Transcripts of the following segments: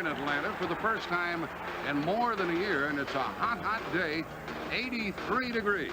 in Atlanta for the first time in more than a year, and it's a hot, hot day, 83 degrees.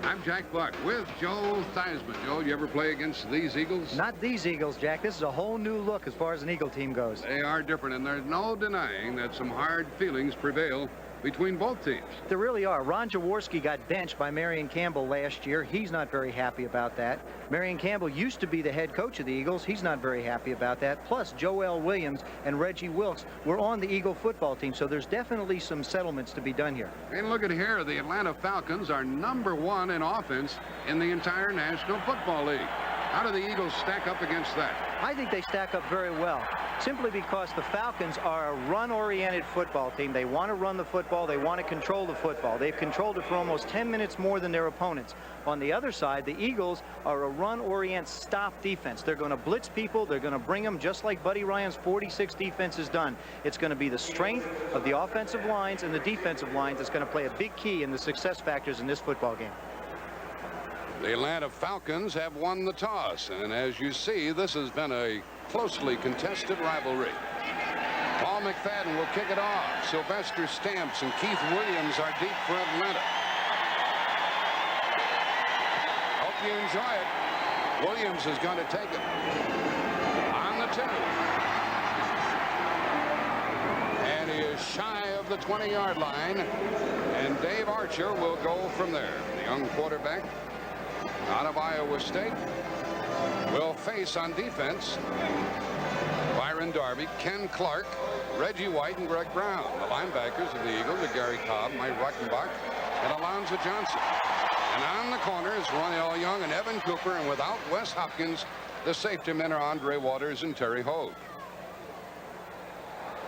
I'm Jack Buck with Joe Theismann. Joe, you ever play against these Eagles? Not these Eagles, Jack. This is a whole new look as far as an Eagle team goes. They are different, and there's no denying that some hard feelings prevail between both teams. There really are. Ron Jaworski got benched by Marion Campbell last year. He's not very happy about that. Marion Campbell used to be the head coach of the Eagles. He's not very happy about that. Plus, Joel Williams and Reggie Wilkes were on the Eagle football team, so there's definitely some settlements to be done here. And look at here, the Atlanta Falcons are #1 in offense in the entire National Football League. How do the Eagles stack up against that? I think they stack up very well, simply because the Falcons are a run-oriented football team. They want to run the football. They want to control the football. They've controlled it for almost 10 minutes more than their opponents. On the other side, the Eagles are a run-oriented stop defense. They're going to blitz people. They're going to bring them just like Buddy Ryan's 46 defense has done. It's going to be the strength of the offensive lines and the defensive lines that's going to play a big key in the success factors in this football game. The Atlanta Falcons have won the toss, and as you see, this has been a closely contested rivalry. Paul McFadden will kick it off. Sylvester Stamps and Keith Williams are deep for Atlanta. Hope you enjoy it. Williams is going to take it on the 2. And he is shy of the 20-yard line, and Dave Archer will go from there. The young quarterback out of Iowa State will face on defense Byron Darby, Ken Clark, Reggie White, and Greg Brown. The linebackers of the Eagles are Gary Cobb, Mike Ruckenbach, and Alonzo Johnson. And on the corners, Ronell Young and Evan Cooper, and without Wes Hopkins, the safety men are Andre Waters and Terry Hogue.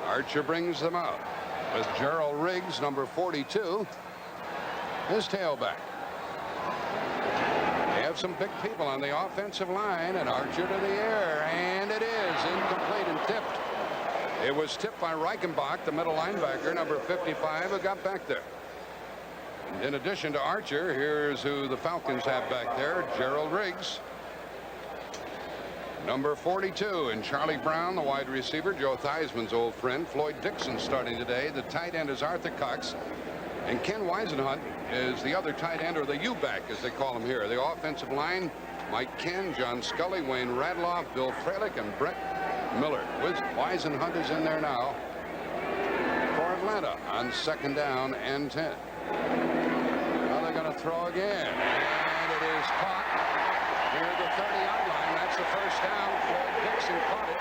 Archer brings them out with Gerald Riggs, number 42, his tailback. Have some big people on the offensive line, and Archer to the air, and it is incomplete and tipped. It was tipped by Reichenbach, the middle linebacker, number 55, who got back there. And in addition to Archer, here's who the Falcons have back there, Gerald Riggs, number 42, and Charlie Brown, the wide receiver, Joe Theismann's old friend. Floyd Dixon starting today. The tight end is Arthur Cox. And Ken Weisenhunt is the other tight end, or the U-back, as they call him here. The offensive line, Mike Ken, John Scully, Wayne Radloff, Bill Frelick, and Brett Miller. Weisenhunt is in there now for Atlanta on 2nd down and 10. Now they're going to throw again. And it is caught near the 30-yard line. That's the first down. Floyd Dixon caught it.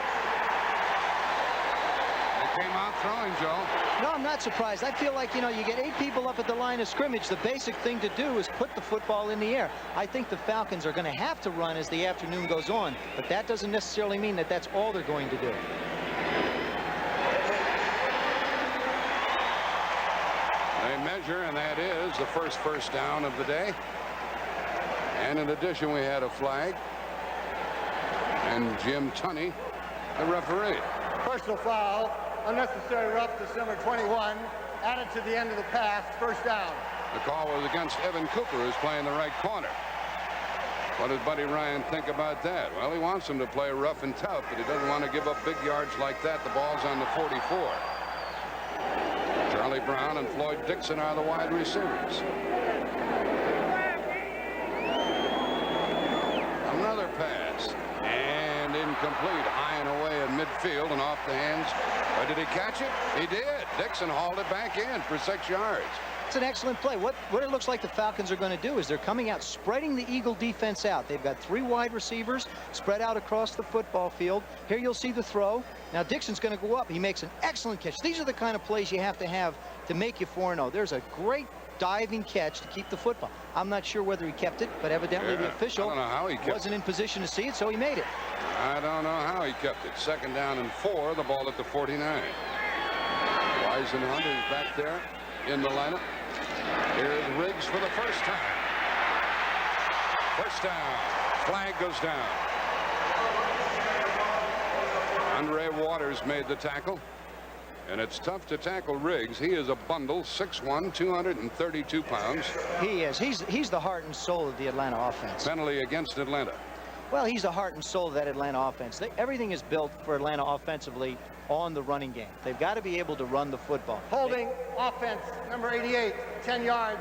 Came out throwing, Joe. No, I'm not surprised. I feel like, you know, you get 8 people up at the line of scrimmage. The basic thing to do is put the football in the air. I think the Falcons are going to have to run as the afternoon goes on, but that doesn't necessarily mean that that's all they're going to do. They measure, and that is the first down of the day. And in addition, we had a flag. And Jim Tunney, the referee. Personal foul. Unnecessary roughness, number 21, added to the end of the pass, first down. The call was against Evan Cooper, who's playing the right corner. What does Buddy Ryan think about that? Well, he wants him to play rough and tough, but he doesn't want to give up big yards like that. The ball's on the 44. Charlie Brown and Floyd Dixon are the wide receivers. Another pass. And incomplete, high and away in midfield and off the hands. Did he catch it? He did. Dixon hauled it back in for 6 yards. It's an excellent play. What it looks like the Falcons are going to do is they're coming out, spreading the Eagle defense out. They've got 3 wide receivers spread out across the football field. Here you'll see the throw. Now Dixon's going to go up. He makes an excellent catch. These are the kind of plays you have to make you 4-0. There's a great diving catch to keep the football. I'm not sure whether he kept it, but evidently the official wasn't in position to see it, so he made it. I don't know how he kept it. 2nd down and 4, the ball at the 49. Weisenhunt is back there in the lineup. Here's Riggs for the first time. First down. Flag goes down. Andre Waters made the tackle. And it's tough to tackle Riggs. He is a bundle, 6'1", 232 pounds. He is. He's the heart and soul of the Atlanta offense. Penalty against Atlanta. Well, he's the heart and soul of that Atlanta offense. Everything is built for Atlanta offensively on the running game. They've got to be able to run the football. Holding offense, number 88, 10 yards,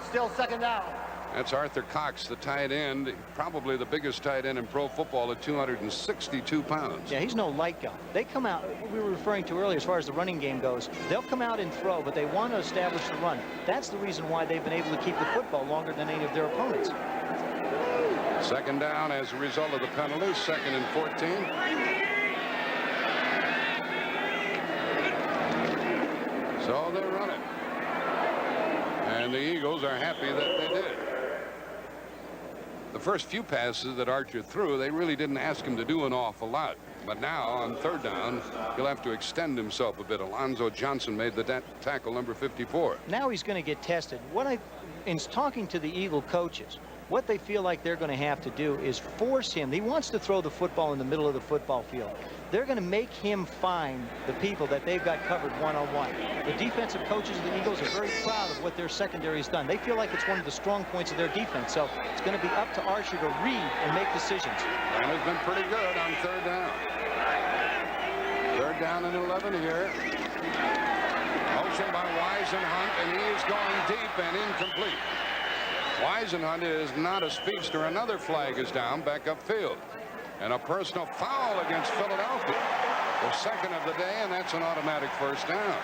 still second down. That's Arthur Cox, the tight end, probably the biggest tight end in pro football at 262 pounds. Yeah, he's no light guy. They come out, we were referring to earlier as far as the running game goes, they'll come out and throw, but they want to establish the run. That's the reason why they've been able to keep the football longer than any of their opponents. Second down as a result of the penalty, 2nd and 14. So they run it. And the Eagles are happy that they did. The first few passes that Archer threw, they really didn't ask him to do an awful lot. But now on 3rd down, he'll have to extend himself a bit. Alonzo Johnson made the tackle, number 54. Now he's going to get tested. In talking to the Eagle coaches, what they feel like they're going to have to do is force him. He wants to throw the football in the middle of the football field. They're going to make him find the people that they've got covered one-on-one. The defensive coaches of the Eagles are very proud of what their secondary has done. They feel like it's one of the strong points of their defense. So it's going to be up to Archer to read and make decisions. And it's been pretty good on 3rd down. 3rd down and 11 here. Motion by Whisenhunt, and he is going deep and incomplete. Whisenhunt is not a speedster. Another flag is down back upfield. And a personal foul against Philadelphia. The 2nd of the day, and that's an automatic 1st down.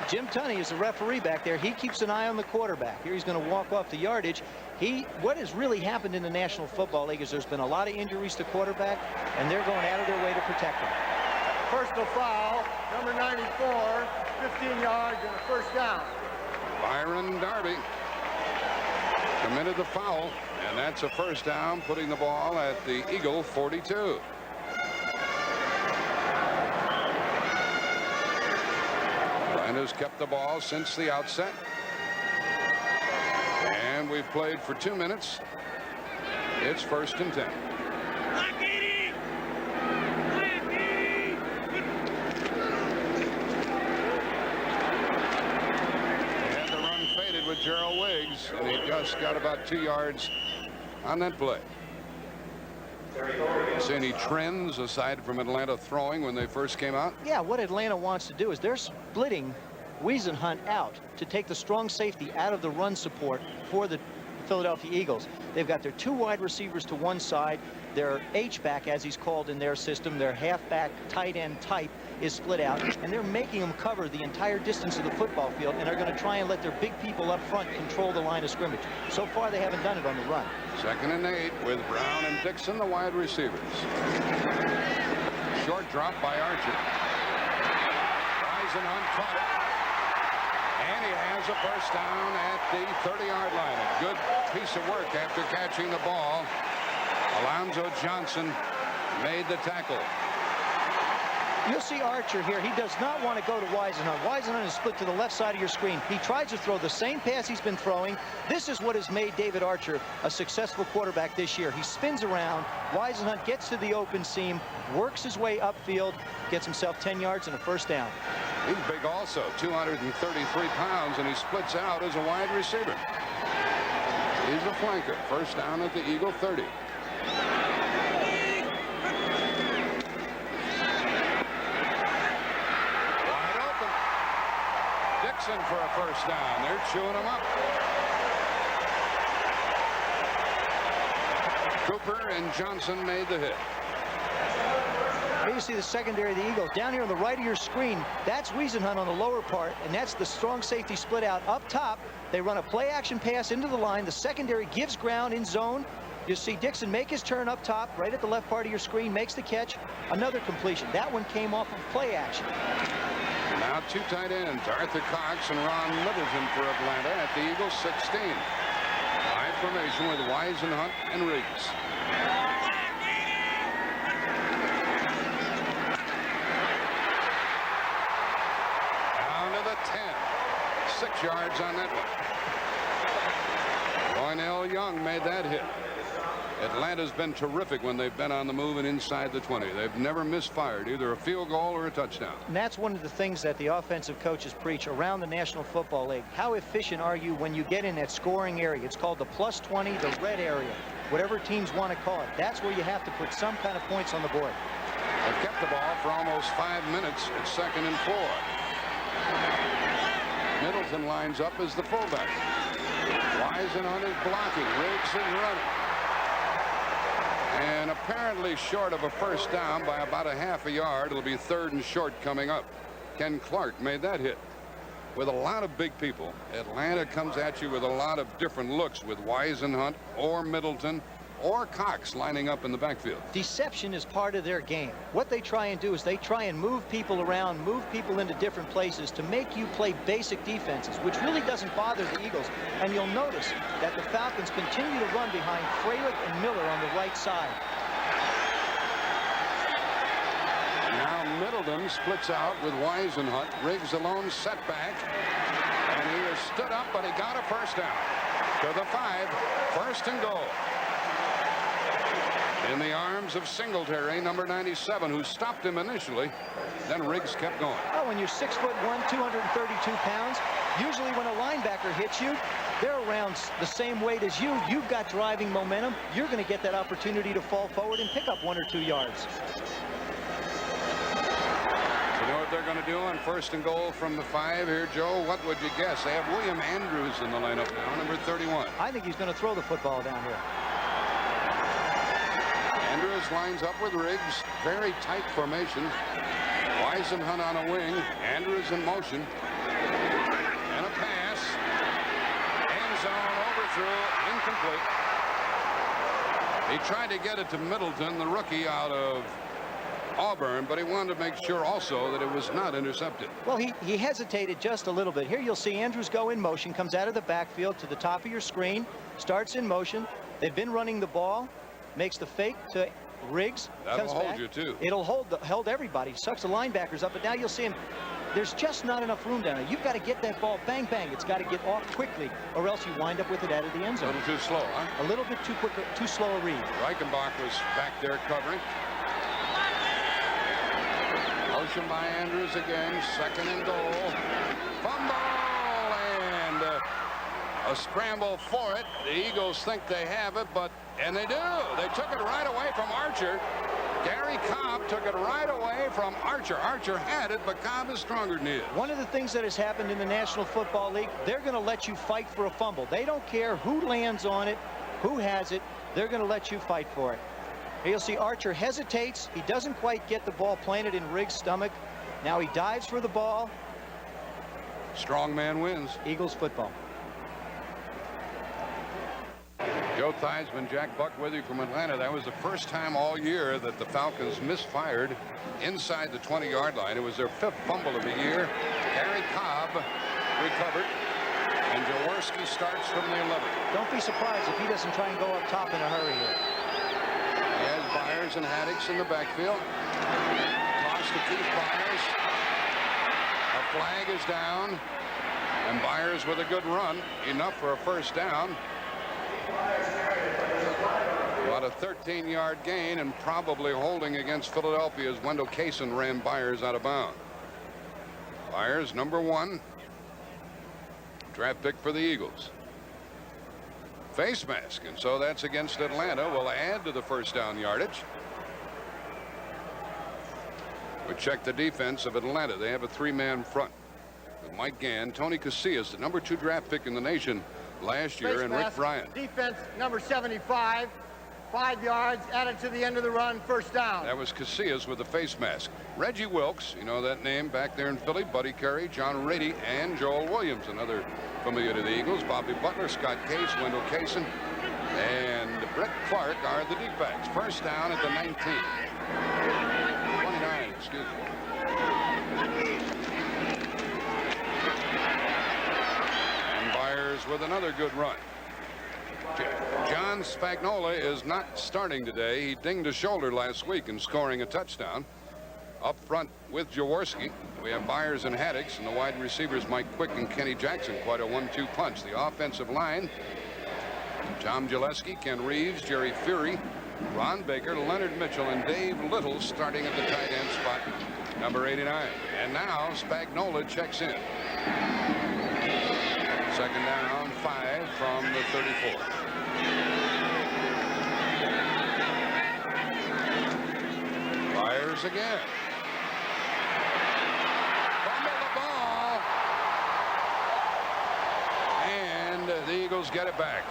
Jim Tunney is the referee back there. He keeps an eye on the quarterback. Here he's going to walk off the yardage. What has really happened in the National Football League is there's been a lot of injuries to quarterback, and they're going out of their way to protect him. Personal foul, number 94, 15 yards and a 1st down. Byron Darby committed the foul, and that's a 1st down, putting the ball at the Eagle 42. Atlanta's kept the ball since the outset, and we've played for 2 minutes. It's 1st and 10. With Gerald Wiggs, and he just got about 2 yards on that play. See any trends aside from Atlanta throwing when they first came out? Yeah, what Atlanta wants to do is they're splitting Whisenhunt out to take the strong safety out of the run support for the Philadelphia Eagles. They've got their 2 wide receivers to one side. Their H-back, as he's called in their system, their halfback tight end type, is split out, and they're making them cover the entire distance of the football field, and they're going to try and let their big people up front control the line of scrimmage. So far, they haven't done it on the run. 2nd and 8 with Brown and Dixon, the wide receivers. Short drop by Archer. Whisenhunt caught it. And he has a 1st down at the 30-yard line. A good piece of work after catching the ball. Alonzo Johnson made the tackle. You'll see Archer here. He does not want to go to Whisenhunt. Whisenhunt is split to the left side of your screen. He tries to throw the same pass he's been throwing. This is what has made David Archer a successful quarterback this year. He spins around. Whisenhunt gets to the open seam, works his way upfield, gets himself 10 yards and a 1st down. He's big also, 233 pounds, and he splits out as a wide receiver. He's a flanker. 1st down at the Eagle 30. For a 1st down. They're chewing him up. Cooper and Johnson made the hit. Here you see the secondary of the Eagles. Down here on the right of your screen, that's Whisenhunt on the lower part, and that's the strong safety split out. Up top, they run a play-action pass into the line. The secondary gives ground in zone. You see Dixon make his turn up top, right at the left part of your screen, makes the catch. Another completion. That one came off of play action. Now 2 tight ends, Arthur Cox and Ron Middleton for Atlanta at the Eagles 16. High formation with Whisenhunt and Riggs. Down to the 10. 6 yards on that one. Darnell Young made that hit. Atlanta's been terrific when they've been on the move and inside the 20. They've never misfired either a field goal or a touchdown. And that's one of the things that the offensive coaches preach around the National Football League. How efficient are you when you get in that scoring area? It's called the +20, the red area, whatever teams want to call it. That's where you have to put some kind of points on the board. They've kept the ball for almost 5 minutes. It's 2nd and 4. Middleton lines up as the fullback. Wisenhunt is blocking. Riggs is running. And apparently short of a first down by about a half a yard. It'll be 3rd and short coming up. Ken Clark made that hit. With a lot of big people, Atlanta comes at you with a lot of different looks with Wisenhunt or Middleton or Cox lining up in the backfield. Deception is part of their game. What they try and do is they try and move people around, move people into different places to make you play basic defenses, which really doesn't bother the Eagles. And you'll notice that the Falcons continue to run behind Freilich and Miller on the right side. Now Middleton splits out with Wisenhunt. Riggs alone, setback. And he has stood up, but he got a first down. To the 5, 1st and goal. In the arms of Singletary, number 97, who stopped him initially. Then Riggs kept going. Oh, when you're 6'1", 232 pounds, usually when a linebacker hits you, they're around the same weight as you. You've got driving momentum. You're going to get that opportunity to fall forward and pick up 1 or 2 yards. You know what they're going to do on 1st and goal from the 5 here, Joe? What would you guess? They have William Andrews in the lineup now, number 31. I think he's going to throw the football down here. Andrews lines up with Riggs. Very tight formation. Wisenhunt on a wing. Andrews in motion. And a pass. End zone overthrow. Incomplete. He tried to get it to Middleton, the rookie out of Auburn, but he wanted to make sure also that it was not intercepted. Well, he hesitated just a little bit. Here you'll see Andrews go in motion, comes out of the backfield to the top of your screen, starts in motion. They've been running the ball, makes the fake to Riggs. That'll hold back. you too. It'll hold everybody. Sucks the linebackers up, but now you'll see him. There's just not enough room down there. You've got to get that ball bang bang. It's got to get off quickly, or else you wind up with it out of the end zone. A little too slow, huh? A little bit too quick, too slow a read. Reichenbach was back there covering. Motion by Andrews again. 2nd and goal. Fumble and a scramble for it. The Eagles think they have it, and they do. They took it right away from Archer. Gary Cobb took it right away from Archer. Archer had it, but Cobb is stronger than he is. One of the things that has happened in the National Football League, they're going to let you fight for a fumble. They don't care who lands on it, who has it. They're going to let you fight for it. Here you'll see Archer hesitates. He doesn't quite get the ball planted in Riggs' stomach. Now he dives for the ball. Strong man wins. Eagles football. Joe Theismann, Jack Buck with you from Atlanta. That was the first time all year that the Falcons misfired inside the 20-yard line. It was their 5th fumble of the year. Gary Cobb recovered, and Jaworski starts from the 11. Don't be surprised if he doesn't try and go up top in a hurry here. He has Byers and Haddix in the backfield. Toss to Keith Byers. A flag is down, and Byers with a good run, enough for a first down. About a 13-yard gain, and probably holding against Philadelphia as Wendell Kaysen ran Byers out of bounds. Byers, number 1. Draft pick for the Eagles. Face mask, and so that's against Atlanta. Will add to the first down yardage. We check the defense of Atlanta. They have a 3-man front with Mike Gann, Tony Casillas, the number 2 draft pick in the nation last year, and Rick Bryant. Defense number 75, 5 yards added to the end of the run, first down. That was Casillas with the face mask. Reggie Wilkes, you know that name back there in Philly. Buddy Carey, John Rady, and Joel Williams, another familiar to the Eagles. Bobby Butler, Scott Case, Wendell Kaysen, and Brett Clark are the deep backs. First down at the 19. 29, excuse me. And Byers with another good run. John Spagnola is not starting today. He dinged a shoulder last week in scoring a touchdown. Up front with Jaworski, we have Byers and Haddix, and the wide receivers Mike Quick and Kenny Jackson. Quite a 1-2 punch. The offensive line Tom Gillespie, Ken Reeves, Jerry Fury, Ron Baker, Leonard Mitchell, and Dave Little starting at the tight end spot, number 89. And now Spagnola checks in. Second down, 5 from the 34. Fires again. Fumble the ball. And the Eagles get it back.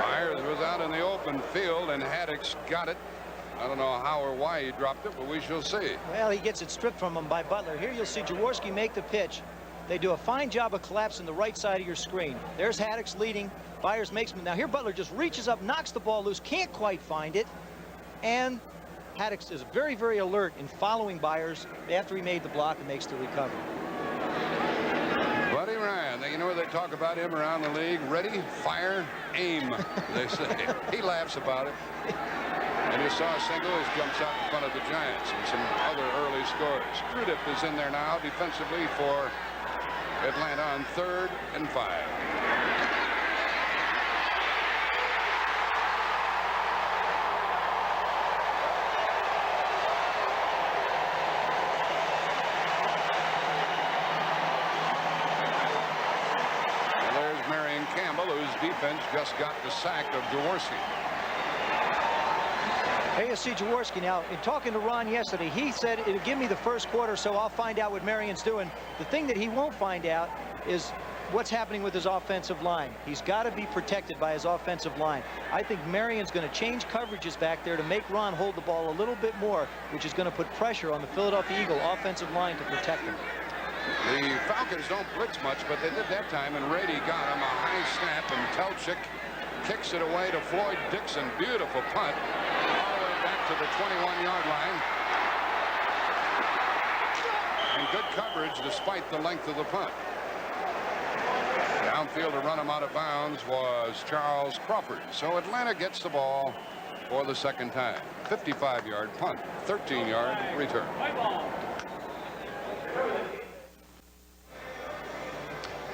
Myers was out in the open field, and Haddock's got it. I don't know how or why he dropped it, but we shall see. Well, he gets it stripped from him by Butler. Here you'll see Jaworski make the pitch. They do a fine job of collapsing the right side of your screen. There's Haddock's leading. Byers makes him. Now here Butler just reaches up, knocks the ball loose, can't quite find it. And Haddock's is very, very alert in following Byers after he made the block and makes the recovery. Buddy Ryan, you know, they talk about him around the league. Ready, fire, aim, they say. He laughs about it. And you saw St. Louis jumps out in front of the Giants and some other early scores. Trudip is in there now defensively for Atlanta on 3rd and 5. And there's Marion Campbell, whose defense just got the sack of Jaworski. Hey, you see Jaworski now. In talking to Ron yesterday, he said it'll give me the first quarter, so I'll find out what Marion's doing. The thing that he won't find out is what's happening with his offensive line. He's got to be protected by his offensive line. I think Marion's going to change coverages back there to make Ron hold the ball a little bit more, which is going to put pressure on the Philadelphia Eagle offensive line to protect him. The Falcons don't blitz much, but they did that time, and Rady got him a high snap, and Telchik kicks it away to Floyd Dixon. Beautiful punt. To the 21-yard line. And good coverage despite the length of the punt. Downfield to run him out of bounds was Charles Crawford. So Atlanta gets the ball for the second time. 55-yard punt, 13-yard return.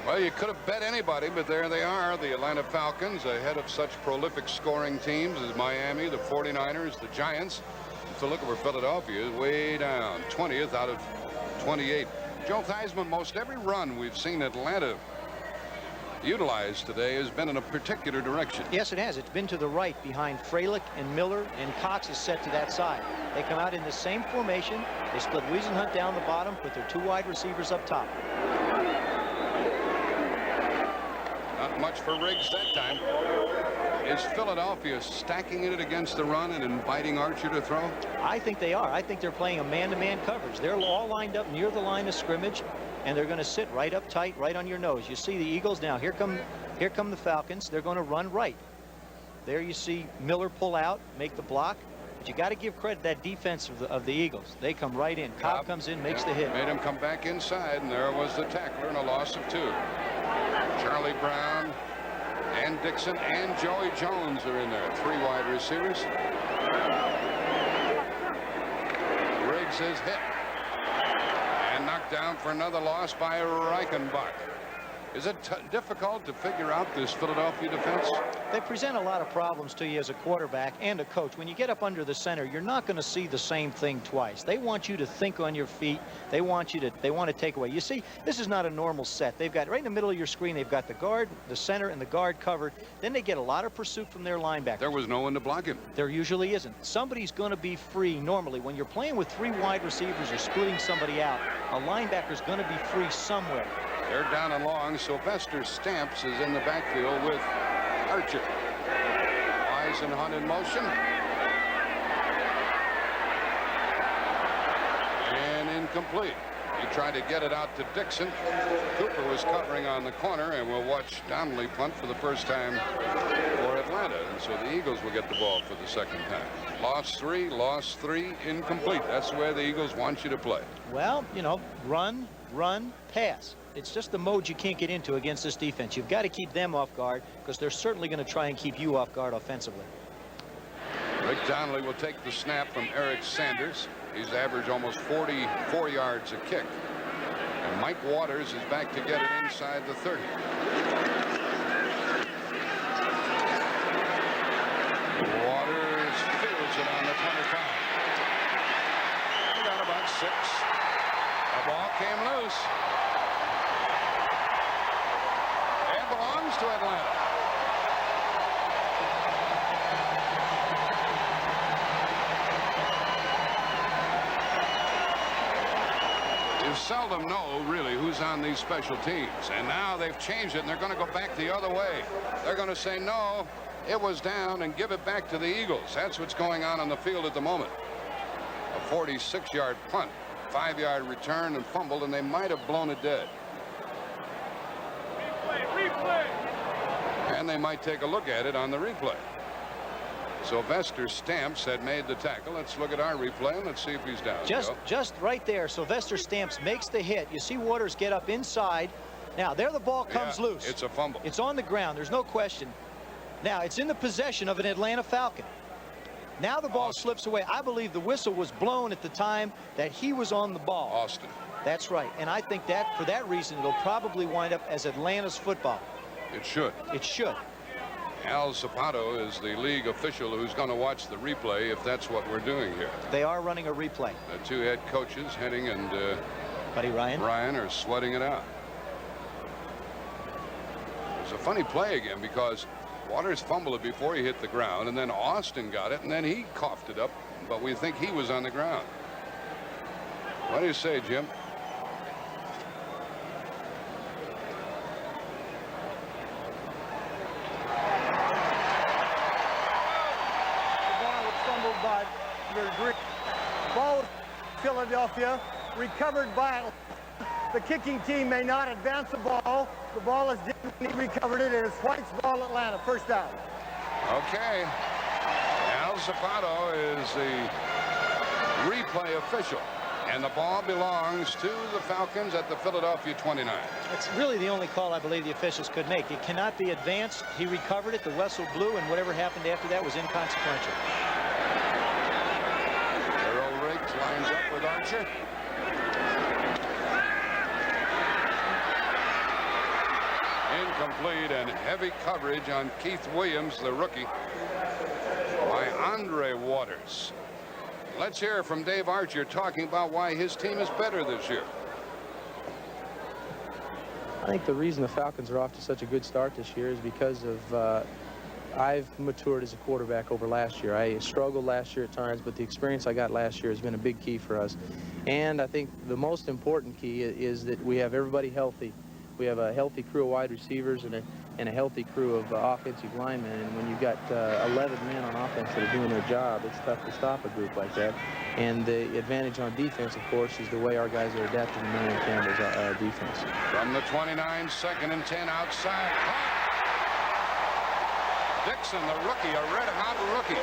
Well, you could have bet anybody, but there they are, the Atlanta Falcons, ahead of such prolific scoring teams as Miami, the 49ers, the Giants. So look over Philadelphia, way down, 20th out of 28. Joe Theismann, most every run we've seen Atlanta utilize today has been in a particular direction. Yes, it has. It's been to the right behind Freilich and Miller, and Cox is set to that side. They come out in the same formation. They split Wiesenhunt down the bottom, put their 2 wide receivers up top. Not much for Riggs that time. Is Philadelphia stacking it against the run and inviting Archer to throw? I think they are. I think they're playing a man-to-man coverage. They're all lined up near the line of scrimmage, and they're going to sit right up tight, right on your nose. You see the Eagles now. Here come the Falcons. They're going to run right. There you see Miller pull out, make the block. But you got to give credit to that defense of the Eagles. They come right in. Cobb comes in, makes the hit. Made him come back inside, and there was the tackler and a loss of 2. Charlie Brown and Dixon and Joey Jones are in there. 3 wide receivers. Riggs is hit and knocked down for another loss by Reichenbach. Is it difficult to figure out this Philadelphia defense? They present a lot of problems to you as a quarterback and a coach. When you get up under the center, you're not going to see the same thing twice. They want you to think on your feet. They want to take away. You see, this is not a normal set. They've got right in the middle of your screen, they've got the guard, the center, and the guard covered. Then they get a lot of pursuit from their linebacker. There was no one to block him. There usually isn't. Somebody's going to be free normally. When you're playing with 3 wide receivers or splitting somebody out, a linebacker's going to be free somewhere. They're down and long. Sylvester Stamps is in the backfield with Archer. Wiesenhunt in motion. And incomplete. He tried to get it out to Dixon. Cooper was covering on the corner, and we'll watch Donnelly punt for the first time for Atlanta. And so the Eagles will get the ball for the second time. Lost 3, incomplete. That's the way the Eagles want you to play. Well, you know, run, pass. It's just the mode you can't get into against this defense. You've got to keep them off guard because they're certainly going to try and keep you off guard offensively. Rick Donnelly will take the snap from Eric Sanders. He's averaged almost 44 yards a kick. And Mike Waters is back to get it inside the 30. Waters fields it on the 25. He got about 6. The ball came loose. It belongs to Atlanta. You seldom know really who's on these special teams, and now they've changed it and they're going to go back the other way. They're going to say no, it was down, and give it back to the Eagles. That's what's going on the field at the moment. A 46-yard punt, 5-yard return and fumbled, and they might have blown it dead. Replay. And they might take a look at it on the replay. Sylvester Stamps had made the tackle. Let's look at our replay and let's see if he's down. Just right there, Sylvester Stamps makes the hit. You see Waters get up inside. Now there the ball comes loose. It's a fumble. It's on the ground. There's no question. Now it's in the possession of an Atlanta Falcon. Now the ball slips away. I believe the whistle was blown at the time that he was on the ball. Austin. That's right. And I think that for that reason it'll probably wind up as Atlanta's football. It should. It should. Al Zapato is the league official who's going to watch the replay if that's what we're doing here. They are running a replay. The two head coaches, Henning and Buddy Ryan, are sweating it out. It's a funny play again because Waters fumbled it before he hit the ground, and then Austin got it, and then he coughed it up, but we think he was on the ground. What do you say, Jim? Ball with Philadelphia, recovered by the kicking team may not advance the ball. The ball is deep, he recovered it, and it's White's ball, Atlanta, first down. Okay. Al Zapato is the replay official, and the ball belongs to the Falcons at the Philadelphia 29. It's really the only call I believe the officials could make. It cannot be advanced. He recovered it, the whistle blew, and whatever happened after that was inconsequential. Lines up with Archer. Incomplete, and heavy coverage on Keith Williams, the rookie, by Andre Waters. Let's hear from Dave Archer talking about why his team is better this year. I think the reason the Falcons are off to such a good start this year is because of I've matured as a quarterback over last year. I struggled last year at times, but the experience I got last year has been a big key for us. And I think the most important key is that we have everybody healthy. We have a healthy crew of wide receivers and a healthy crew of offensive linemen. And when you've got 11 men on offense that are doing their job, it's tough to stop a group like that. And the advantage on defense, of course, is the way our guys are adapting to Marion Campbell's defense. From the 29, 2nd and 10 outside. Dixon, the rookie, a red-hot rookie.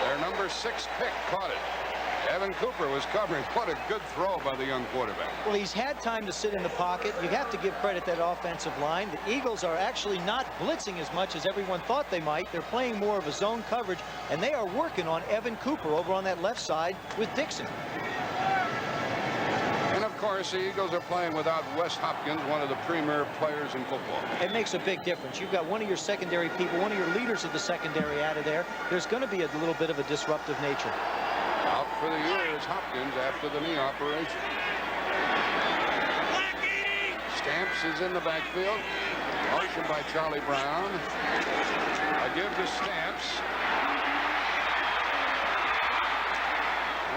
Their number 6 pick caught it. Evan Cooper was covering. What a good throw by the young quarterback. Well, he's had time to sit in the pocket. You have to give credit to that offensive line. The Eagles are actually not blitzing as much as everyone thought they might. They're playing more of a zone coverage, and they are working on Evan Cooper over on that left side with Dixon. And of course, the Eagles are playing without Wes Hopkins, one of the premier players in football. It makes a big difference. You've got one of your secondary people, one of your leaders of the secondary out of there. There's going to be a little bit of a disruptive nature. Out for the year is Hopkins after the knee operation. Stamps is in the backfield. Motion by Charlie Brown. A give to Stamps.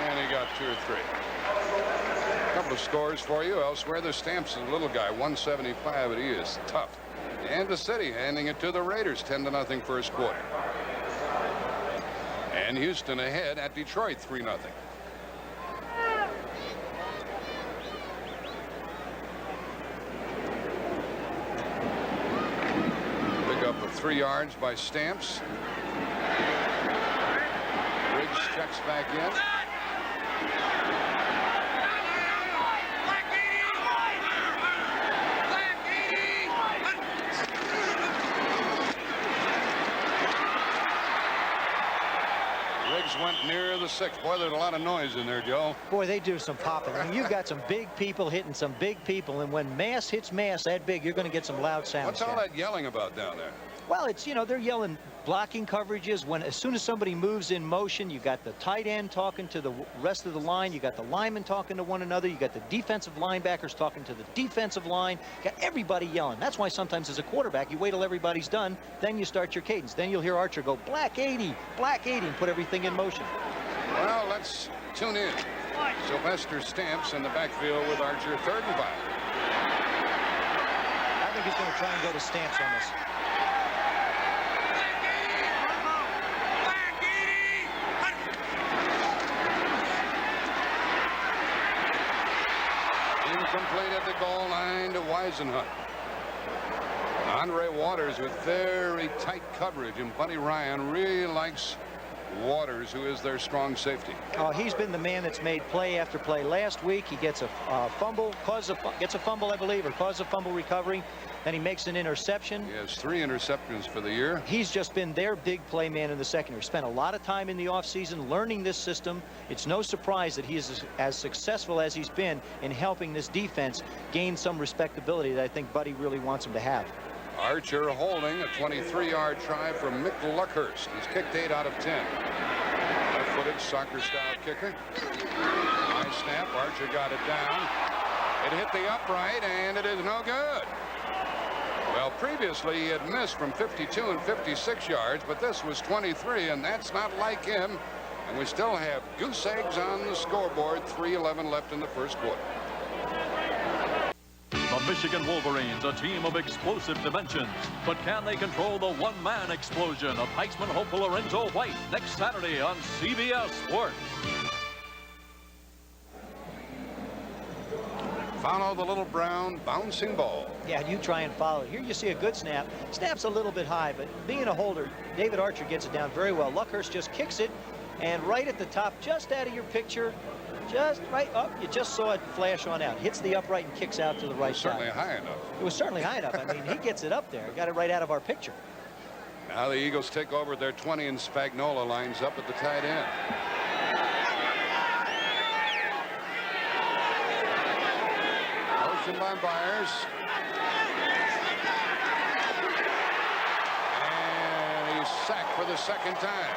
And he got 2 or 3. A couple of scores for you elsewhere. The Stamps is a little guy, 175, but he is tough. Kansas City handing it to the Raiders, 10-0 first quarter. And Houston ahead at Detroit, 3-0. Pick up of 3 yards by Stamps. Briggs checks back in. Went near the 6. Boy, there's a lot of noise in there, Joe. Boy, they do some popping. I mean, you've got some big people hitting some big people, and when mass hits mass that big, you're going to get some loud sounds. What's all that yelling about down there? Well, it's, they're yelling blocking coverages. As soon as somebody moves in motion, you got the tight end talking to the rest of the line. You got the linemen talking to one another. You got the defensive linebackers talking to the defensive line. You got everybody yelling. That's why sometimes as a quarterback, you wait till everybody's done, then you start your cadence. Then you'll hear Archer go, black 80, and put everything in motion. Well, let's tune in. Sylvester Stamps in the backfield with Archer, 3rd and 5. I think he's going to try and go to Stamps on this. Incomplete at the goal line to Weisenhunt. Andre Waters with very tight coverage, and Buddy Ryan really likes Waters, who is their strong safety. Oh, he's been the man that's made play after play. Last week, he gets a fumble, gets a fumble, I believe, or causes a fumble recovery. Then he makes an interception. He has 3 interceptions for the year. He's just been their big play man in the secondary. Spent a lot of time in the offseason learning this system. It's no surprise that he is as successful as he's been in helping this defense gain some respectability that I think Buddy really wants him to have. Archer holding a 23-yard try from Mick Luckhurst. He's kicked 8 out of 10. Left-footed soccer-style kicker. High snap. Archer got it down. It hit the upright, and it is no good. Well, previously he had missed from 52 and 56 yards, but this was 23, and that's not like him. And we still have goose eggs on the scoreboard. 3:11 left in the first quarter. The Michigan Wolverines, a team of explosive dimensions. But can they control the one-man explosion of Heisman hopeful Lorenzo White next Saturday on CBS Sports? Follow the little brown bouncing ball. Yeah, you try and follow it. Here you see a good snap. Snap's a little bit high, but being a holder, David Archer gets it down very well. Luckhurst just kicks it, and right at the top, just out of your picture, just right up, you just saw it flash on out. Hits the upright and kicks out to the right side. Certainly high enough. It was certainly high enough. I mean, he gets it up there. Got it right out of our picture. Now the Eagles take over their 20, and Spagnola lines up at the tight end. Motion by Byers. And he's sacked for the 2nd time.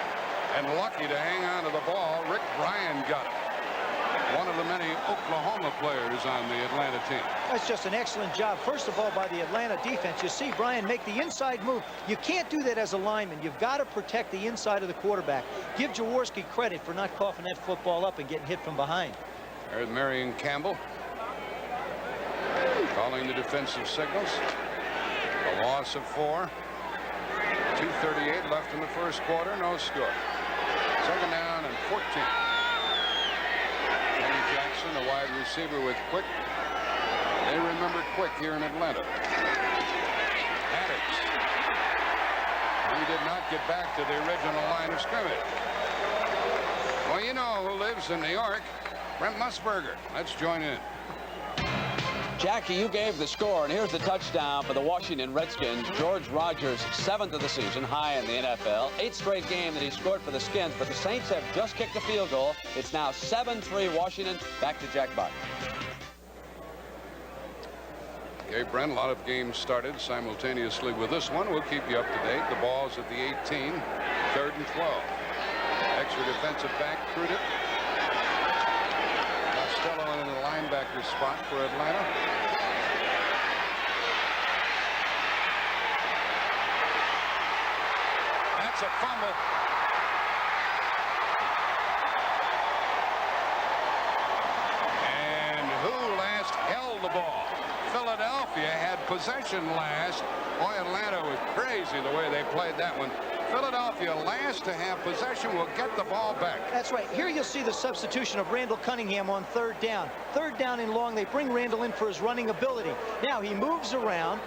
And lucky to hang on to the ball, Rick Bryan got it. One of the many Oklahoma players on the Atlanta team. That's just an excellent job, first of all, by the Atlanta defense. You see Bryan make the inside move. You can't do that as a lineman. You've got to protect the inside of the quarterback. Give Jaworski credit for not coughing that football up and getting hit from behind. There's Marion Campbell calling the defensive signals. A loss of 4. 2:38 left in the first quarter. No score. 2nd down and 14. Jackson, the wide receiver with Quick. They remember Quick here in Atlanta. Maddox. He did not get back to the original line of scrimmage. Well, you know who lives in New York. Brent Musburger. Let's join in. Jackie, you gave the score, and here's the touchdown for the Washington Redskins. George Rogers, 7th of the season, high in the NFL. 8th straight game that he scored for the Skins, but the Saints have just kicked a field goal. It's now 7-3 Washington. Back to Jack Buck. Okay, Brent, a lot of games started simultaneously with this one. We'll keep you up to date. The ball's at the 18, 3rd and 12. Extra defensive back, Prudent. Costello in the linebacker spot for Atlanta. That's a fumble. And who last held the ball? Philadelphia had possession last. Boy, Atlanta was crazy the way they played that one. Philadelphia last to have possession will get the ball back. That's right. Here you'll see the substitution of Randall Cunningham on 3rd down. 3rd down and long. They bring Randall in for his running ability. Now he moves around.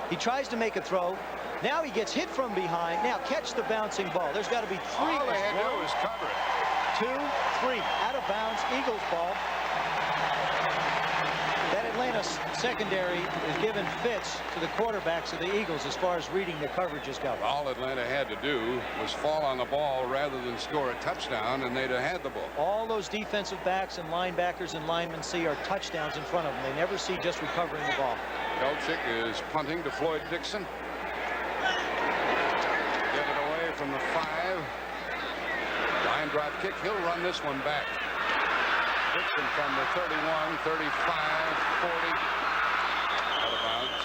He tries to make a throw. Now he gets hit from behind. Now catch the bouncing ball. There's got to be 3. All they had to do was cover it. 2, 3. Out of bounds. Eagles ball. That Atlanta secondary is giving fits to the quarterbacks of the Eagles as far as reading the coverages go. All Atlanta had to do was fall on the ball rather than score a touchdown, and they'd have had the ball. All those defensive backs and linebackers and linemen see are touchdowns in front of them. They never see just recovering the ball. Kelchick is punting to Floyd Dixon. from the 5. Line drive kick. He'll run this one back. Dixon from the 31, 35, 40. Out of bounds.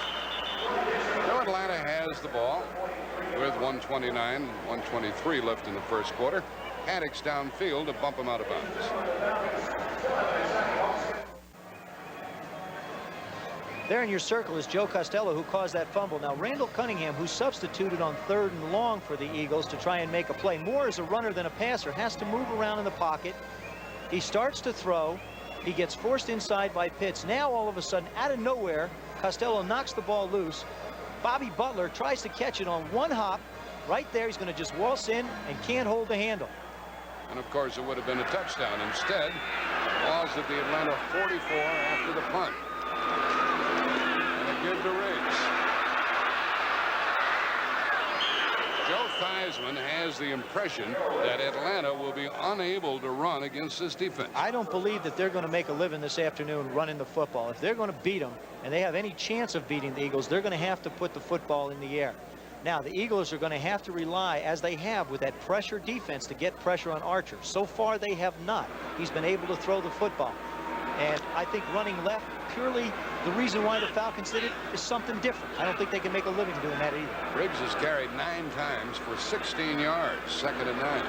So Atlanta has the ball with 1:29, 1:23 left in the first quarter. Haddix downfield to bump him out of bounds. There in your circle is Joe Costello, who caused that fumble. Now, Randall Cunningham, who substituted on 3rd and long for the Eagles to try and make a play, more as a runner than a passer, has to move around in the pocket. He starts to throw. He gets forced inside by Pitts. Now, all of a sudden, out of nowhere, Costello knocks the ball loose. Bobby Butler tries to catch it on one hop. Right there, he's going to just waltz in and can't hold the handle. And, of course, it would have been a touchdown. Instead, ball's at the Atlanta 44 after the punt. Give to Riggs. Joe Theismann has the impression that Atlanta will be unable to run against this defense. I don't believe that they're going to make a living this afternoon running the football. If they're going to beat them and they have any chance of beating the Eagles, they're going to have to put the football in the air. Now, the Eagles are going to have to rely, as they have with that pressure defense, to get pressure on Archer. So far, they have not. He's been able to throw the football. And I think running left, purely the reason why the Falcons did it is something different. I don't think they can make a living doing that either. Riggs has carried 9 times for 16 yards, 2nd and 9.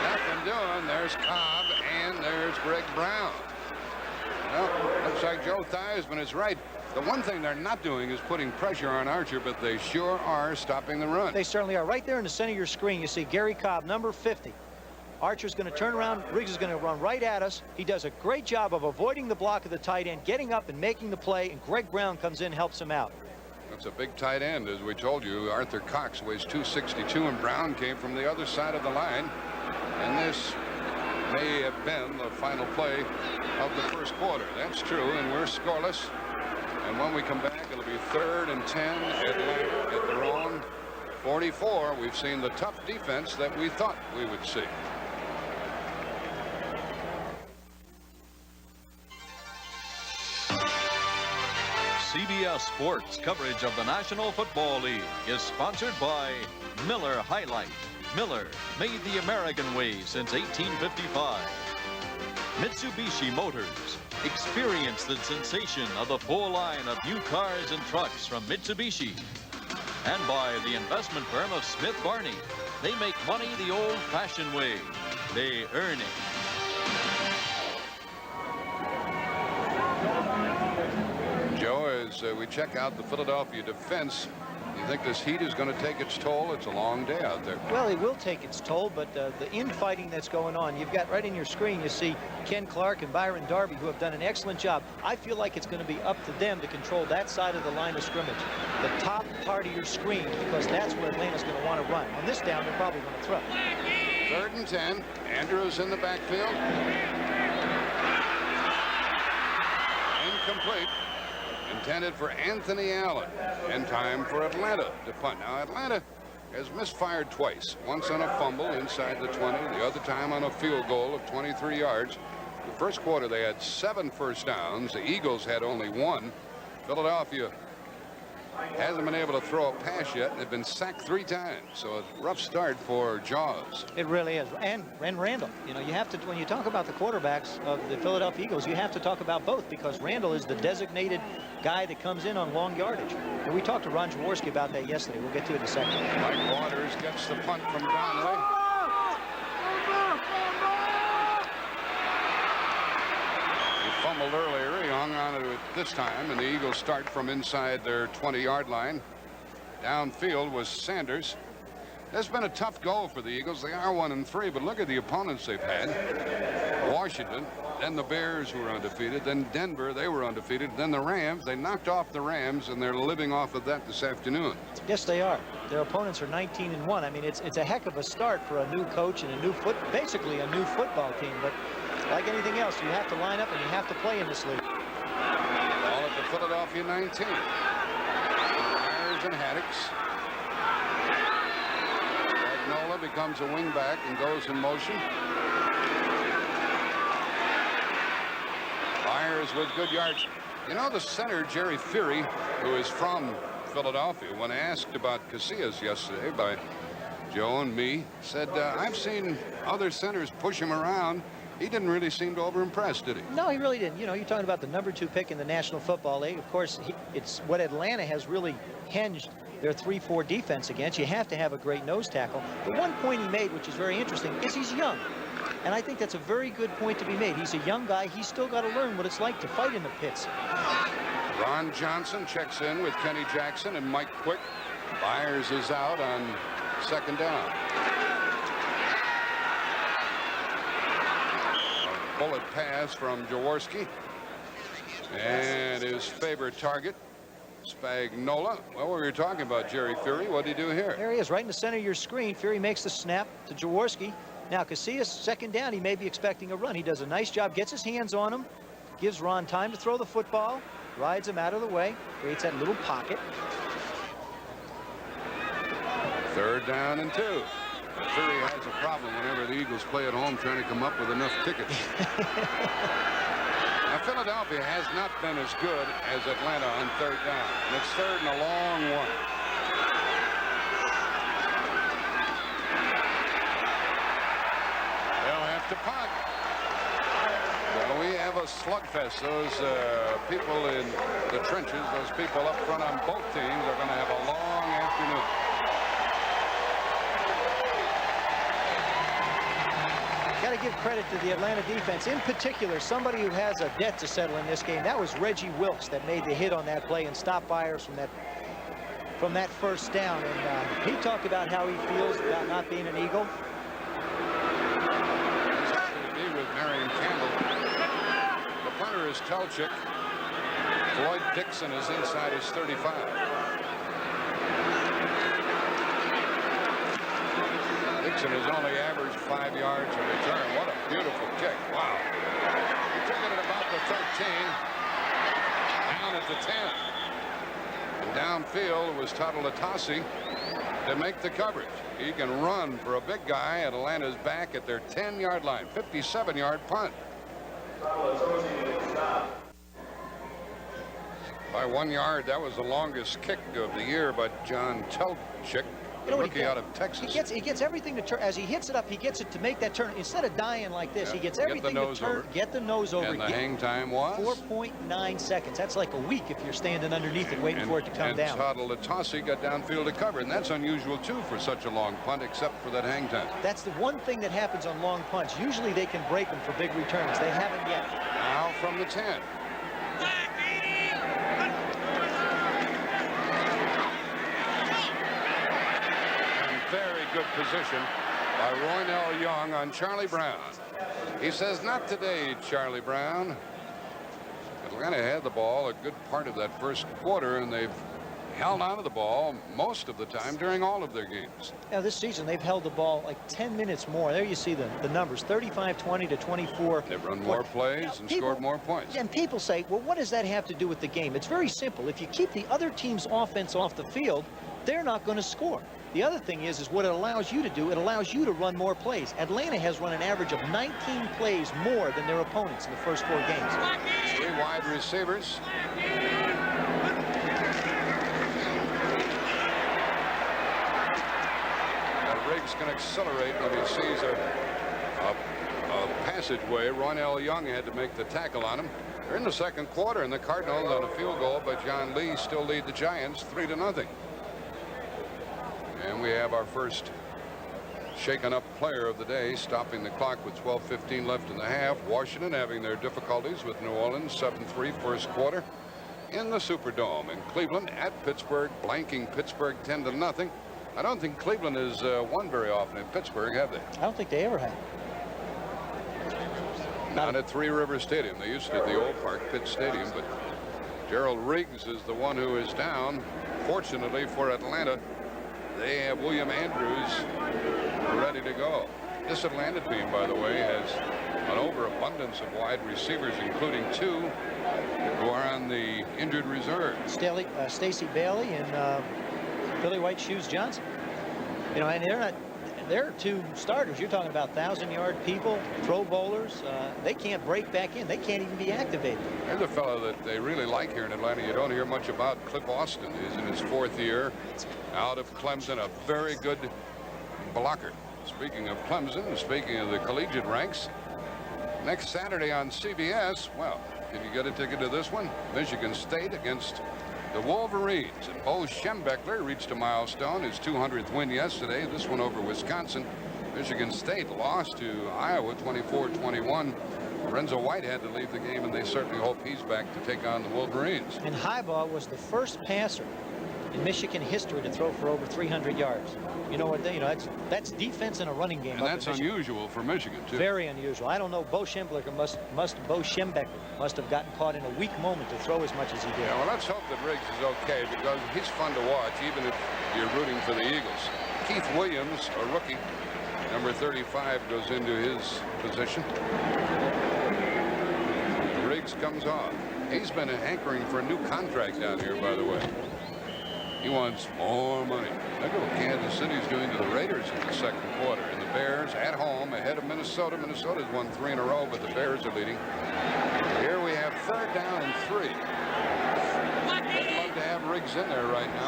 Nothing doing. There's Cobb and there's Greg Brown. Well, looks like Joe Theismann is right. The one thing they're not doing is putting pressure on Archer, but they sure are stopping the run. They certainly are. Right there in the center of your screen, you see Gary Cobb, number 50. Archer's going to turn around. Riggs is going to run right at us. He does a great job of avoiding the block of the tight end, getting up and making the play, and Greg Brown comes in, helps him out. That's a big tight end, as we told you. Arthur Cox weighs 262, and Brown came from the other side of the line. And this may have been the final play of the first quarter. That's true, and we're scoreless. And when we come back, it'll be 3rd and 10 at their own 44. We've seen the tough defense that we thought we would see. CBS Sports coverage of the National Football League is sponsored by Miller High Life. Miller, made the American way since 1855. Mitsubishi Motors. Experience the sensation of the full line of new cars and trucks from Mitsubishi. And by the investment firm of Smith Barney. They make money the old-fashioned way. They earn it. Joe, as we check out the Philadelphia defense, you think this heat is going to take its toll? It's a long day out there. Well, it will take its toll, but the infighting that's going on, you've got right in your screen, you see Ken Clark and Byron Darby, who have done an excellent job. I feel like it's going to be up to them to control that side of the line of scrimmage, the top part of your screen, because that's where Atlanta's going to want to run. On this down, they're probably going to throw. 3rd and 10. Andrews in the backfield. Incomplete. Intended for Anthony Allen, and time for Atlanta to punt. Now, Atlanta has misfired twice. Once on a fumble inside the 20, the other time on a field goal of 23 yards. The first quarter, they had 7 first downs. The Eagles had only 1. Philadelphia hasn't been able to throw a pass yet, and they've been sacked 3 times. So a rough start for Jaws. It really is. And Randall, you know, you have to, when you talk about the quarterbacks of the Philadelphia Eagles, you have to talk about both, because Randall is the designated guy that comes in on long yardage. And we talked to Ron Jaworski about that yesterday. We'll get to it in a second. Mike Waters gets the punt from Donnelly. He fumbled earlier. He hung on to it this time, and the Eagles start from inside their 20-yard line. Downfield was Sanders. It's been a tough go for the Eagles. They are 1-3, but look at the opponents they've had. Washington, then the Bears, who were undefeated, then Denver, they were undefeated, then the Rams. They knocked off the Rams, and they're living off of that this afternoon. Yes, they are. Their opponents are 19-1. I mean, it's a heck of a start for a new coach and basically a new football team. But like anything else, you have to line up and you have to play in this league. Ball at the Philadelphia 19. Myers and Haddix. Nola becomes a wingback and goes in motion. Myers with good yards. You know, the center, Jerry Fury, who is from Philadelphia, when asked about Casillas yesterday by Joe and me, said, I've seen other centers push him around. He didn't really seem to over-impress, did he? No, he really didn't. You know, you're talking about the #2 pick in the National Football League. Of course, it's what Atlanta has really hinged their 3-4 defense against. You have to have a great nose tackle. The one point he made, which is very interesting, is he's young. And I think that's a very good point to be made. He's a young guy. He's still got to learn what it's like to fight in the pits. Ron Johnson checks in with Kenny Jackson and Mike Quick. Byers is out on second down. A bullet pass from Jaworski. And his favorite target, Spagnola. Well, we were talking about Jerry Fury. What did he do here? There he is, right in the center of your screen. Fury makes the snap to Jaworski. Now, Casillas, second down, he may be expecting a run. He does a nice job, gets his hands on him, gives Ron time to throw the football, rides him out of the way, creates that little pocket. Third down and 2. Fury has a problem whenever the Eagles play at home trying to come up with enough tickets. Now, Philadelphia has not been as good as Atlanta on third down. And it's third and a long one. They'll have to punt. Well, we have a slugfest. Those people in the trenches, those people up front on both teams are going to have a long afternoon. Got to give credit to the Atlanta defense. In particular, somebody who has a debt to settle in this game. That was Reggie Wilkes that made the hit on that play and stopped Byers from that first down. And he talked about how he feels about not being an Eagle. He's happy to be with Marion Campbell. The punter is Telchik. Floyd Dixon is inside his 35. Dixon has only averaged 5 yards a return. What a beautiful kick. Wow. He took it at about the 13. Down at the 10. And downfield was Tatalatasi to make the coverage. He can run for a big guy, and Atlanta's back at their 10-yard line. 57-yard punt. By 1 yard, that was the longest kick of the year by John Telchik. You know what Rookie out of Texas. He gets everything to turn. As he hits it up, he gets it to make that turn. Instead of dying like this, he gets everything to turn. Get the nose over. And the hang time was 4.9 seconds. That's like a week if you're standing underneath it waiting for it to come down. And Tatalatasi got downfield to cover, and that's unusual too for such a long punt, except for that hang time. That's the one thing that happens on long punts. Usually they can break them for big returns. They haven't yet. Now from the 10. Very good position by Roynell Young on Charlie Brown. He says, not today, Charlie Brown. Atlanta had the ball a good part of that first quarter, and they've held on to the ball most of the time during all of their games. Now, this season, they've held the ball like 10 minutes more. There you see the numbers, 35-20 to 24. They've run more plays and scored more points. And people say, well, what does that have to do with the game? It's very simple. If you keep the other team's offense off the field, they're not going to score. The other thing is what it allows you to do. It allows you to run more plays. Atlanta has run an average of 19 plays more than their opponents in the first 4 games. 3 wide receivers. Riggs can accelerate when he sees a passageway. Roynell Young had to make the tackle on him. They're in the second quarter, and the Cardinals on a field goal by John Lee still lead the Giants 3-0. And we have our first shaken up player of the day, stopping the clock with 12:15 left in the half. Washington having their difficulties with New Orleans, 7-3 first quarter in the Superdome. In Cleveland at Pittsburgh, blanking Pittsburgh 10-0. I don't think Cleveland has won very often in Pittsburgh, have they? I don't think they ever have. Not at Three River Stadium. They used to at the old Park Pitt Stadium, but Gerald Riggs is the one who is down. Fortunately for Atlanta, they have William Andrews ready to go. This Atlanta team, by the way, has an overabundance of wide receivers, including 2 who are on the injured reserve. Stacey Bailey and Billy White Shoes Johnson. You know, and they're not. They're two starters. You're talking about 1,000-yard people, pro bowlers. They can't break back in. They can't even be activated. There's a fellow that they really like here in Atlanta. You don't hear much about. Cliff Austin is in his 4th year out of Clemson, a very good blocker. Speaking of Clemson, speaking of the collegiate ranks, next Saturday on CBS, well, can you get a ticket to this one? Michigan State against the Wolverines. And Bo Schembechler reached a milestone, his 200th win yesterday. This one over Wisconsin. Michigan State lost to Iowa 24-21. Lorenzo White had to leave the game, and they certainly hope he's back to take on the Wolverines. And Highbaugh was the first passer in Michigan history to throw for over 300 yards. You know what? That's defense in a running game. And that's unusual for Michigan too. Very unusual. I don't know. Bo Schembechler must have gotten caught in a weak moment to throw as much as he did. Yeah, well, let's hope that Riggs is okay, because he's fun to watch, even if you're rooting for the Eagles. Keith Williams, a rookie, number 35, goes into his position. Riggs comes off. He's been hankering for a new contract down here, by the way. He wants more money. Look at what Kansas City's doing to the Raiders in the 2nd quarter. And the Bears at home ahead of Minnesota. Minnesota's won 3 in a row, but the Bears are leading. Here we have 3rd down and 3. I'd love to have Riggs in there right now.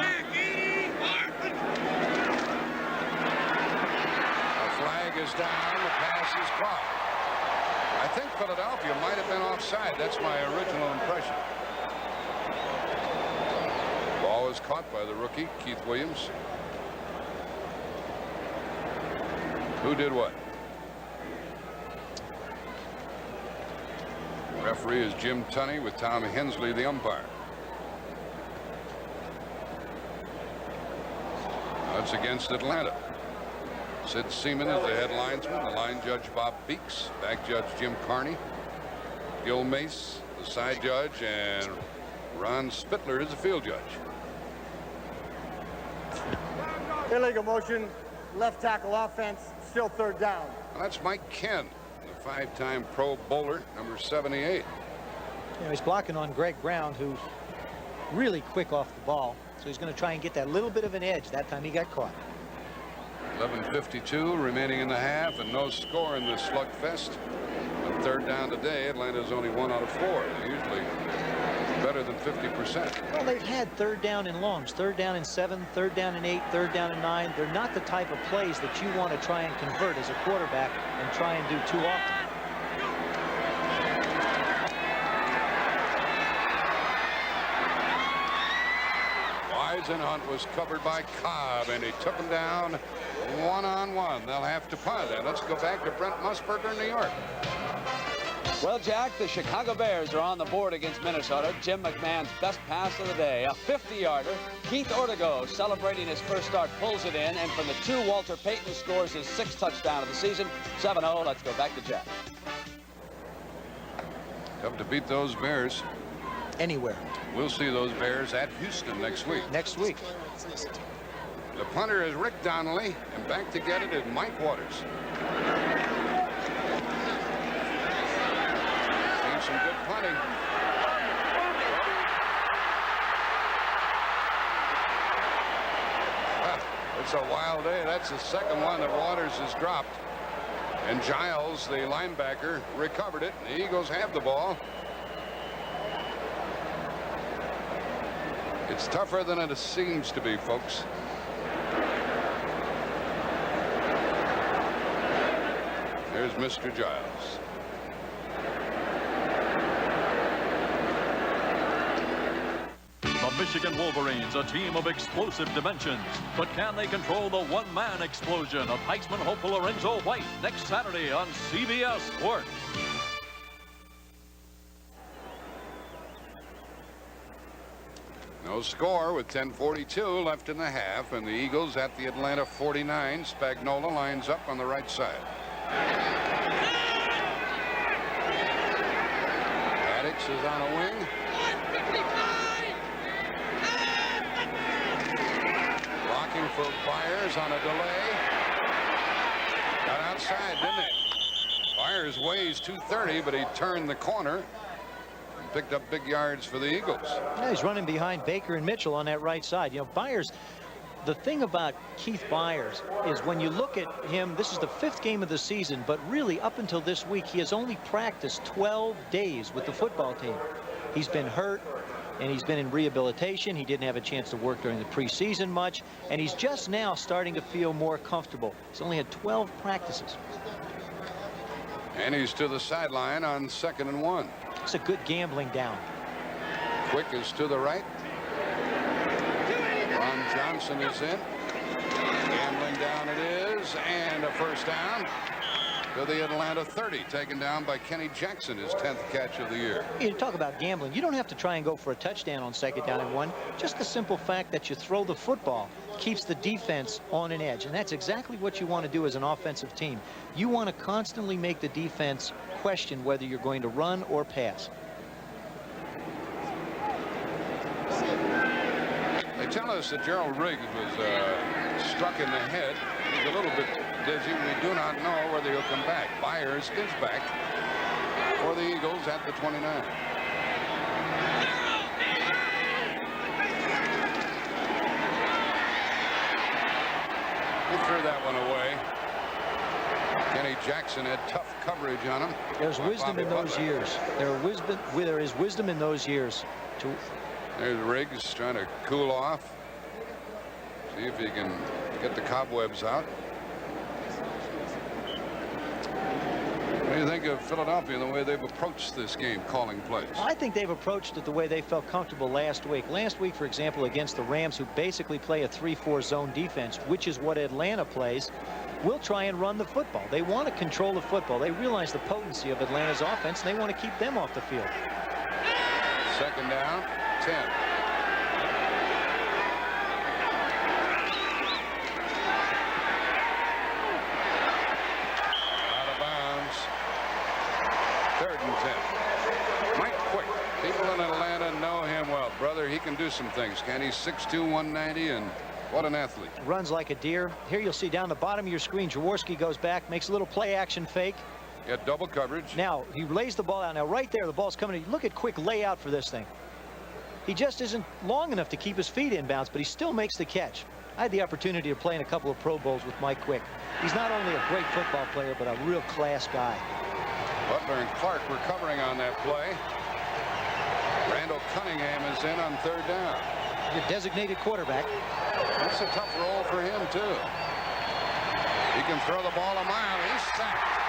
The flag is down. The pass is caught. I think Philadelphia might have been offside. That's my original impression. Ball is caught by the rookie, Keith Williams. Who did what? Referee is Jim Tunney with Tom Hensley, the umpire. That's against Atlanta. Sid Seaman is the head linesman. The line judge Bob Beeks. Back judge Jim Carney. Gil Mace, the side judge, and Ron Spittler is the field judge. Illegal motion, left tackle offense, still 3rd down. Well, that's Mike Ken, the 5-time Pro Bowler, number 78. He's blocking on Greg Brown, who's really quick off the ball. So he's going to try and get that little bit of an edge. That time he got caught. 11:52 remaining in the half, and no score in this slugfest. On 3rd down today, Atlanta's only 1 out of 4. They're usually better than 50%. Well, they've had 3rd down and longs, 3rd down and 7, 3rd down and 8, 3rd down and 9. They're not the type of plays that you want to try and convert as a quarterback and try and do too often. Hunt was covered by Cobb, and he took him down one-on-one. They'll have to punt. And let's go back to Brent Musburger, New York. Well, Jack, the Chicago Bears are on the board against Minnesota. Jim McMahon's best pass of the day, a 50-yarder. Keith Ortego, celebrating his first start, pulls it in. And from the 2, Walter Payton scores his 6th touchdown of the season. 7-0. Let's go back to Jack. Tough to beat those Bears. Anywhere. We'll see those Bears at Houston next week. Next week. The punter is Rick Donnelly, and back to get it is Mike Waters. Seen some good punting. It's a wild day. That's the 2nd one that Waters has dropped. And Giles, the linebacker, recovered it. The Eagles have the ball. It's tougher than it seems to be, folks. There's Mr. Giles. The Michigan Wolverines, a team of explosive dimensions. But can they control the one-man explosion of Heisman hopeful Lorenzo White next Saturday on CBS Sports? No score with 10:42 left in the half, and the Eagles at the Atlanta 49. Spagnuolo lines up on the right side. Maddox is on a wing. Blocking for Byers on a delay. Got outside, didn't it? Byers weighs 230, but he turned the corner. Picked up big yards for the Eagles. Yeah, he's running behind Baker and Mitchell on that right side. You know, Byers the thing about Keith Byers is when you look at him, this is the 5th game of the season, but really up until this week, he has only practiced 12 days with the football team. He's been hurt, and he's been in rehabilitation. He didn't have a chance to work during the preseason much, and he's just now starting to feel more comfortable. He's only had 12 practices. And he's to the sideline on 2nd and 1. It's a good gambling down. Quick is to the right. Ron Johnson is in. Gambling down it is, and a first down to the Atlanta 30, taken down by Kenny Jackson, his 10th catch of the year. You talk about gambling. You don't have to try and go for a touchdown on 2nd down and 1. Just the simple fact that you throw the football keeps the defense on an edge, and that's exactly what you want to do as an offensive team. You want to constantly make the defense question whether you're going to run or pass. They tell us that Gerald Riggs was struck in the head. He's a little bit dizzy. We do not know whether he'll come back. Byers is back for the Eagles at the 29. He threw that one away. Kenny Jackson had tough coverage on him. There's wisdom in those years. There is wisdom in those years. There's Riggs trying to cool off. See if he can get the cobwebs out. What do you think of Philadelphia and the way they've approached this game, calling plays? I think they've approached it the way they felt comfortable last week. Last week, for example, against the Rams, who basically play a 3-4 zone defense, which is what Atlanta plays, will try and run the football. They want to control the football. They realize the potency of Atlanta's offense, and they want to keep them off the field. 2nd down, 10. Out of bounds. 3rd and 10. Mike Quick. People in Atlanta know him well. Brother, he can do some things. Can he? 6'2", 190, and what an athlete. Runs like a deer. Here you'll see down the bottom of your screen, Jaworski goes back, makes a little play action fake. Got double coverage. Now, he lays the ball out. Now, right there, the ball's coming in. Look at Quick layout for this thing. He just isn't long enough to keep his feet in bounds, but he still makes the catch. I had the opportunity to play in a couple of Pro Bowls with Mike Quick. He's not only a great football player, but a real class guy. Butler and Clark recovering on that play. Randall Cunningham is in on 3rd down. Your designated quarterback. It's a tough role for him, too. He can throw the ball a mile. He's sacked.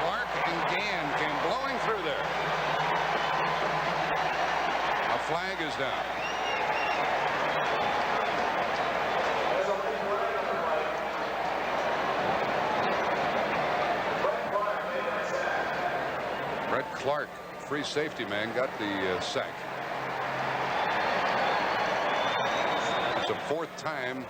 Clark and Gann came blowing through there. A flag is down. Brett Clark, free safety man, got the sack. It's the 4th time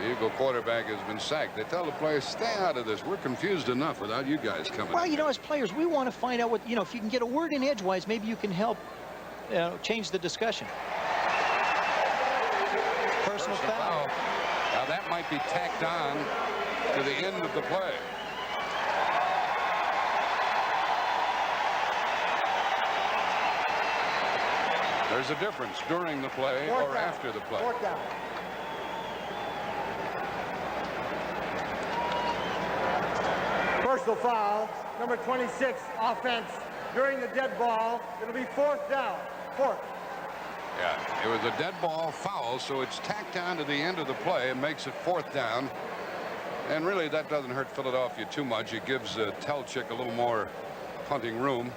the Eagle quarterback has been sacked. They tell the players, stay out of this. We're confused enough without you guys coming. Well, you know, as players, we want to find out what, if you can get a word in edgewise, maybe you can help change the discussion. Personal foul. Now that might be tacked on to the end of the play. There's a difference during the play or after the play. 4th down. Personal foul, number 26, offense. During the dead ball, it'll be 4th down. 4th. Yeah, it was a dead ball foul, so it's tacked on to the end of the play and makes it 4th down. And really, that doesn't hurt Philadelphia too much. It gives Telchik a little more punting room.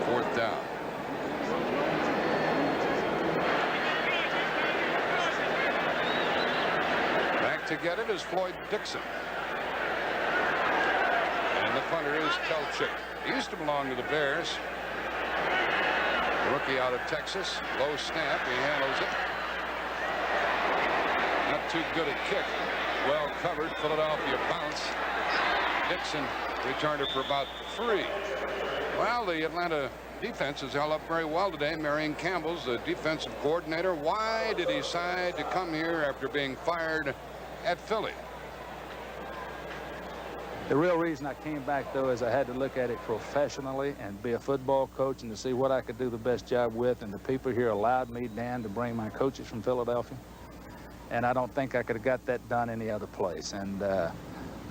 4th down. Back to get it is Floyd Dixon. And the punter is Telchik. He used to belong to the Bears. Rookie out of Texas. Low snap. He handles it. Not too good a kick. Well covered. Philadelphia bounce. Dixon returned it for about 3. Well, the Atlanta defense has held up very well today. Marion Campbell's the defensive coordinator. Why did he decide to come here after being fired at Philly? The real reason I came back, though, is I had to look at it professionally and be a football coach and to see what I could do the best job with. And the people here allowed me, Dan, to bring my coaches from Philadelphia. And I don't think I could have got that done any other place. And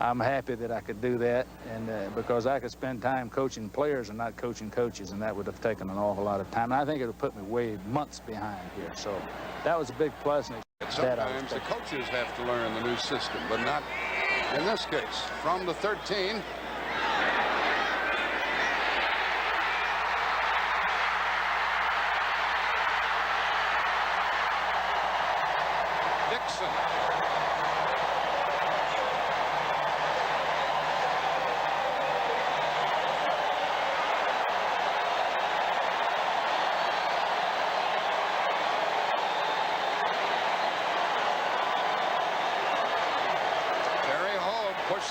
I'm happy that I could do that, and because I could spend time coaching players and not coaching coaches, and that would have taken an awful lot of time. And I think it would put me way months behind here. So that was a big plus. And sometimes the coaches have to learn the new system, but not in this case. From the 13. Dixon.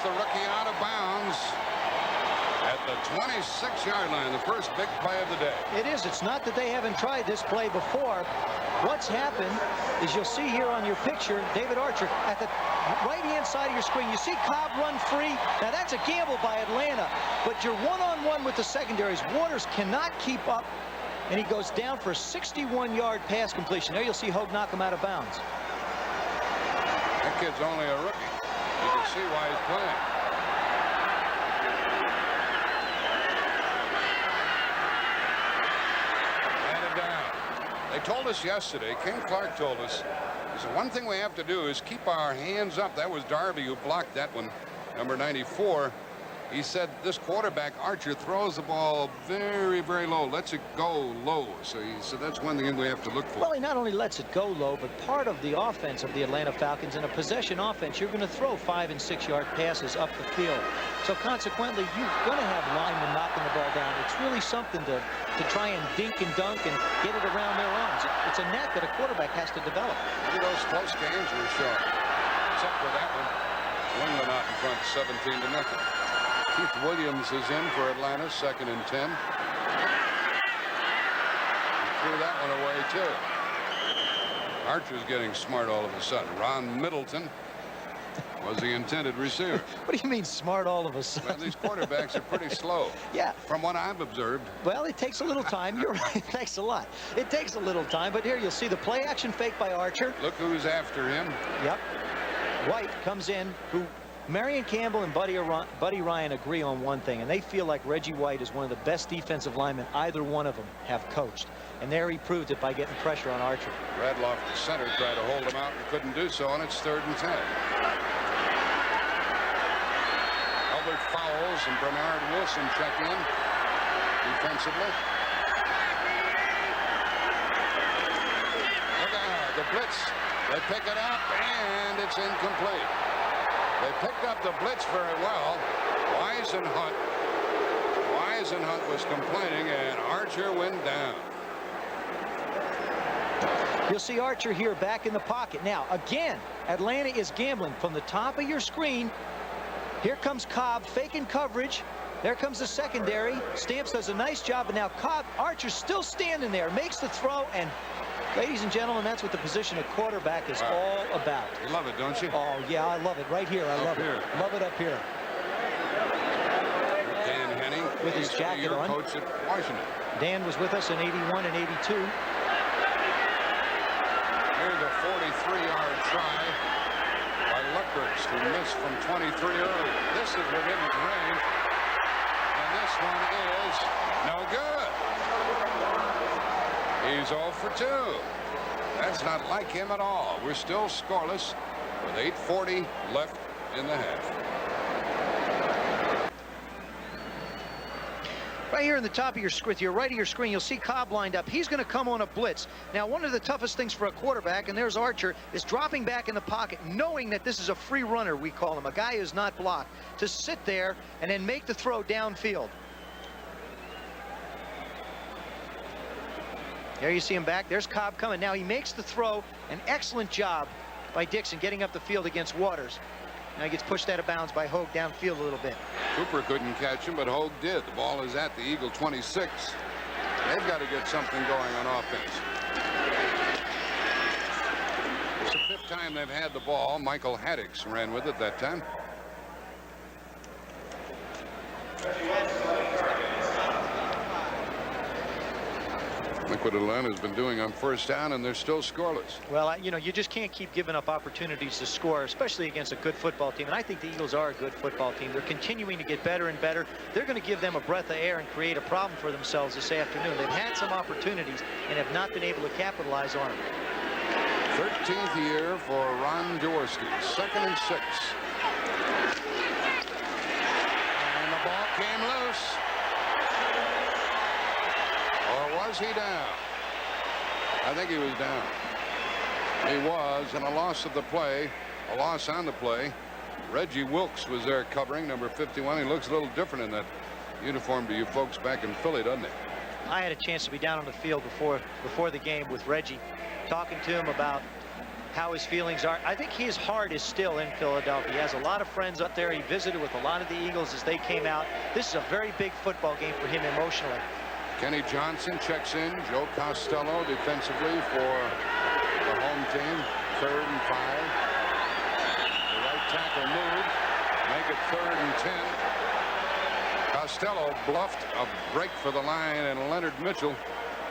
The rookie out of bounds at the 26-yard line, the first big play of the day. It is. It's not that they haven't tried this play before. What's happened is you'll see here on your picture, David Archer, at the right-hand side of your screen, you see Cobb run free. Now, that's a gamble by Atlanta, but you're one-on-one with the secondaries. Waters cannot keep up, and he goes down for a 61-yard pass completion. There you'll see Hogue knock him out of bounds. That kid's only a rookie. You can see why he's playing. Batted down. They told us yesterday, Ken Clark told us, he said, one thing we have to do is keep our hands up. That was Darby who blocked that one, number 94. He said this quarterback, Archer, throws the ball very, very low, lets it go low. So he said that's one thing we have to look for. Well, he not only lets it go low, but part of the offense of the Atlanta Falcons, in a possession offense, you're going to throw 5- and 6-yard passes up the field. So consequently, you're going to have linemen knocking the ball down. It's really something to try and dink and dunk and get it around their arms. It's a net that a quarterback has to develop. Maybe those close games were shown, except for that one. New England out in front, 17-0. Keith Williams is in for Atlanta, 2nd and 10. He threw that one away, too. Archer's getting smart all of a sudden. Ron Middleton was the intended receiver. What do you mean smart all of a sudden? Well, these quarterbacks are pretty slow. Yeah. From what I've observed. Well, it takes a little time. You're right. Thanks a lot. It takes a little time, but here you'll see the play action fake by Archer. Look who's after him. Yep. White comes in, who Marion Campbell and Buddy Ryan agree on one thing, and they feel like Reggie White is one of the best defensive linemen either one of them have coached. And there he proved it by getting pressure on Archer. Radloff, the center, tried to hold him out and couldn't do so, and it's 3rd and 10. Albert Fowles and Bernard Wilson check in defensively. Look out, the blitz. They pick it up, and it's incomplete. They picked up the blitz very well. Weisenhunt was complaining, and Archer went down. You'll see Archer here back in the pocket. Now, again, Atlanta is gambling from the top of your screen. Here comes Cobb faking coverage. There comes the secondary. Stamps does a nice job, and now Archer's still standing there, makes the throw, and ladies and gentlemen, that's what the position of quarterback is all about. You love it, don't you? Oh, yeah, I love it. Right here, I love it. Love it up here. Dan Henning, with his jacket your on. coach at Washington. Dan was with us in 81 and 82. Here's a 43-yard try by Luckhurst, who missed from 23 early. This is within his range, and this one is no good. He's 0 for 2. That's not like him at all. We're still scoreless with 8:40 left in the half. Right here in the top of your screen, to your right of your screen, you'll see Cobb lined up. He's going to come on a blitz. Now, one of the toughest things for a quarterback, and there's Archer, is dropping back in the pocket, knowing that this is a free runner, we call him, a guy who's not blocked, to sit there and then make the throw downfield. There you see him back. There's Cobb coming. Now he makes the throw. An excellent job by Dixon getting up the field against Waters. Now he gets pushed out of bounds by Hogue downfield a little bit. Cooper couldn't catch him, but Hogue did. The ball is at the Eagle 26. They've got to get something going on offense. It's the 5th time they've had the ball. Michael Haddix ran with it that time. Look what Atlanta's been doing on first down, and they're still scoreless. Well, you know, you just can't keep giving up opportunities to score, especially against a good football team. And I think the Eagles are a good football team. They're continuing to get better and better. They're going to give them a breath of air and create a problem for themselves this afternoon. They've had some opportunities and have not been able to capitalize on them. 13th year for Ron Jaworski. 2nd and 6. And the ball came loose. Or was he down? I think he was down. He was, and a loss of the play, a loss on the play. Reggie Wilkes was there covering, number 51. He looks a little different in that uniform to you folks back in Philly, doesn't he? I had a chance to be down on the field before the game with Reggie, talking to him about how his feelings are. I think his heart is still in Philadelphia. He has a lot of friends up there. He visited with a lot of the Eagles as they came out. This is a very big football game for him emotionally. Kenny Johnson checks in. Joe Costello defensively for the home team. 3rd and 5. The right tackle moves. Make it 3rd and 10. Costello bluffed a break for the line, and Leonard Mitchell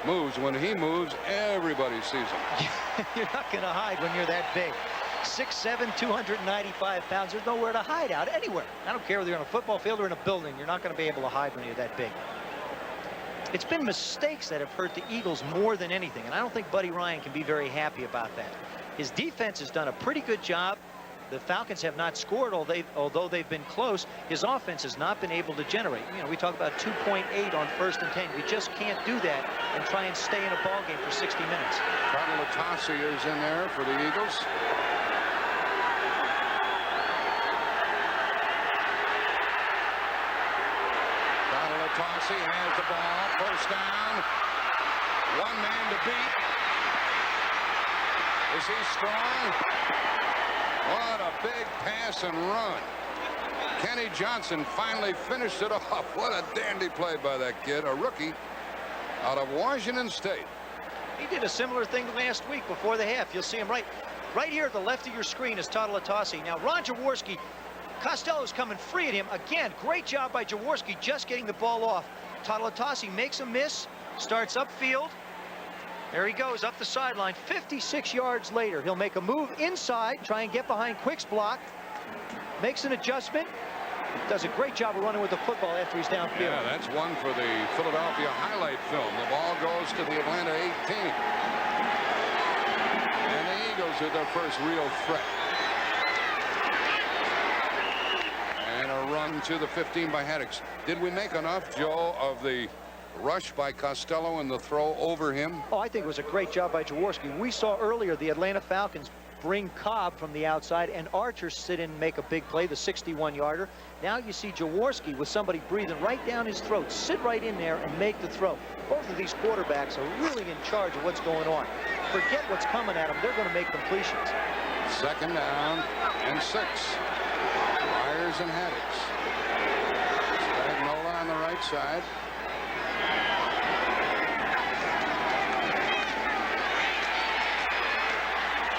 moves. When he moves, everybody sees him. You're not going to hide when you're that big. 6'7", 295 pounds. There's nowhere to hide out anywhere. I don't care whether you're on a football field or in a building. You're not going to be able to hide when you're that big. It's been mistakes that have hurt the Eagles more than anything, and I don't think Buddy Ryan can be very happy about that. His defense has done a pretty good job. The Falcons have not scored, although they've been close. His offense has not been able to generate. You know, we talk about 2.8 on 1st and 10. You just can't do that and try and stay in a ball game for 60 minutes. Latasi is in there for the Eagles. Latasi has the ball. 1st down. 1 man to beat. Is he strong? What a big pass and run. Kenny Johnson finally finished it off. What a dandy play by that kid, a rookie out of Washington State. He did a similar thing last week before the half. You'll see him right here at the left of your screen is Latasi. Now, Ron Jaworski, Costello's coming free at him. Again, great job by Jaworski just getting the ball off. Latasi makes a miss, starts upfield. There he goes up the sideline. 56 yards later, he'll make a move inside, try and get behind Quick's block. Makes an adjustment. Does a great job of running with the football after he's downfield. Yeah, that's one for the Philadelphia highlight film. The ball goes to the Atlanta 18. And the Eagles are their first real threat. And a run to the 15 by Haddix. Did we make enough, Joe, of the rush by Costello and the throw over him? Oh, I think it was a great job by Jaworski. We saw earlier the Atlanta Falcons bring Cobb from the outside and Archer sit in and make a big play, the 61-yarder. Now you see Jaworski with somebody breathing right down his throat, sit right in there and make the throw. Both of these quarterbacks are really in charge of what's going on. Forget what's coming at them. They're going to make completions. 2nd down and 6. Myers and Haddix. Spagnola on the right side.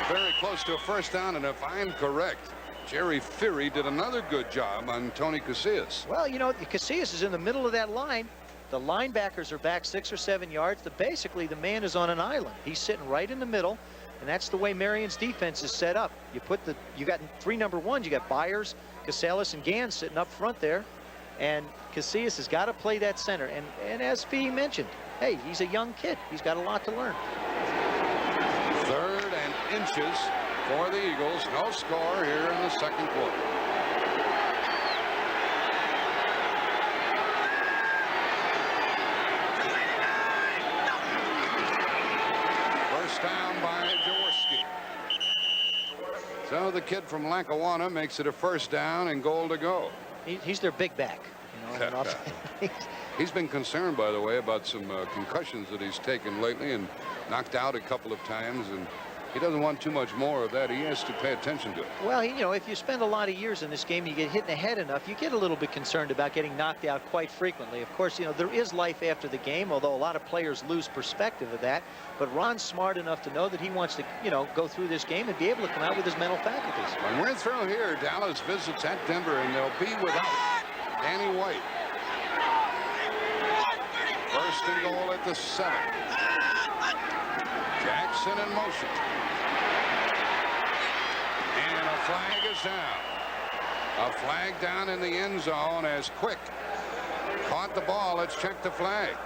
Very close to a 1st down, and if I'm correct, Jerry Fury did another good job on Tony Casillas. Well, you know, Casillas is in the middle of that line. The linebackers are back 6 or 7 yards. Basically, the man is on an island. He's sitting right in the middle, and that's the way Marion's defense is set up. You got 3 number 1s. You got Byers, Casillas, and Gans sitting up front there, and Casillas has got to play that center. And as Fee mentioned, hey, he's a young kid. He's got a lot to learn. 3rd and inches for the Eagles. No score here in the 2nd quarter. First down by Jaworski. So the kid from Lackawanna makes it a 1st down and goal to go. He's their big back. You know, He's been concerned, by the way, about some concussions that he's taken lately and knocked out a couple of times, and he doesn't want too much more of that. He has to pay attention to it. Well, you know, if you spend a lot of years in this game, you get hit in the head enough, you get a little bit concerned about getting knocked out quite frequently. Of course, you know, there is life after the game, although a lot of players lose perspective of that. But Ron's smart enough to know that he wants to, you know, go through this game and be able to come out with his mental faculties. When we're through here, Dallas visits at Denver, and they'll be without Danny White. First and goal at the 7. Jackson in motion. And a flag is down. A flag down in the end zone as Quick caught the ball. Let's check the flag.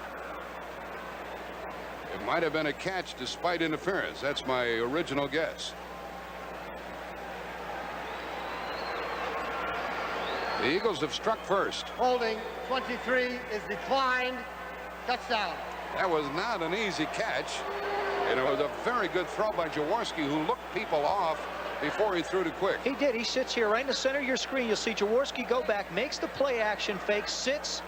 It might have been a catch despite interference. That's my original guess. The Eagles have struck first. Holding 23 is declined. Touchdown. That was not an easy catch. And it was a very good throw by Jaworski, who looked people off before he threw to Quick. He did. He sits here right in the center of your screen. You'll see Jaworski go back, makes the play action fake, sits.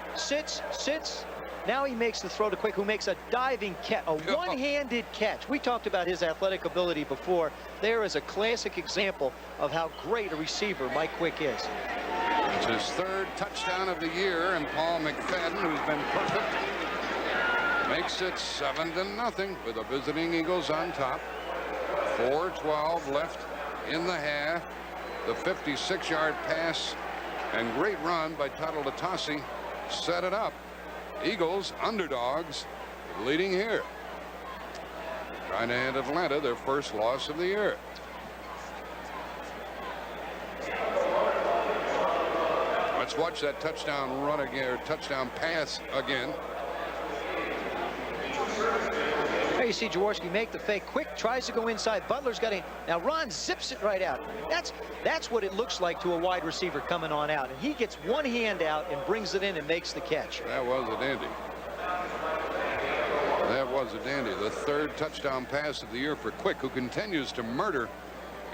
Now he makes the throw to Quick, who makes a diving catch, a one-handed catch. We talked about his athletic ability before. There is a classic example of how great a receiver Mike Quick is. It's his third touchdown of the year, and Paul McFadden, who's been perfect, makes it 7-0 with the visiting Eagles on top. 4:12 left in the half. The 56-yard pass and great run by Tuttle Latasi set it up. Eagles underdogs leading here. Trying to hand Atlanta their first loss of the year. Let's watch that touchdown run again, or touchdown pass again. There you see Jaworski make the fake. Quick tries to go inside. Butler's got in. Now Ron zips it right out. That's what it looks like to a wide receiver coming on out. And he gets one hand out and brings it in and makes the catch. That was a dandy. That was a dandy. The third touchdown pass of the year for Quick, who continues to murder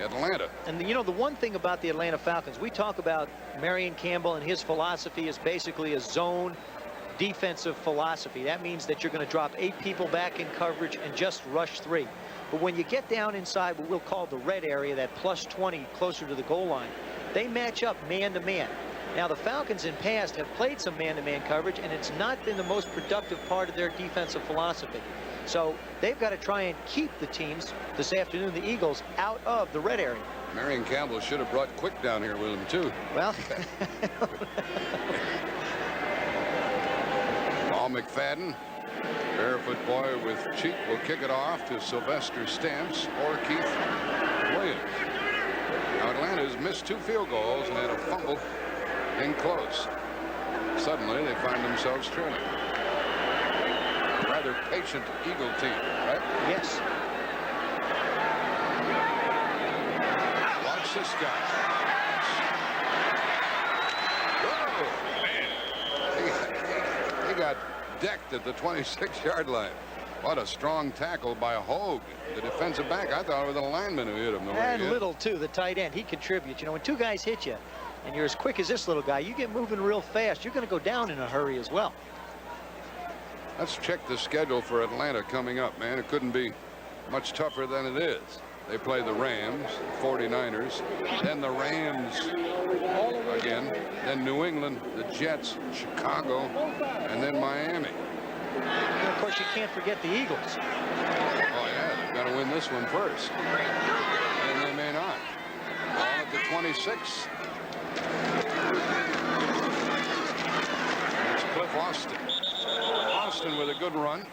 Atlanta. And you know, the one thing about the Atlanta Falcons, we talk about Marion Campbell, and his philosophy is basically a zone defensive philosophy. That means that you're going to drop 8 people back in coverage and just rush 3. But when you get down inside what we'll call the red area, that plus 20 closer to the goal line, they match up man-to-man. Now the Falcons in past have played some man-to-man coverage, and it's not been the most productive part of their defensive philosophy. So they've got to try and keep the teams this afternoon, the Eagles, out of the red area. Marion Campbell should have brought Quick down here with him too. Well, Paul McFadden, barefoot boy with cheek, will kick it off to Sylvester Stamps or Keith Williams. Now Atlanta's missed 2 field goals and had a fumble in close. Suddenly they find themselves trailing. Rather patient Eagle team, right? yes. Watch this guy. Oh, man. He got decked at the 26-yard line. What a strong tackle by Hogue, the defensive back. I thought it was the lineman who hit him. And Little, too, the tight end. He contributes. You know, when 2 guys hit you, and you're as quick as this little guy, you get moving real fast. You're going to go down in a hurry as well. Let's check the schedule for Atlanta coming up, man. It couldn't be much tougher than it is. They play the Rams, 49ers, then the Rams again, then New England, the Jets, Chicago, and then Miami. And of course, you can't forget the Eagles. Oh, yeah, they've got to win this one first. And they may not. Ball at the 26. It's Cliff Austin. Austin with a good run.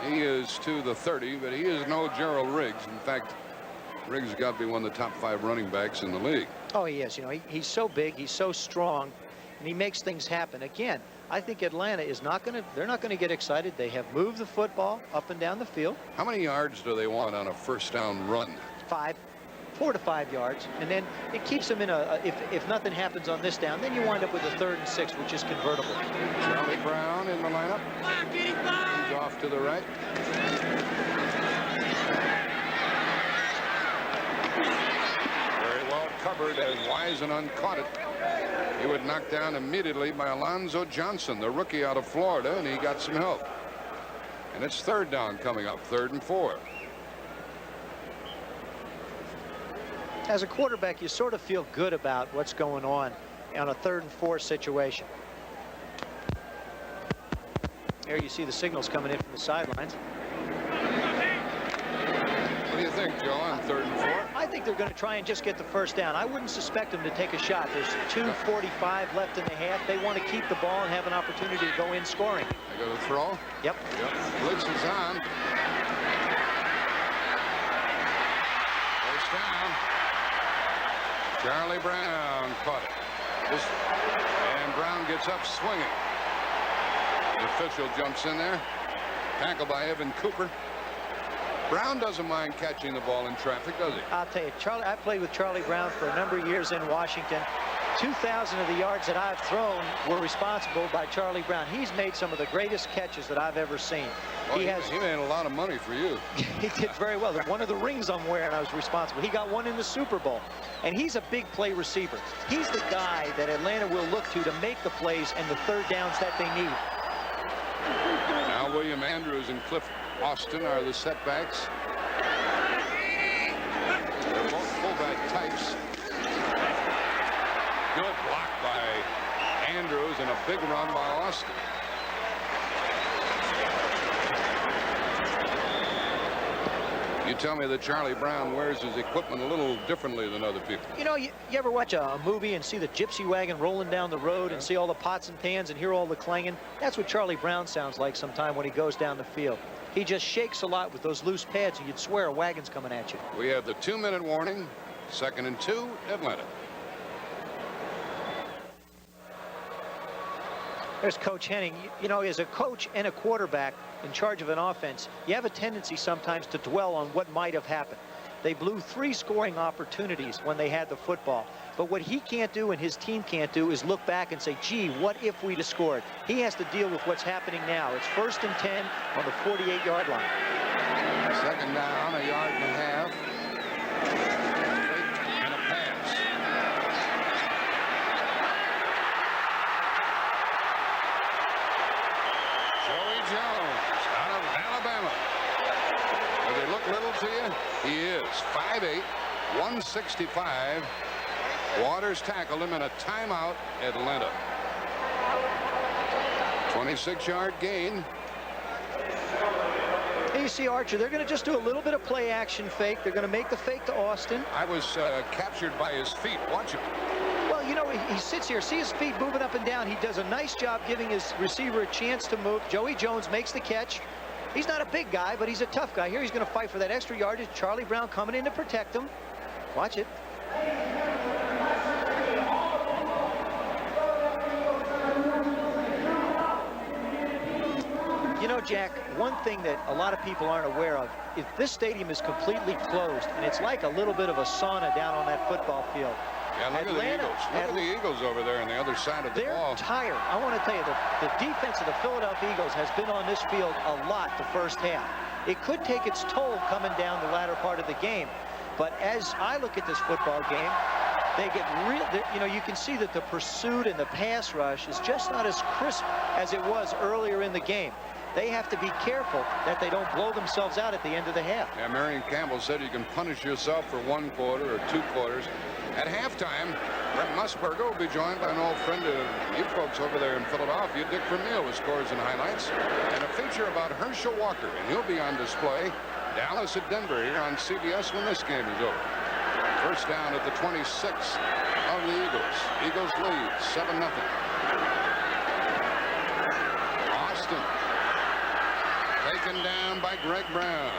He is to the 30, but he is no Gerald Riggs. In fact, Riggs has got to be one of the top 5 running backs in the league. Oh, he is. You know, he's so big, he's so strong, and he makes things happen. Again, I think Atlanta is not going to, they're not going to get excited. They have moved the football up and down the field. How many yards do they want on a first down run? 4 to 5 yards, and then it keeps them in a, if nothing happens on this down, then you wind up with a 3rd and 6, which is convertible. Charlie Brown in the lineup. He's off to the right. Very well covered as Wisenhunt caught it. He was knocked down immediately by Alonzo Johnson, the rookie out of Florida, and he got some help. And it's 3rd down coming up, 3rd and 4. As a quarterback, you sort of feel good about what's going on a 3rd and 4 situation. There you see the signals coming in from the sidelines. What do you think, Joe, on 3rd and 4? I think they're going to try and just get the first down. I wouldn't suspect them to take a shot. There's 2:45 left in the half. They want to keep the ball and have an opportunity to go in scoring. They go to throw? Yep. Blitz is on. First down. Charlie Brown caught it. And Brown gets up swinging. The official jumps in there. Tackled by Evan Cooper. Brown doesn't mind catching the ball in traffic, does he? I'll tell you, I played with Charlie Brown for a number of years in Washington. 2,000 of the yards that I've thrown were responsible by Charlie Brown. He's made some of the greatest catches that I've ever seen. Well, he made a lot of money for you. He did very well. One of the rings I'm wearing, I was responsible. He got one in the Super Bowl. And he's a big play receiver. He's the guy that Atlanta will look to make the plays and the third downs that they need. Now William Andrews and Cliff Austin are the setbacks. They're both fullback types. Good block by Andrews and a big run by Austin. You tell me that Charlie Brown wears his equipment a little differently than other people. You know, you ever watch a movie and see the gypsy wagon rolling down the road and see all the pots and pans and hear all the clanging? That's what Charlie Brown sounds like sometime when he goes down the field. He just shakes a lot with those loose pads, and you'd swear a wagon's coming at you. We have the 2-minute warning. 2nd and 2, Atlanta. There's Coach Henning. You know, as a coach and a quarterback in charge of an offense, you have a tendency sometimes to dwell on what might have happened. They blew 3 scoring opportunities when they had the football. But what he can't do and his team can't do is look back and say, gee, what if we'd have scored? He has to deal with what's happening now. It's 1st and 10 on the 48-yard line. 2nd down, 1.5 yards. And a pass. Joey Jones out of Alabama. Does he look little to you? He is. 5'8", 165. Waters tackled him in a timeout, Atlanta. 26-yard gain. Hey, you see, Archer, they're going to just do a little bit of play action fake. They're going to make the fake to Austin. I was captured by his feet. Watch him. Well, you know, he sits here, see his feet moving up and down. He does a nice job giving his receiver a chance to move. Joey Jones makes the catch. He's not a big guy, but he's a tough guy. Here he's going to fight for that extra yardage. Charlie Brown coming in to protect him. Watch it. You know, Jack, one thing that a lot of people aren't aware of is this stadium is completely closed, and it's like a little bit of a sauna down on that football field. Yeah, look at the Eagles. Look at the Eagles over there on the other side of the ball. They're tired. I want to tell you, the defense of the Philadelphia Eagles has been on this field a lot the first half. It could take its toll coming down the latter part of the game. But as I look at this football game, they get real, you know, you can see that the pursuit and the pass rush is just not as crisp as it was earlier in the game. They have to be careful that they don't blow themselves out at the end of the half. Yeah, Marion Campbell said you can punish yourself for 1 quarter or 2 quarters. At halftime, Brent Musburger will be joined by an old friend of you folks over there in Philadelphia, Dick Vermeil, with scores and highlights, and a feature about Herschel Walker, and he'll be on display. Dallas at Denver here on CBS when this game is over. First down at the 26 of the Eagles. Eagles lead 7-0. Austin taken down by Greg Brown.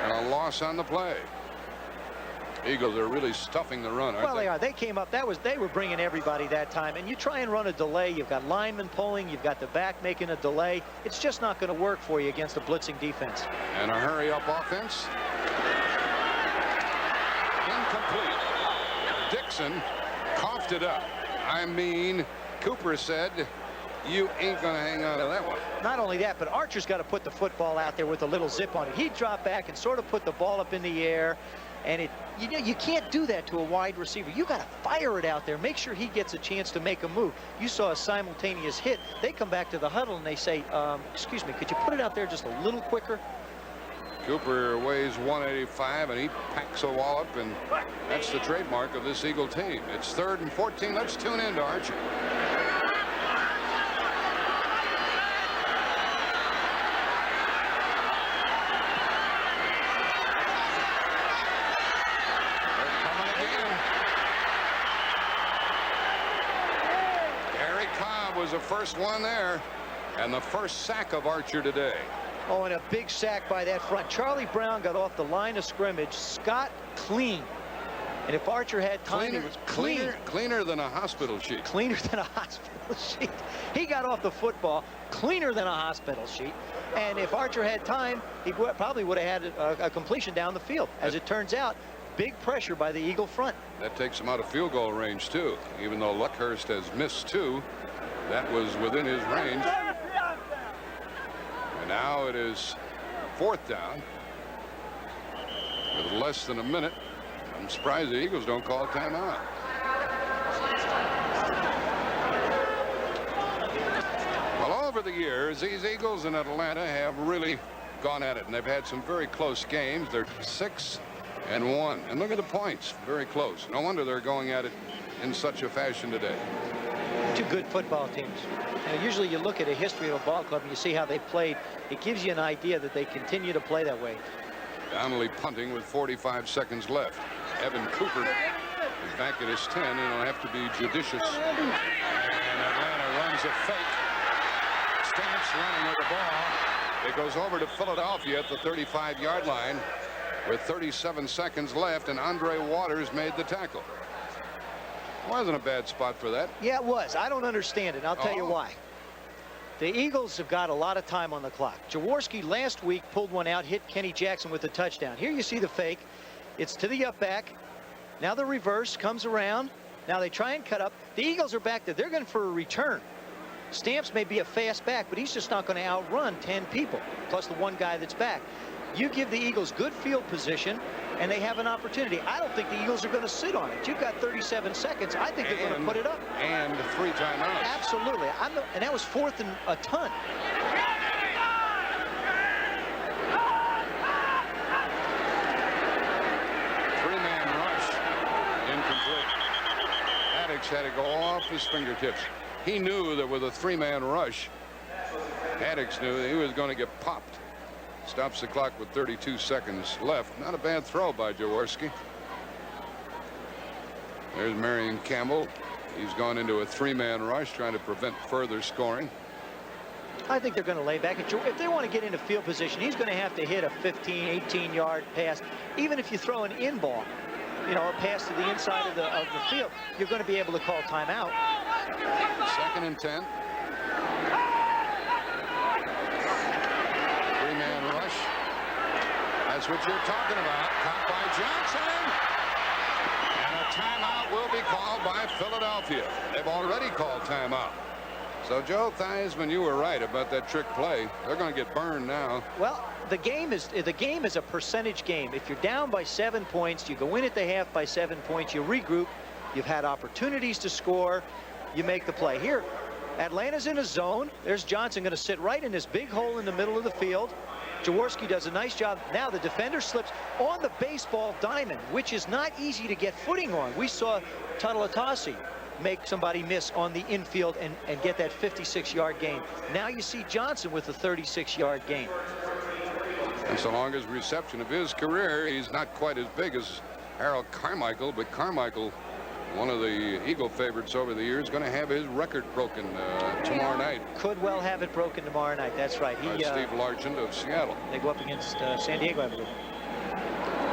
And a loss on the play. Eagles are really stuffing the run, aren't they? Well, they are. They came up. They were bringing everybody that time. And you try and run a delay. You've got linemen pulling. You've got the back making a delay. It's just not going to work for you against a blitzing defense. And a hurry-up offense. Incomplete. Dixon coughed it up. I mean, Cooper said, you ain't going to hang on to that one. Not only that, but Archer's got to put the football out there with a little zip on it. He dropped back and sort of put the ball up in the air. And you know, you can't do that to a wide receiver. You got to fire it out there. Make sure he gets a chance to make a move. You saw a simultaneous hit. They come back to the huddle and they say, excuse me, could you put it out there just a little quicker? Cooper weighs 185 and he packs a wallop, and that's the trademark of this Eagle team. It's 3rd and 14. Let's tune in to Archer. a first one there, and the first sack of Archer today. Oh, and a big sack by that front. Charlie Brown got off the line of scrimmage. Scott clean. And if Archer had time, he was clean. Cleaner than a hospital sheet. Cleaner than a hospital sheet. He got off the football cleaner than a hospital sheet. And if Archer had time, he probably would have had a completion down the field. As it turns out, big pressure by the Eagle front. That takes him out of field goal range, too. Even though Luckhurst has missed 2, that was within his range. And now it is 4th down with less than a minute. I'm surprised the Eagles don't call timeout. Well, over the years, these Eagles in Atlanta have really gone at it, and they've had some very close games. They're 6-1, and look at the points, very close. No wonder they're going at it in such a fashion today. 2 good football teams. Usually you look at a history of a ball club and you see how they played. It gives you an idea that they continue to play that way. Donnelly punting with 45 seconds left. Evan Cooper is back at his 10, and he'll have to be judicious. And Atlanta runs a fake. Stamps running with the ball. It goes over to Philadelphia at the 35-yard line with 37 seconds left, and Andre Waters made the tackle. Wasn't a bad spot for that. Yeah, it was. I don't understand it, and I'll tell you why. The Eagles have got a lot of time on the clock. Jaworski last week pulled one out, hit Kenny Jackson with a touchdown. Here you see the fake. It's to the up back. Now the reverse comes around. Now they try and cut up. The Eagles are back there. They're going for a return. Stamps may be a fast back, but he's just not going to outrun 10 people, plus the one guy that's back. You give the Eagles good field position, and they have an opportunity. I don't think the Eagles are going to sit on it. You've got 37 seconds. I think they're going to put it up. And 3 timeouts. Absolutely. And that was 4th and a ton. Three-man rush. Incomplete. Haddix had to go off his fingertips. He knew that with a 3-man rush, Haddix knew that he was going to get popped. Stops the clock with 32 seconds left. Not a bad throw by Jaworski. There's Marion Campbell. He's gone into a 3-man rush trying to prevent further scoring. I think they're going to lay back. If they want to get into field position, he's going to have to hit a 15, 18-yard pass. Even if you throw an in ball, you know, a pass to the inside of the field, you're going to be able to call timeout. 2nd and 10. 3-man rush. That's what you're talking about. Caught by Johnson. And a timeout will be called by Philadelphia. They've already called timeout. So, Joe Theismann, you were right about that trick play. They're going to get burned now. Well, the game is a percentage game. If you're down by 7 points, you go in at the half by 7 points, you regroup, you've had opportunities to score, you make the play. Here, Atlanta's in a zone. There's Johnson going to sit right in this big hole in the middle of the field. Jaworski does a nice job. Now the defender slips on the baseball diamond, which is not easy to get footing on. We saw Tuttalatasi make somebody miss on the infield and get that 56-yard gain. Now you see Johnson with a 36-yard gain. And so long as reception of his career, he's not quite as big as Harold Carmichael, but Carmichael, one of the Eagle favorites over the years, going to have his record broken tomorrow night. Could well have it broken tomorrow night. That's right. Steve Largent of Seattle. They go up against San Diego, I believe.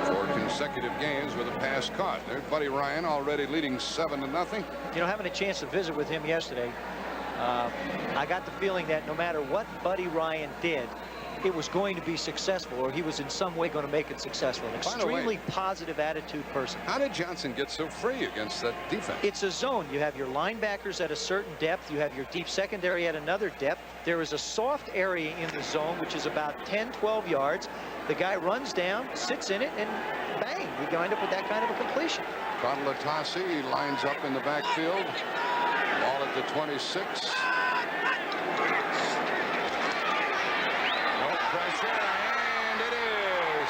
4 consecutive games with a pass caught. There's Buddy Ryan already leading 7-0. You know, having a chance to visit with him yesterday, I got the feeling that no matter what Buddy Ryan did, it was going to be successful, or he was in some way going to make it successful. An extremely positive attitude person. How did Johnson get so free against that defense? It's a zone. You have your linebackers at a certain depth. You have your deep secondary at another depth. There is a soft area in the zone, which is about 10, 12 yards. The guy runs down, sits in it, and bang, you wind up with that kind of a completion. Tuttalatasi lines up in the backfield. Ball at the 26. Pressure, and it is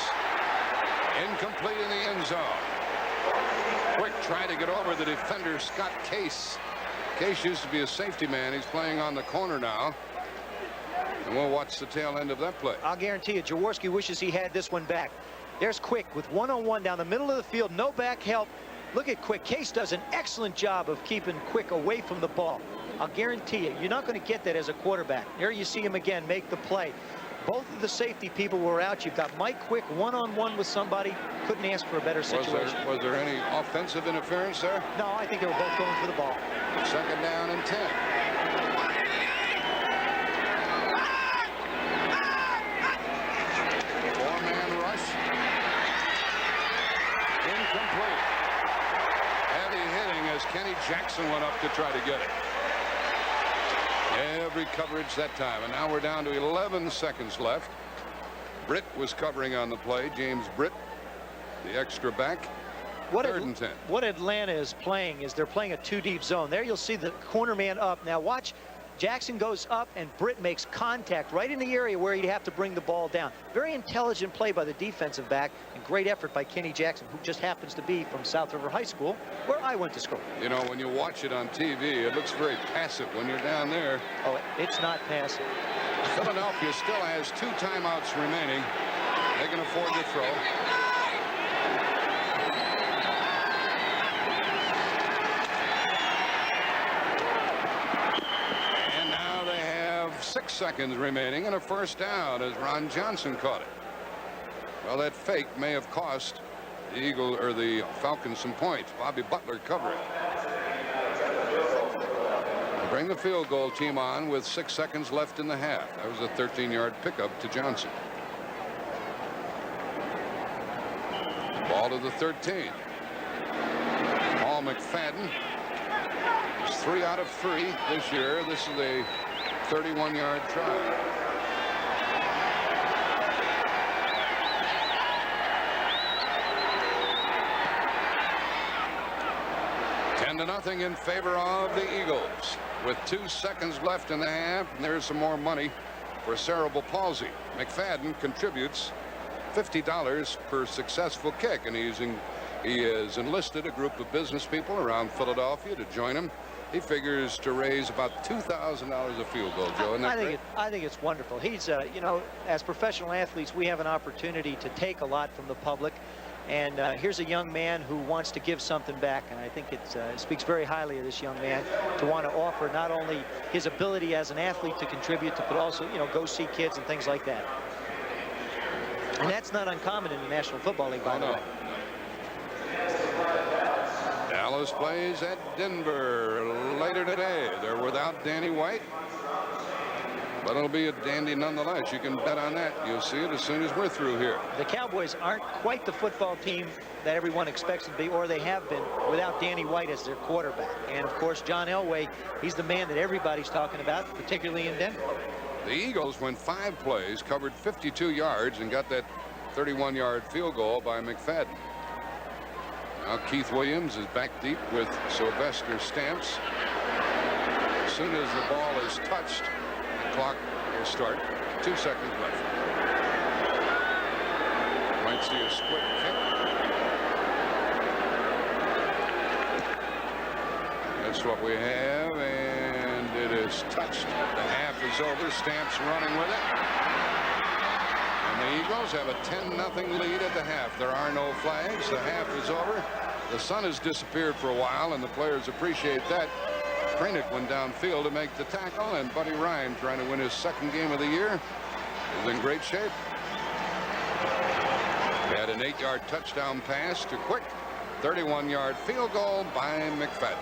incomplete in the end zone. Quick try to get over the defender, Scott Case. Case used to be a safety man. He's playing on the corner now. And we'll watch the tail end of that play. I'll guarantee you, Jaworski wishes he had this one back. There's Quick with one-on-one down the middle of the field. No back help. Look at Quick. Case does an excellent job of keeping Quick away from the ball. I'll guarantee you, you're not going to get that as a quarterback. There you see him again make the play. Both of the safety people were out. You've got Mike Quick one-on-one with somebody. Couldn't ask for a better situation. Was there any offensive interference there? No, I think they were both going for the ball. 2nd down and 10. Four-man rush. Incomplete. Heavy hitting as Kenny Jackson went up to try to get it. Every coverage that time, and now we're down to 11 seconds left. Britt was covering on the play. James Britt, the extra back. Third and 10. What Atlanta is playing is they're playing a 2-deep zone. There you'll see the corner man up. Now watch, Jackson goes up and Britt makes contact right in the area where he'd have to bring the ball down. Very intelligent play by the defensive back and great effort by Kenny Jackson, who just happens to be from South River High School, where I went to school. You know, when you watch it on TV, it looks very passive when you're down there. Oh, it's not passive. Philadelphia still has 2 timeouts remaining. They can afford to throw. And now they have 6 seconds remaining and a first down as Ron Johnson caught it. Well, that fake may have cost the Falcons some points. Bobby Butler covering. Bring the field goal team on with 6 seconds left in the half. That was a 13-yard pickup to Johnson. Ball to the 13. Paul McFadden is 3 out of 3 this year. This is a 31-yard try. Nothing in favor of the Eagles. With 2 seconds left in the half, and there's some more money for cerebral palsy. McFadden contributes $50 per successful kick, and he has enlisted a group of business people around Philadelphia to join him. He figures to raise about $2,000 a field goal, Joe. Isn't that great? I think it's wonderful. He's, you know, as professional athletes, we have an opportunity to take a lot from the public. And here's a young man who wants to give something back, and I think it speaks very highly of this young man to want to offer not only his ability as an athlete to contribute to, but also, you know, go see kids and things like that. And that's not uncommon in the National Football League, by the way. Dallas plays at Denver later today. They're without Danny White, but it'll be a dandy nonetheless. You can bet on that. You'll see it as soon as we're through here. The Cowboys aren't quite the football team that everyone expects them to be, or they have been, without Danny White as their quarterback. And of course, John Elway, he's the man that everybody's talking about, particularly in Denver. The Eagles went 5 plays, covered 52 yards, and got that 31-yard field goal by McFadden. Now Keith Williams is back deep with Sylvester Stamps. As soon as the ball is touched, the clock will start. 2 seconds left. Might see a split kick. That's what we have, and it is touched. The half is over. Stamps running with it. And the Eagles have a 10-0 lead at the half. There are no flags. The half is over. The sun has disappeared for a while, and the players appreciate that. Kranick went downfield to make the tackle, and Buddy Ryan, trying to win his 2nd game of the year, is in great shape. He had an 8-yard touchdown pass to Quick. 31-yard field goal by McFadden.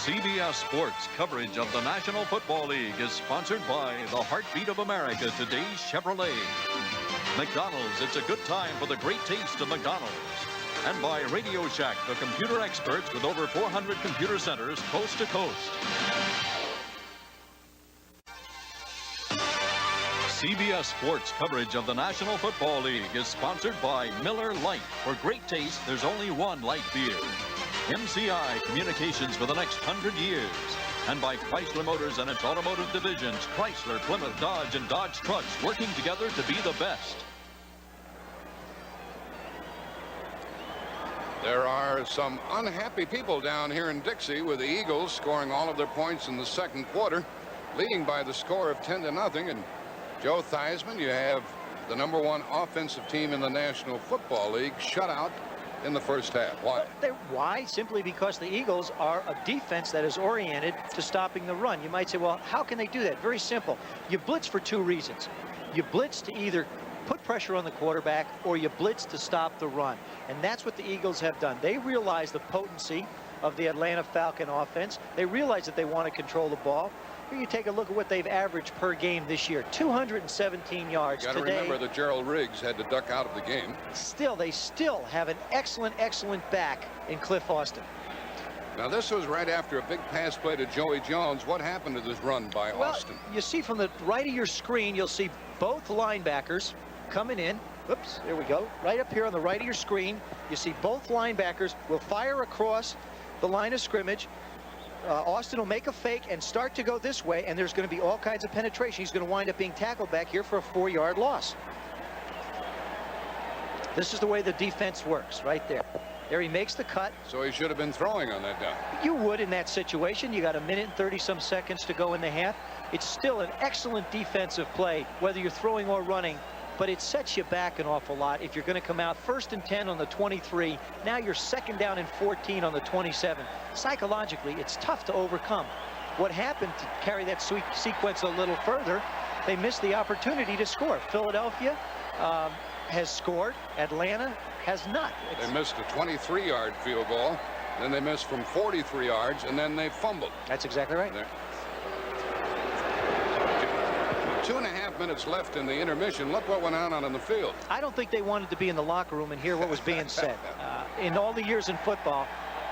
CBS Sports coverage of the National Football League is sponsored by the Heartbeat of America, today's Chevrolet. McDonald's, it's a good time for the great taste of McDonald's. And by Radio Shack, the computer experts with over 400 computer centers coast to coast. CBS Sports coverage of the National Football League is sponsored by Miller Lite. For great taste, there's only one light beer. MCI, communications for the next 100 years. And by Chrysler Motors and its automotive divisions, Chrysler, Plymouth, Dodge, and Dodge Trucks, working together to be the best. There are some unhappy people down here in Dixie, with the Eagles scoring all of their points in the 2nd quarter, leading by the score of 10-0, and Joe Theismann, you have the #1 offensive team in the National Football League shut out in the first half. Why? Why? Simply because the Eagles are a defense that is oriented to stopping the run. You might say, well, how can they do that? Very simple. You blitz for 2 reasons. You blitz to either put pressure on the quarterback or you blitz to stop the run. And that's what the Eagles have done. They realize the potency of the Atlanta Falcon offense. They realize that they want to control the ball. Here you take a look at what they've averaged per game this year. 217 yards today. Got to remember that Gerald Riggs had to duck out of the game. They still have an excellent back in Cliff Austin. Now this was right after a big pass play to Joey Jones. What happened to this run by Austin? You see from the right of your screen, you'll see both linebackers coming in. Oops, there we go. Right up here on the right of your screen, you see both linebackers will fire across the line of scrimmage. Austin will make a fake and start to go this way, and there's going to be all kinds of penetration. He's going to wind up being tackled back here for a 4-yard loss. This is the way the defense works right there. There he makes the cut. So he should have been throwing on that down. You would in that situation. You got 1 minute and 30-some seconds to go in the half. It's still an excellent defensive play, whether you're throwing or running, but it sets you back an awful lot. If you're going to come out 1st and 10 on the 23, now you're 2nd down and 14 on the 27. Psychologically, it's tough to overcome. What happened to carry that sequence a little further, they missed the opportunity to score. Philadelphia has scored. Atlanta has not. They missed a 23-yard field goal. Then they missed from 43 yards, and then they fumbled. That's exactly right. There. 2.5 minutes left in the intermission. Look what went on in the field. I don't think they wanted to be in the locker room and hear what was being said. In all the years in football,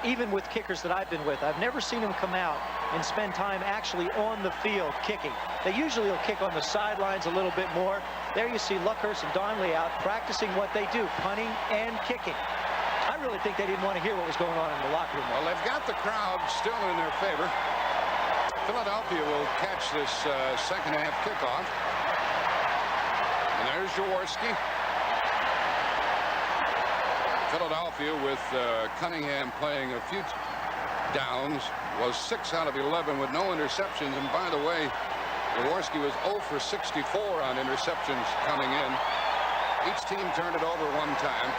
even with kickers that I've been with, I've never seen them come out and spend time actually on the field kicking. They usually will kick on the sidelines a little bit more. There you see Luckhurst and Donnelly out practicing what they do, punting and kicking. I really think they didn't want to hear what was going on in the locker room. Well, they've got the crowd still in their favor. Philadelphia will catch this second half kickoff. And there's Jaworski. Philadelphia with Cunningham playing a few downs was 6 out of 11 with no interceptions. And by the way, Jaworski was 0 for 64 on interceptions coming in. Each team turned it over 1 time.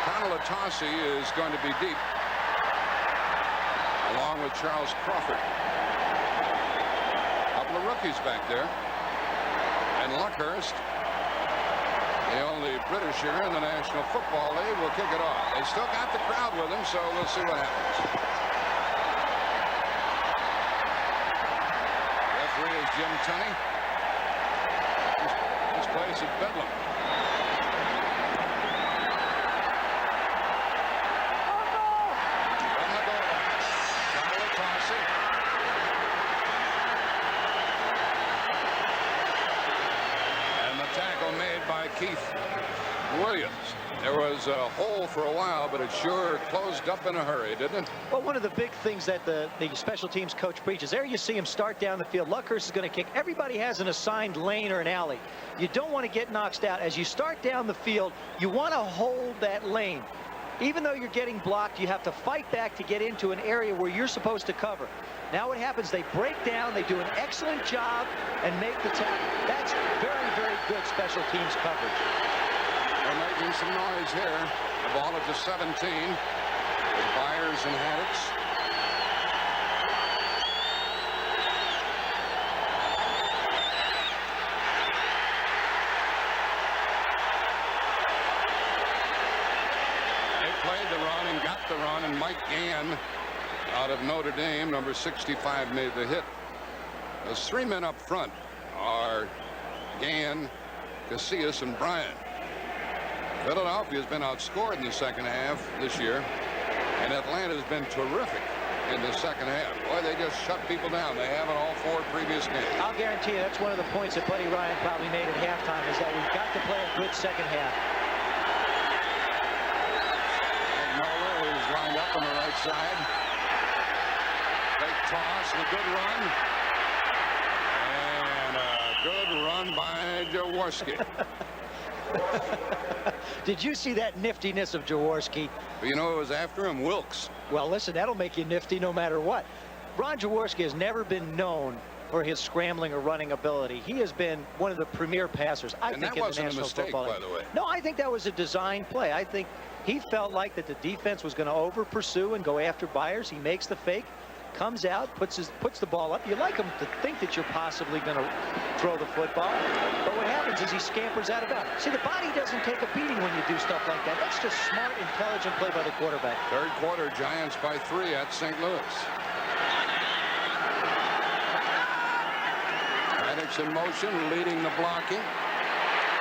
Connell Atossi is going to be deep, along with Charles Crawford. Couple of rookies back there. And Luckhurst, the only Britisher in the National Football League, will kick it off. They still got the crowd with them, so we'll see what happens. Referee is Jim Tunney. This place is bedlam. Keith Williams. There was a hole for a while, but it sure closed up in a hurry, didn't it? Well, one of the big things that the special teams coach preaches, there you see him start down the field. Luckhurst is going to kick. Everybody has an assigned lane or an alley. You don't want to get knocked out. As you start down the field, you want to hold that lane. Even though you're getting blocked, you have to fight back to get into an area where you're supposed to cover. Now what happens, they break down, they do an excellent job, and make the tackle. That's very, very good special teams coverage. They're making some noise here. The ball at the 17 with Byers and Haddix. They played the run and got the run, and Mike Gann out of Notre Dame, number 65, made the hit. The 3 men up front are Gann, Casillas, and Bryant. Philadelphia has been outscored in the second half this year, and Atlanta has been terrific in the second half. Boy, they just shut people down. They haven't all 4 previous games. I'll guarantee you that's one of the points that Buddy Ryan probably made at halftime, is that we've got to play a good second half. Nola is lined up on the right side. Fake toss and a good run. And a good run by Jaworski. Did you see that niftiness of Jaworski? But you know who was after him? Wilkes. Well, listen, that'll make you nifty no matter what. Ron Jaworski has never been known or his scrambling or running ability. He has been one of the premier passers, I think, in the National Football League. By the way. No, I think that was a design play. I think he felt like that the defense was going to over pursue and go after Byers. He makes the fake, comes out, puts the ball up. You like him to think that you're possibly going to throw the football, but what happens is he scampers out of bounds. See, the body doesn't take a beating when you do stuff like that. That's just smart, intelligent play by the quarterback. Third quarter, Giants by 3 at St. Louis. Maddox in motion, leading the blocking.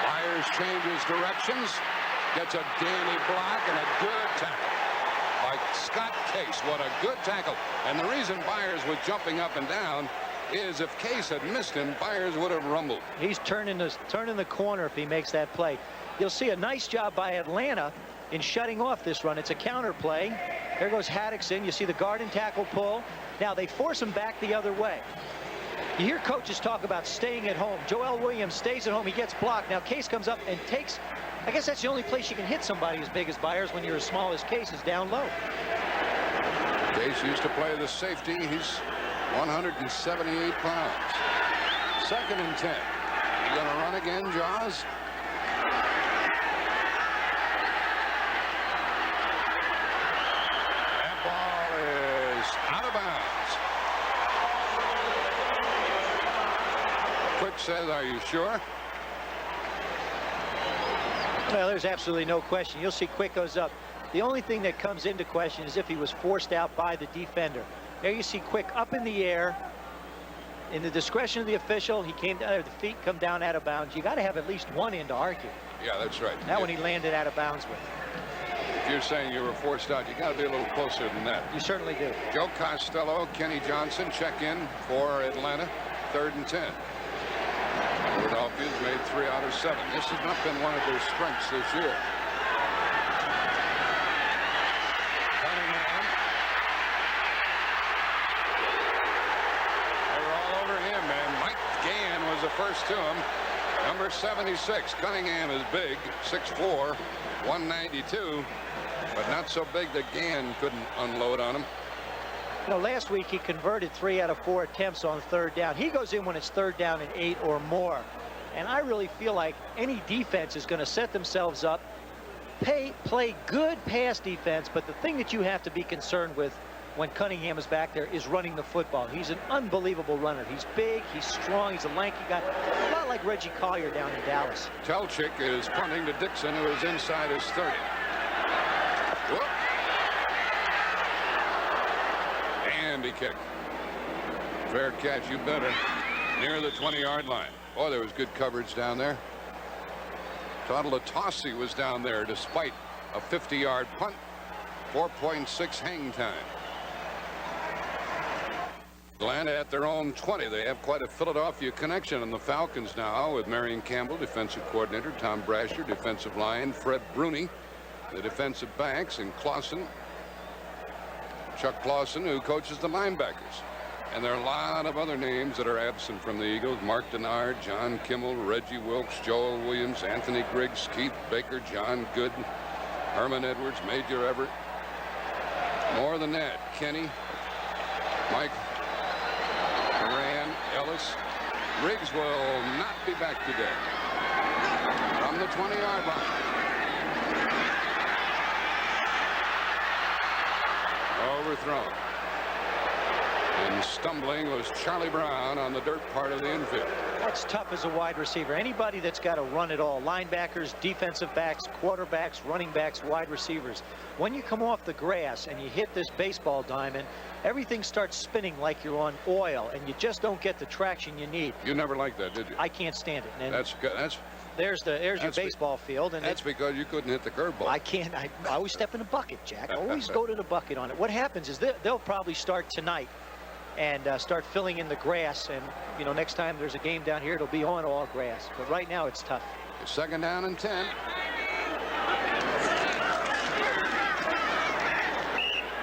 Byers changes directions, gets a dandy block and a good tackle by Scott Case. What a good tackle. And the reason Byers was jumping up and down is if Case had missed him, Byers would have rumbled. He's turning the corner if he makes that play. You'll see a nice job by Atlanta in shutting off this run. It's a counter play. There goes Haddixon. You see the guard and tackle pull. Now they force him back the other way. You hear coaches talk about staying at home. Joel Williams stays at home. He gets blocked. Now Case comes up and takes. I guess that's the only place you can hit somebody as big as Byers when you're as small as Case is down low. Case used to play the safety. He's 178 pounds. 2nd and 10. You going to run again, Jaws? That ball is out of bounds. Quick says, are you sure? Well, there's absolutely no question. You'll see Quick goes up. The only thing that comes into question is if he was forced out by the defender. There you see Quick up in the air. In the discretion of the official, he came down, the feet come down out of bounds. You got to have at least one in to argue. Yeah, that's right. That one he landed out of bounds with. If you're saying you were forced out, you got to be a little closer than that. You certainly do. Joe Costello, Kenny Johnson check in for Atlanta. 3rd and 10. Philadelphia's made 3 out of 7. This has not been one of their strengths this year. Cunningham. They were all over him, and Mike Gann was the first to him. Number 76. Cunningham is big, 6'4", 192, but not so big that Gann couldn't unload on him. You know, last week he converted 3 out of 4 attempts on 3rd down. He goes in when it's 3rd down and 8 or more. And I really feel like any defense is going to set themselves up, play good pass defense, but the thing that you have to be concerned with when Cunningham is back there is running the football. He's an unbelievable runner. He's big, he's strong, he's a lanky guy, a lot like Reggie Collier down in Dallas. Telchik is punting to Dixon, who is inside his 30. Whoop. Handy kick. Fair catch, you better. Near the 20-yard line. Boy, there was good coverage down there. Todd Latossi was down there despite a 50-yard punt. 4.6 hang time. Atlanta at their own 20. They have quite a Philadelphia connection in the Falcons now with Marion Campbell, defensive coordinator, Tom Brasher, defensive line, Fred Bruni, the defensive backs, and Clausen, Chuck Clausen, who coaches the linebackers. And there are a lot of other names that are absent from the Eagles. Mark Denard, John Kimmel, Reggie Wilkes, Joel Williams, Anthony Griggs, Keith Baker, John Good, Herman Edwards, Major Everett. More than that, Kenny, Mike Moran, Ellis. Riggs will not be back today. From the 20-yard line. Overthrown. And stumbling was Charlie Brown on the dirt part of the infield. That's tough as a wide receiver. Anybody that's got to run it all. Linebackers, defensive backs, quarterbacks, running backs, wide receivers. When you come off the grass and you hit this baseball diamond, everything starts spinning like you're on oil, and you just don't get the traction you need. You never liked that, did you? I can't stand it. And there's your baseball field. And that's because you couldn't hit the curveball. I can't. I always step in the bucket, Jack. I always go to the bucket on it. What happens is they'll probably start tonight and start filling in the grass, and you know, next time there's a game down here, it'll be on all grass. But right now it's tough. 2nd down and 10.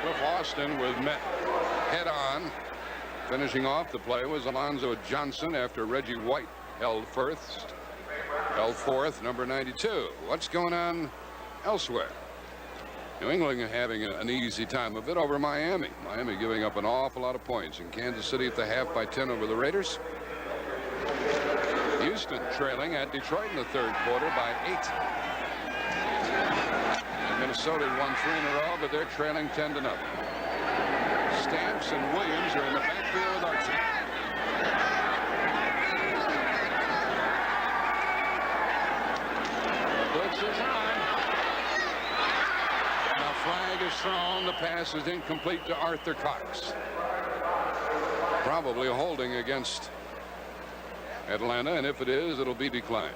Cliff Austin was met head on. Finishing off the play was Alonzo Johnson after Reggie White held fourth, number 92. What's going on elsewhere? New England having an easy time of it over Miami. Miami giving up an awful lot of points. In Kansas City at the half by 10 over the Raiders. Houston trailing at Detroit in the third quarter by 8. And Minnesota won 3 in a row, but they're trailing 10-0. Stamps and Williams are in the backfield with Archie. Blitz is on. And the flag is thrown. The pass is incomplete to Arthur Cox. Probably holding against Atlanta, and if it is, it'll be declined.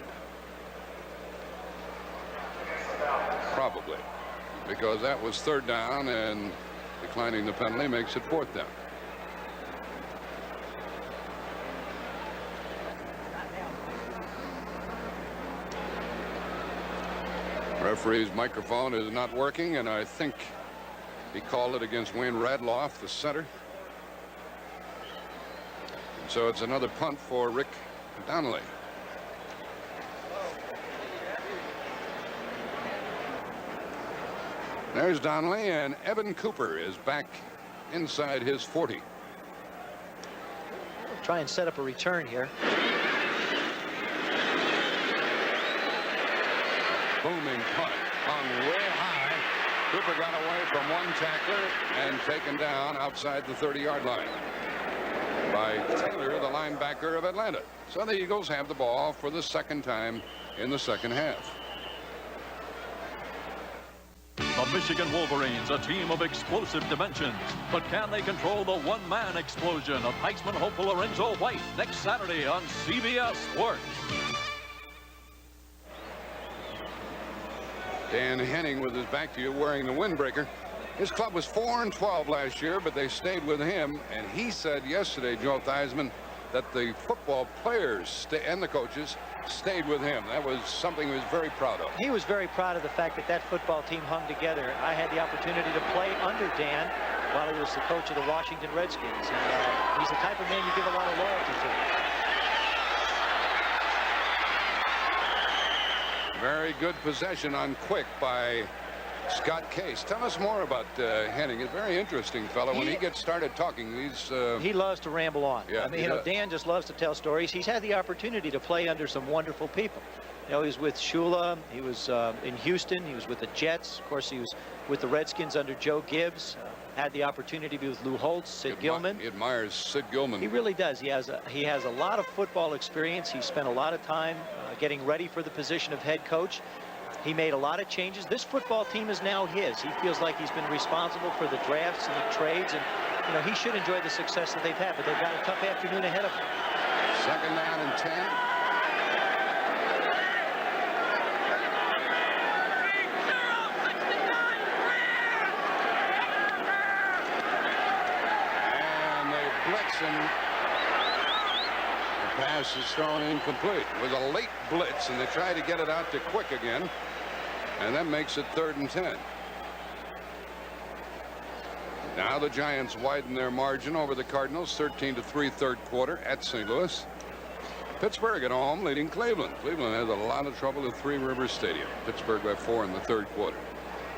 Probably, because that was 3rd down, and declining the penalty makes it 4th down. Referee's microphone is not working, and I think he called it against Wayne Radloff, the center. And so it's another punt for Rick Donnelly. There's Donnelly, and Evan Cooper is back inside his 40. Try and set up a return here. Booming punt hung way high. Cooper got away from one tackler and taken down outside the 30-yard line by Taylor, the linebacker of Atlanta. So the Eagles have the ball for the 2nd time in the 2nd half. The Michigan Wolverines, a team of explosive dimensions. But can they control the one-man explosion of Heisman hopeful Lorenzo White next Saturday on CBS Sports? Dan Henning with his back to you wearing the windbreaker. His club was 4-12 last year, but they stayed with him. And he said yesterday, Joe Theismann, that the football players and the coaches stayed with him. That was something he was very proud of. He was very proud of the fact that that football team hung together. I had the opportunity to play under Dan while he was the coach of the Washington Redskins. And he's the type of man you give a lot of loyalty to. Very good possession on quick by Scott Case. Tell us more about Henning. He's a very interesting fellow. When he gets started talking, he loves to ramble on. Yeah, I mean, Dan just loves to tell stories. He's had the opportunity to play under some wonderful people. You know, he was with Shula. He was in Houston. He was with the Jets. Of course, he was with the Redskins under Joe Gibbs. Had the opportunity to be with Lou Holtz, Sid Gilman. He admires Sid Gilman. He really does. He has a lot of football experience. He spent a lot of time getting ready for the position of head coach. He made a lot of changes. This football team is now his. He feels like he's been responsible for the drafts and the trades, and you know, he should enjoy the success that they've had, but they've got a tough afternoon ahead of them. 2nd down and 10. And they blitz, and the pass is thrown incomplete. It was a late blitz, and they try to get it out to Quick again. And that makes it 3rd and 10. Now the Giants widen their margin over the Cardinals, 13-3 3rd quarter at St. Louis. Pittsburgh at home leading Cleveland. Cleveland has a lot of trouble at Three Rivers Stadium. Pittsburgh by 4 in the 3rd quarter.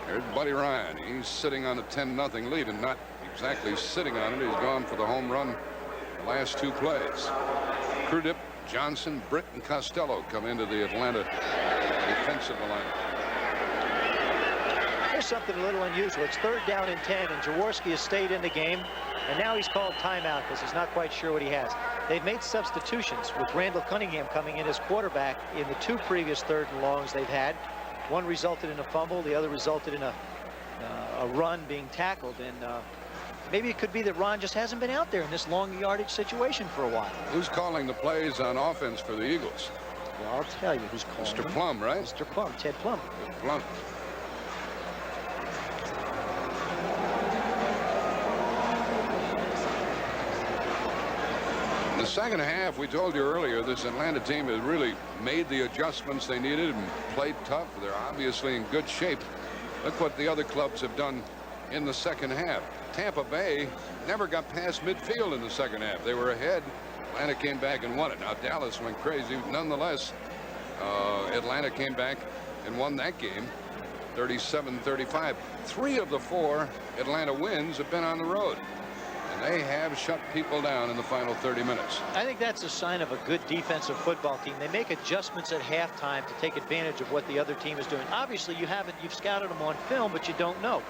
There's Buddy Ryan. He's sitting on a 10-0 lead, and not exactly sitting on it. He's gone for the home run the last 2 plays. Crudup, Johnson, Britt, and Costello come into the Atlanta defensive line. There's something a little unusual. It's 3rd down and 10, and Jaworski has stayed in the game, and now he's called timeout because he's not quite sure what he has. They've made substitutions with Randall Cunningham coming in as quarterback in the 2 previous 3rd and longs they've had. One resulted in a fumble, the other resulted in a run being tackled, and maybe it could be that Ron just hasn't been out there in this long yardage situation for a while. Who's calling the plays on offense for the Eagles? Well, I'll tell you who's calling. Mr. Plum, right? Mr. Plum, Ted Plum. Plum. In the 2nd half, we told you earlier, this Atlanta team has really made the adjustments they needed and played tough. They're obviously in good shape. Look what the other clubs have done in the 2nd half. Tampa Bay never got past midfield in the 2nd half. They were ahead. Atlanta came back and won it. Now Dallas went crazy. Nonetheless, Atlanta came back and won that game. 37-35. 3 of the 4 Atlanta wins have been on the road. And they have shut people down in the final 30 minutes. I think that's a sign of a good defensive football team. They make adjustments at halftime to take advantage of what the other team is doing. Obviously, you've scouted them on film, but you don't know.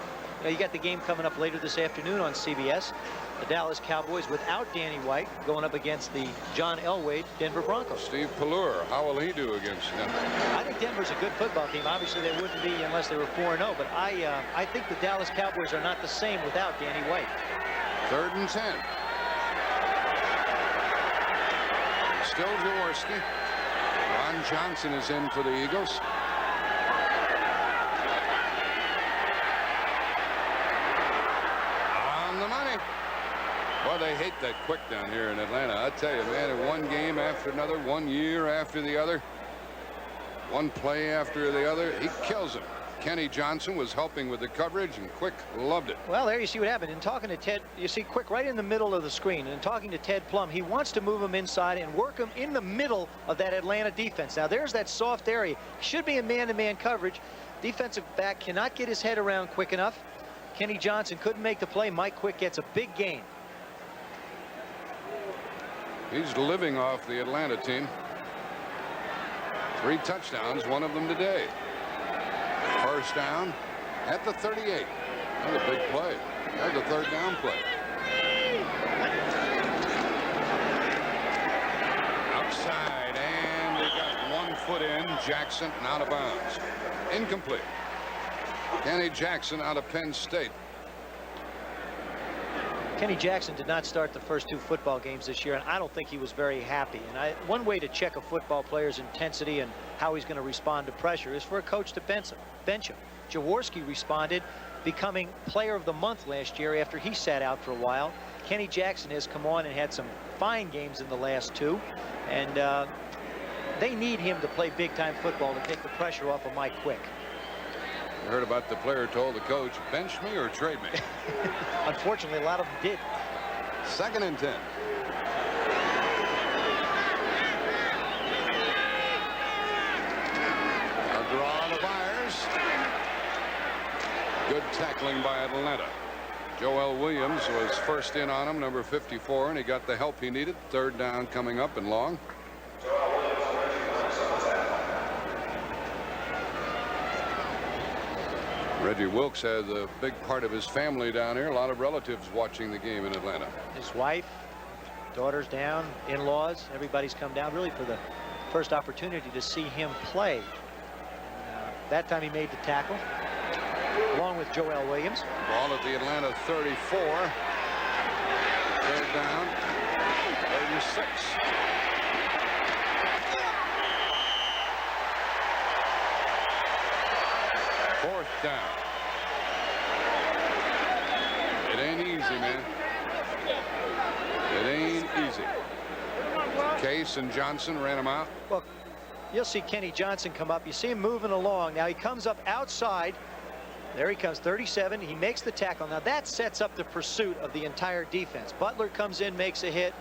You got the game coming up later this afternoon on CBS. The Dallas Cowboys without Danny White going up against the John Elway Denver Broncos. Steve Pallure, how will he do against Denver? I think Denver's a good football team. Obviously, they wouldn't be unless they were 4-0. But I think the Dallas Cowboys are not the same without Danny White. 3rd and 10. Still Jaworski. Ron Johnson is in for the Eagles. On the money. Well, they hate that quick down here in Atlanta. I tell you, man, one game after another, 1 year after the other, one play after the other, he kills them. Kenny Johnson was helping with the coverage, and Quick loved it. Well, there you see what happened. In talking to Ted, you see Quick right in the middle of the screen. And in talking to Ted Plum, he wants to move him inside and work him in the middle of that Atlanta defense. Now, there's that soft area. Should be in man-to-man coverage. Defensive back cannot get his head around quick enough. Kenny Johnson couldn't make the play. Mike Quick gets a big gain. He's living off the Atlanta team. 3 touchdowns, one of them today. First down at the 38. That's a big play. That's a 3rd down play. Outside, and they got 1 foot in. Jackson and out of bounds. Incomplete. Kenny Jackson out of Penn State. Kenny Jackson did not start the first 2 football games this year, and I don't think he was very happy. And one way to check a football player's intensity and how he's going to respond to pressure is for a coach to bench him. Jaworski responded, becoming player of the month last year after he sat out for a while. Kenny Jackson has come on and had some fine games in the last 2, and they need him to play big-time football to take the pressure off of Mike Quick. You heard about the player told the coach, bench me or trade me. Unfortunately, a lot of them did. 2nd and 10. A draw to Byers. Good tackling by Atlanta. Joel Williams was first in on him, number 54, and he got the help he needed. 3rd down coming up and long. Reggie Wilkes has a big part of his family down here. A lot of relatives watching the game in Atlanta. His wife, daughters down, in-laws, everybody's come down really for the first opportunity to see him play. That time he made the tackle, along with Joel Williams. Ball at the Atlanta 34. 3rd down, 36. Fourth down. It ain't easy, man. It ain't easy. Case and Johnson ran him out. Well, you'll see Kenny Johnson come up. You see him moving along. Now he comes up outside. There he comes, 37. He makes the tackle. Now that sets up the pursuit of the entire defense. Butler comes in, makes a hit.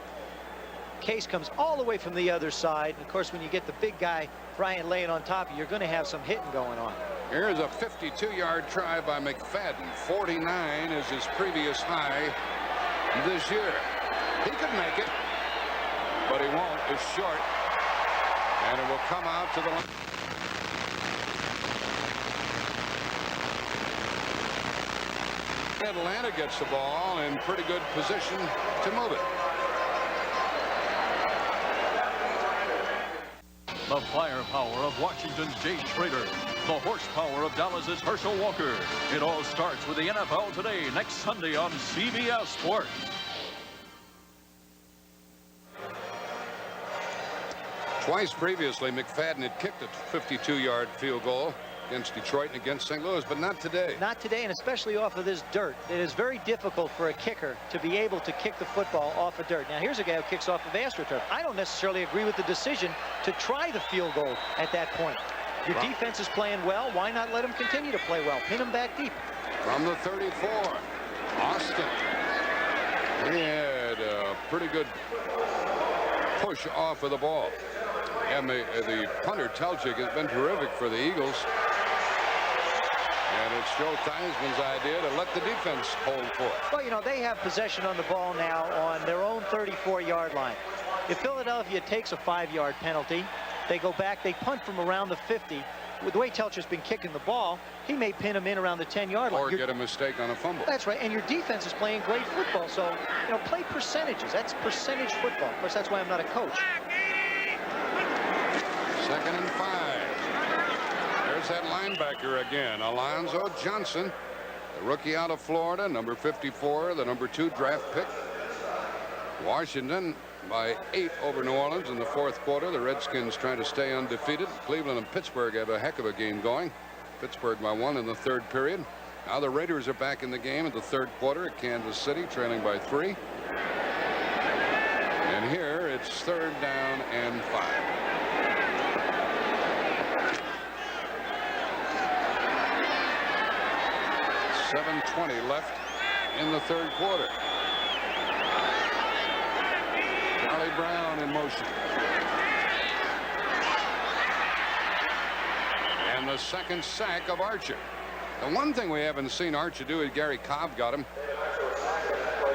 Case comes all the way from the other side. And of course, when you get the big guy, Brian, laying on top of you, you're going to have some hitting going on. Here's a 52-yard try by McFadden. 49 is his previous high this year. He could make it, but he won't. It's short, and it will come out to the line. Atlanta gets the ball in pretty good position to move it. The firepower of Washington's Jay Schrader. The horsepower of Dallas's Herschel Walker. It all starts with the NFL Today next Sunday on CBS Sports. Twice previously, McFadden had kicked a 52-yard field goal against Detroit and against St. Louis, but not today. Not today, and especially off of this dirt. It is very difficult for a kicker to be able to kick the football off of dirt. Now, here's a guy who kicks off of AstroTurf. I don't necessarily agree with the decision to try the field goal at that point. Your defense is playing well. Why not let them continue to play well? Pin them back deep. From the 34, Austin. He had a pretty good push off of the ball. And the punter, Telchik, has been terrific for the Eagles. And it's Joe Theismann's idea to let the defense hold for it. Well, you know, they have possession on the ball now on their own 34-yard line. If Philadelphia takes a 5-yard penalty, they go back, they punt from around the 50. With the way Telcher's been kicking the ball, he may pin him in around the 10-yard line. Or get a mistake on a fumble. That's right, and your defense is playing great football. So, you know, play percentages. That's percentage football. Of course, that's why I'm not a coach. 2nd and 5. There's that linebacker again, Alonzo Johnson, the rookie out of Florida, number 54, the number 2 draft pick. Washington by 8 over New Orleans in the 4th quarter. The Redskins trying to stay undefeated. Cleveland and Pittsburgh have a heck of a game going. Pittsburgh by 1 in the 3rd period. Now the Raiders are back in the game in the 3rd quarter at Kansas City, trailing by 3. And here it's 3rd down and 5. .7:20 left in the 3rd quarter. Charlie Brown in motion. And the 2nd sack of Archer. The one thing we haven't seen Archer do, as Gary Cobb got him,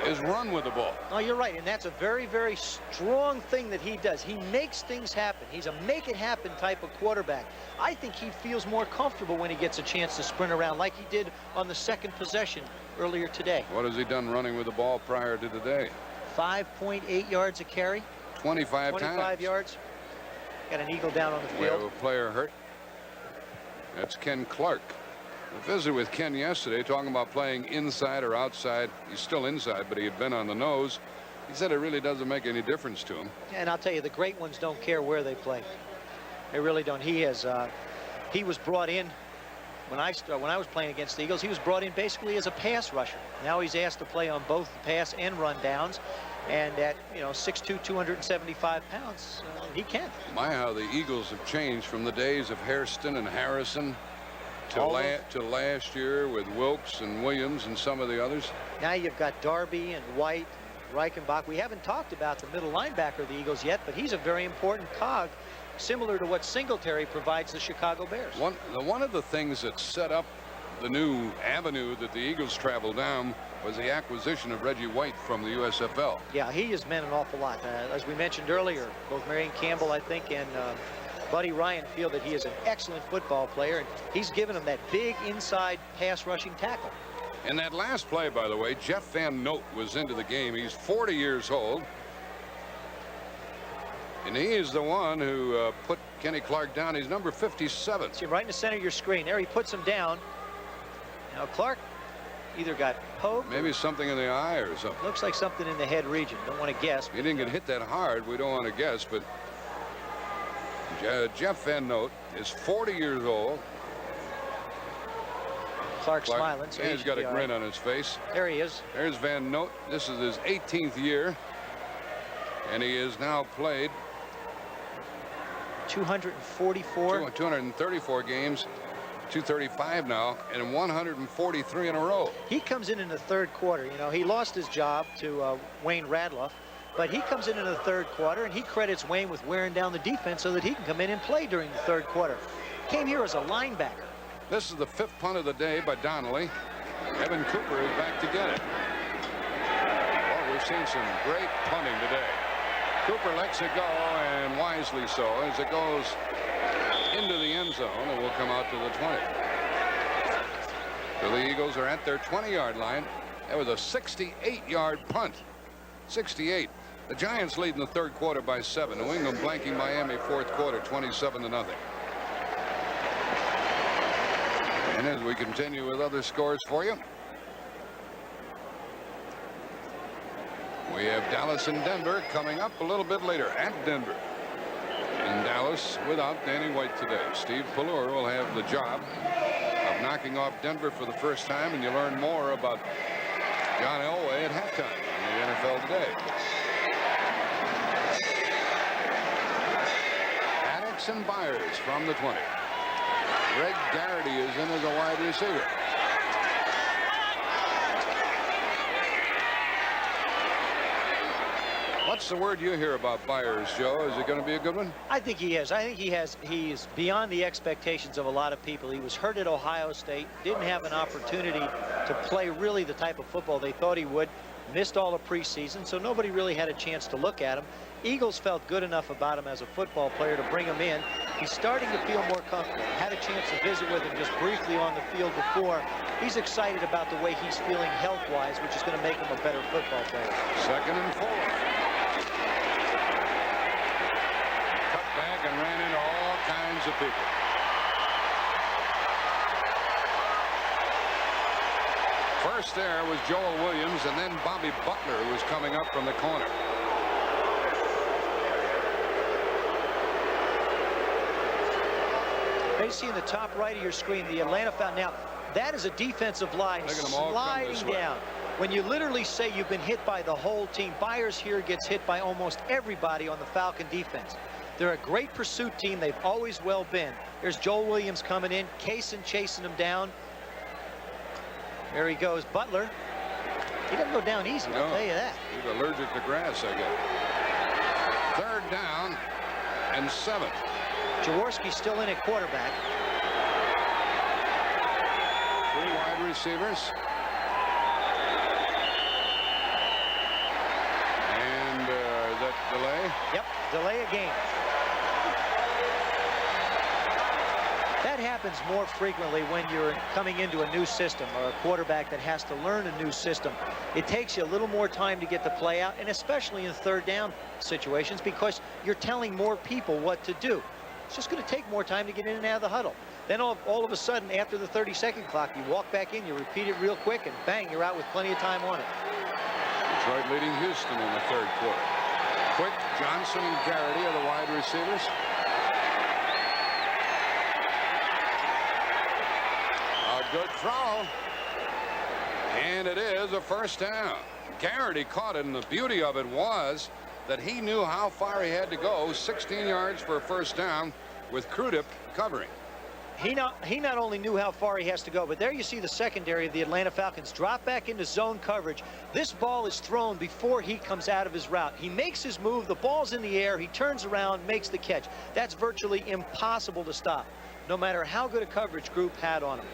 is run with the ball. Oh, you're right, and that's a very, very strong thing that he does. He makes things happen. He's a make-it-happen type of quarterback. I think he feels more comfortable when he gets a chance to sprint around like he did on the 2nd possession earlier today. What has he done running with the ball prior to today? 5.8 yards a carry. 25 times. yards. Got an Eagle down on the We have field. a player hurt. That's Ken Clark. I visited with Ken yesterday talking about playing inside or outside. He's still inside, but he had been on the nose. He said it really doesn't make any difference to him. And I'll tell you, the great ones don't care where they play. They really don't. He was brought in when I was playing against the Eagles. He was brought in basically as a pass rusher. Now he's asked to play on both pass and run downs. And at 6'2", 275 pounds, he can. My, how the Eagles have changed from the days of Hairston and Harrison to last year with Wilkes and Williams and some of the others. Now you've got Darby and White, Reichenbach. We haven't talked about the middle linebacker of the Eagles yet, but he's a very important cog, similar to what Singletary provides the Chicago Bears. One of the things that set up the new avenue that the Eagles traveled down was the acquisition of Reggie White from the USFL. Yeah, he has meant an awful lot. As we mentioned earlier, both Marion Campbell, I think, and Buddy Ryan feel that he is an excellent football player, and he's given him that big inside pass rushing tackle. In that last play, by the way, Jeff Van Note was into the game. He's 40 years old. And he is the one who put Kenny Clark down. He's number 57. See, right in the center of your screen. There he puts him down. Now Clark either got poked. Maybe something in the eye or something. Looks like something in the head region. Don't want to guess. He didn't get hit that hard. We don't want to guess, but Jeff Van Note is 40 years old. Clark smiling. So he's got a grin on his face. There he is. There's Van Note. This is his 18th year. And he has now played 234 games, 235 now, and 143 in a row. He comes in the 3rd quarter. You know, he lost his job to Wayne Radloff, but he comes in the 3rd quarter, and he credits Wayne with wearing down the defense so that he can come in and play during the 3rd quarter. Came here as a linebacker. This is the 5th punt of the day by Donnelly. Evan Cooper is back to get it. Well, we've seen some great punting today. Cooper lets it go, and wisely so, as it goes into the end zone and will come out to the 20. So the Eagles are at their 20-yard line. That was a 68-yard punt. 68. The Giants lead in the 3rd quarter by 7. New England blanking Miami 4th quarter, 27-0. And as we continue with other scores for you, we have Dallas and Denver coming up a little bit later at Denver. In Dallas without Danny White today. Steve Pallure will have the job of knocking off Denver for the first time, and you learn more about John Elway at halftime in the NFL today. Maddox and Byers from the 20. Greg Garrity is in as a wide receiver. What's the word you hear about Byers, Joe? Is it going to be a good one? I think he is. I think he is beyond the expectations of a lot of people. He was hurt at Ohio State, didn't have an opportunity to play really the type of football they thought he would, missed all of preseason, so nobody really had a chance to look at him. Eagles felt good enough about him as a football player to bring him in. He's starting to feel more comfortable. Had a chance to visit with him just briefly on the field before. He's excited about the way he's feeling health-wise, which is going to make him a better football player. 2nd and 4. Cut back and ran into all kinds of people. First there was Joel Williams, and then Bobby Butler, who was coming up from the corner. You see in the top right of your screen, the Atlanta Falcons. Now, that is a defensive line sliding down. When you literally say you've been hit by the whole team, Byers here gets hit by almost everybody on the Falcon defense. They're a great pursuit team. They've always well been. There's Joel Williams coming in, Kaysen chasing him down. There he goes, Butler. He doesn't go down easy, I'll tell you that. He's allergic to grass, I guess. 3rd down and 7. Jaworski's still in at quarterback. 3 wide receivers. And that delay? Yep, delay a game. That happens more frequently when you're coming into a new system or a quarterback that has to learn a new system. It takes you a little more time to get the play out, and especially in 3rd down situations, because you're telling more people what to do. It's just going to take more time to get in and out of the huddle. Then all of a sudden, after the 30-second clock, you walk back in, you repeat it real quick, and bang, you're out with plenty of time on it. Detroit leading Houston in the 3rd quarter. Quick, Johnson, and Garrity are the wide receivers. A good throw. And it is a 1st down. Garrity caught it, and the beauty of it was that he knew how far he had to go, 16 yards for a 1st down, with Krudip covering. He not only knew how far he has to go, but there you see the secondary of the Atlanta Falcons drop back into zone coverage. This ball is thrown before he comes out of his route. He makes his move, the ball's in the air, he turns around, makes the catch. That's virtually impossible to stop, no matter how good a coverage group had on him.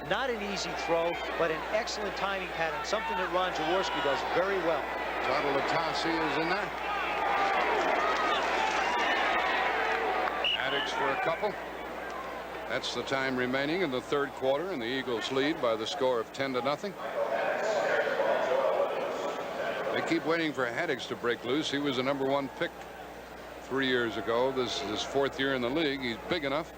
Not an easy throw, but an excellent timing pattern, something that Ron Jaworski does very well. Tautalatasi is in there. Addicts for a couple. That's the time remaining in the 3rd quarter, and the Eagles lead by the score of 10-0. They keep waiting for Haddix to break loose. He was a #1 pick 3 years ago. This is his 4th year in the league. He's big enough.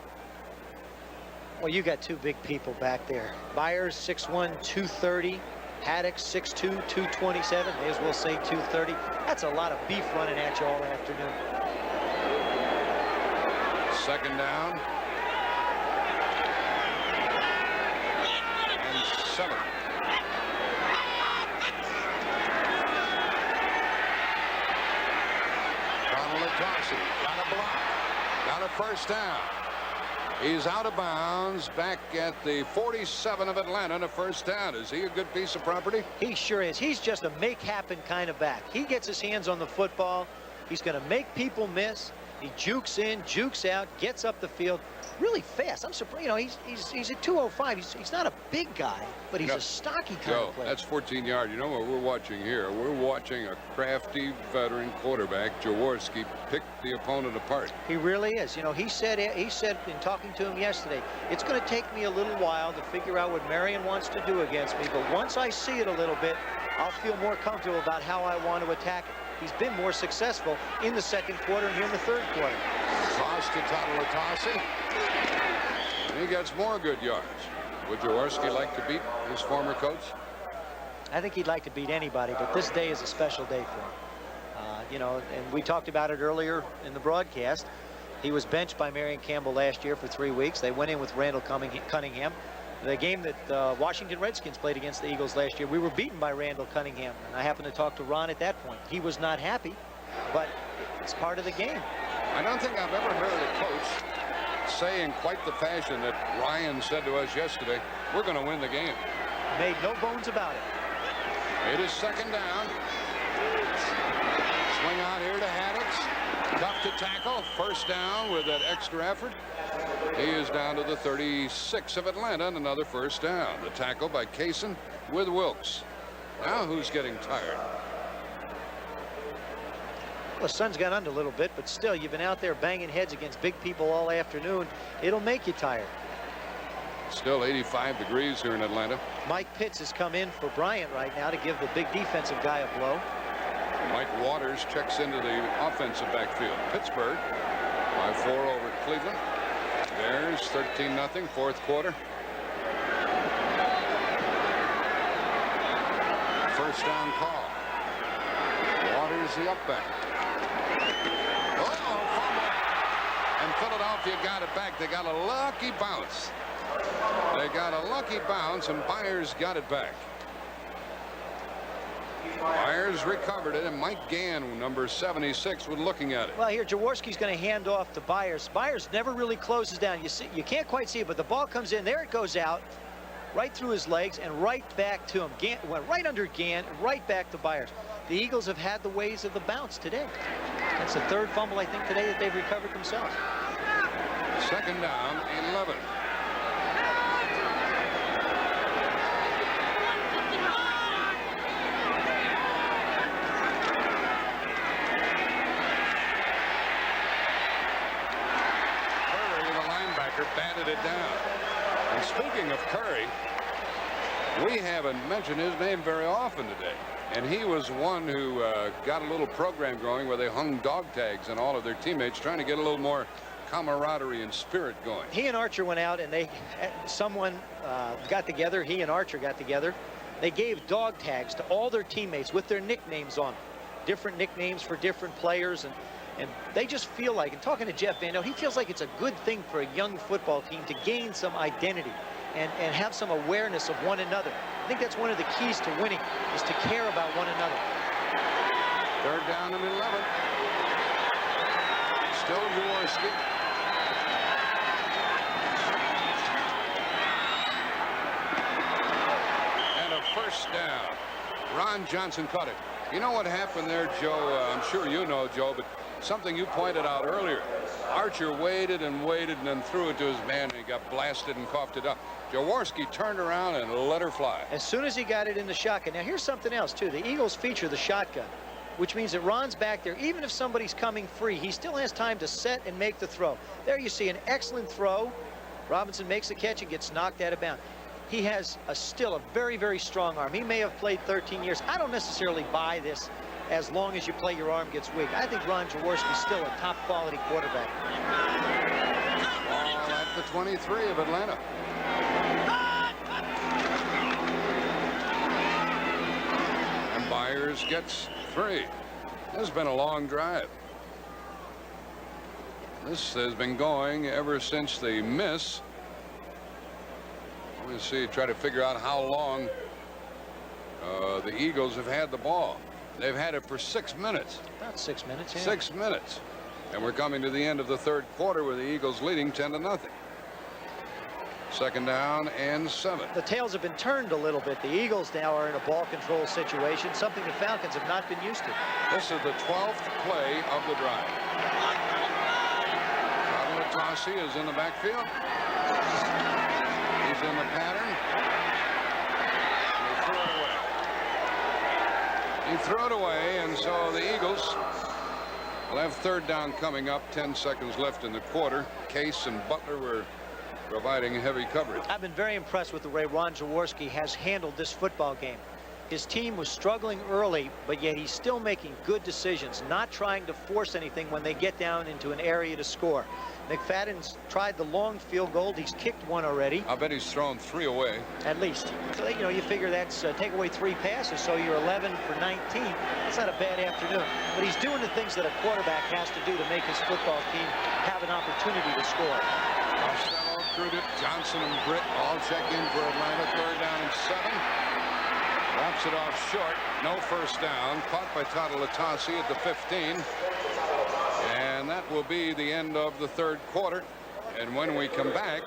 Well, you got 2 big people back there. Byers, 6'1", 230. Haddix, 6'2", 227. May as well say 230. That's a lot of beef running at you all afternoon. 2nd down. And 7. Tautalatasi got a block. Got a 1st down. He's out of bounds back at the 47 of Atlanta, and a 1st down. Is he a good piece of property? He sure is. He's just a make-happen kind of back. He gets his hands on the football. He's going to make people miss. He jukes in, jukes out, gets up the field really fast. I'm surprised. You know, he's at 205. He's not a big guy, but he's a stocky kind of player. That's 14 yards. You know what we're watching here? We're watching a crafty veteran quarterback. Jaworski picked the opponent apart. He really is. You know, he said in talking to him yesterday, it's going to take me a little while to figure out what Marion wants to do against me, but once I see it a little bit, I'll feel more comfortable about how I want to attack it. He's been more successful in the 2nd quarter and here in the 3rd quarter. Toss to Tautalatasi. And he gets more good yards. Would Jaworski like to beat his former coach? I think he'd like to beat anybody, but this day is a special day for him. You know, and we talked about it earlier in the broadcast. He was benched by Marion Campbell last year for 3 weeks. They went in with Randall Cunningham. The game that Washington Redskins played against the Eagles last year, we were beaten by Randall Cunningham. And I happened to talk to Ron at that point. He was not happy, but it's part of the game. I don't think I've ever heard a coach say in quite the fashion that Ryan said to us yesterday, we're going to win the game. Made no bones about it. It is 2nd down. Swing out here the tackle. First down with that extra effort. He is down to the 36 of Atlanta, and another first down. The tackle by Kaysen with Wilkes. Now who's getting tired? Well, the sun's got under a little bit, but still, you've been out there banging heads against big people all afternoon. It'll make you tired. Still 85 degrees here in Atlanta. Mike Pitts has come in for Bryant right now to give the big defensive guy a blow. Mike Waters checks into the offensive backfield. Pittsburgh by 4 over Cleveland. There's 13-0, fourth quarter. First down call. Waters the up back. Oh, fumble. And Philadelphia got it back. They got a lucky bounce. They got a lucky bounce, and Byers got it back. Byers recovered it, and Mike Gann, number 76, was looking at it. Well, here Jaworski's going to hand off to Byers. Byers never really closes down. You can't quite see it, but the ball comes in. There it goes out, right through his legs, and right back to him. Gann went right under Gann, and right back to Byers. The Eagles have had the ways of the bounce today. That's the third fumble, I think, today that they've recovered themselves. Second down, 11. Batted it down. And speaking of Curry, we haven't mentioned his name very often today. And he was one who got a little program going where they hung dog tags on all of their teammates, trying to get a little more camaraderie and spirit going. He and Archer went out, and someone got together. He and Archer got together. They gave dog tags to all their teammates with their nicknames on them. Different nicknames for different players. And they just feel like, and talking to Jeff Van Dale, he feels like it's a good thing for a young football team to gain some identity and have some awareness of one another. I think that's one of the keys to winning, is to care about one another. Third down and 11. Still Jaworski. And a first down. Ron Johnson caught it. You know what happened there, Joe? I'm sure you know, Joe, but something you pointed out earlier. Archer waited and waited and then threw it to his man, and he got blasted and coughed it up. Jaworski turned around and let her fly. As soon as he got it in the shotgun. Now, here's something else, too. The Eagles feature the shotgun, which means that Ron's back there. Even if somebody's coming free, he still has time to set and make the throw. There you see an excellent throw. Robinson makes the catch and gets knocked out of bounds. He has still a very, very strong arm. He may have played 13 years. I don't necessarily buy this as long as you play your arm gets weak. I think Ron Jaworski's still a top quality quarterback. Ball at the 23 of Atlanta. And Byers gets 3. This has been a long drive. This has been going ever since the miss. We'll see, try to figure out how long the Eagles have had the ball. They've had it for 6 minutes. About 6 minutes, yeah. 6 minutes. And we're coming to the end of the third quarter with the Eagles leading 10-0. Second down and 7. The tails have been turned a little bit. The Eagles now are in a ball control situation, something the Falcons have not been used to. This is the 12th play of the drive. Latasi is in the backfield. He's in the pattern. He threw it away, and so the Eagles will have third down coming up. 10 seconds left in the quarter. Case and Butler were providing heavy coverage. I've been very impressed with the way Ron Jaworski has handled this football game. His team was struggling early, but yet he's still making good decisions, not trying to force anything when they get down into an area to score. McFadden's tried the long field goal. He's kicked one already. I bet he's thrown 3 away. At least. So, you know, you figure that's take away 3 passes, so you're 11 for 19. That's not a bad afternoon. But he's doing the things that a quarterback has to do to make his football team have an opportunity to score. Costello, Crudit, Johnson, and Britt all check in for Atlanta. Third down and 7. Wraps it off short. No first down. Caught by Latasi at the 15. And that will be the end of the third quarter. And when we come back,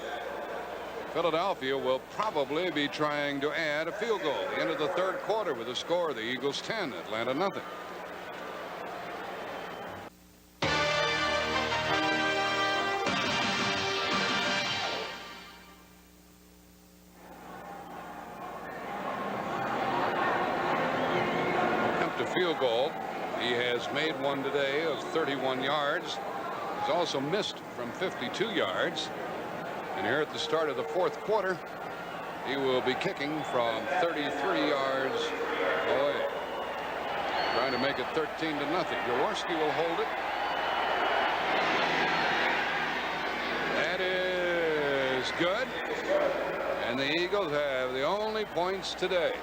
Philadelphia will probably be trying to add a field goal. The end of the third quarter with a score, the Eagles 10, Atlanta nothing. field goal. He has made one today of 31 yards. He's also missed from 52 yards. And here at the start of the fourth quarter, he will be kicking from 33 yards away. Trying to make it 13-0. Jaworski will hold it. That is good. And the Eagles have the only points today.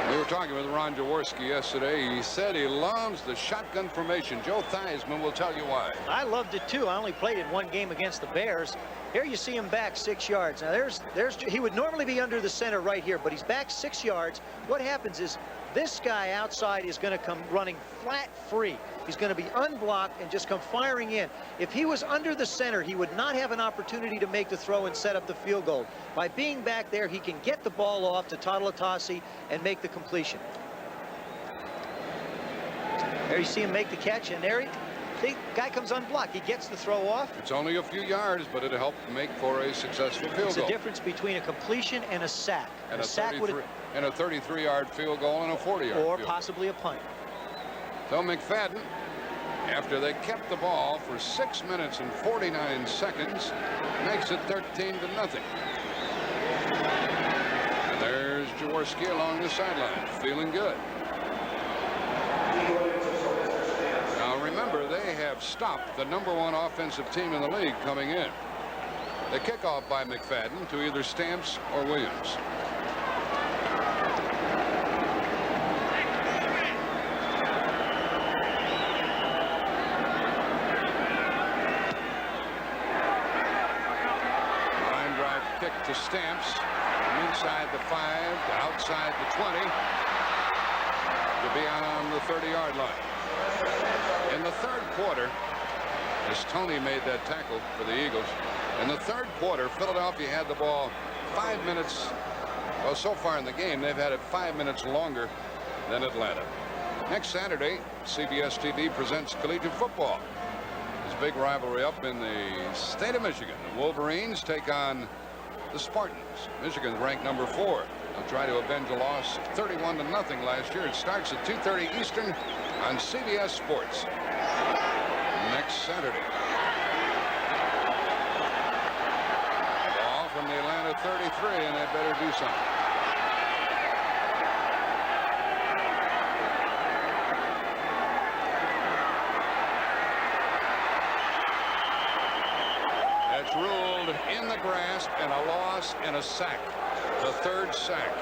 We were talking with Ron Jaworski yesterday. He said he loves the shotgun formation. Joe Theismann will tell you why. I loved it too. I only played it one game against the Bears. Here you see him back 6 yards. Now he would normally be under the center right here, but he's back 6 yards. What happens is this guy outside is going to come running flat free. He's going to be unblocked and just come firing in. If he was under the center, he would not have an opportunity to make the throw and set up the field goal. By being back there, he can get the ball off to Tatalatasi and make the completion. There you see him make the catch, and there the guy comes unblocked. He gets the throw off. It's only a few yards, but it'll help make for a successful field goal. It's the difference between a completion and a sack. And a sack and a 33-yard field goal and a 40-yard or field possibly a punt. So McFadden, after they kept the ball for 6 minutes and 49 seconds, makes it 13-0. And there's Jaworski along the sideline, feeling good. Now remember, they have stopped the #1 offensive team in the league coming in. The kickoff by McFadden to either Stamps or Williams. To Stamps, from inside the 5 to outside the 20 to be on the 30-yard line. In the third quarter, as Tony made that tackle for the Eagles, in the third quarter, Philadelphia had the ball 5 minutes. Well, so far in the game, they've had it 5 minutes longer than Atlanta. Next Saturday, CBS TV presents collegiate football. This big rivalry up in the state of Michigan. The Wolverines take on the Spartans. Michigan's ranked #4. They'll try to avenge a loss 31-0 last year. It starts at 2:30 Eastern on CBS Sports next Saturday. Ball from the Atlanta 33, and they better do something. That's ruled in the grasp and a loss and a sack. The third sack.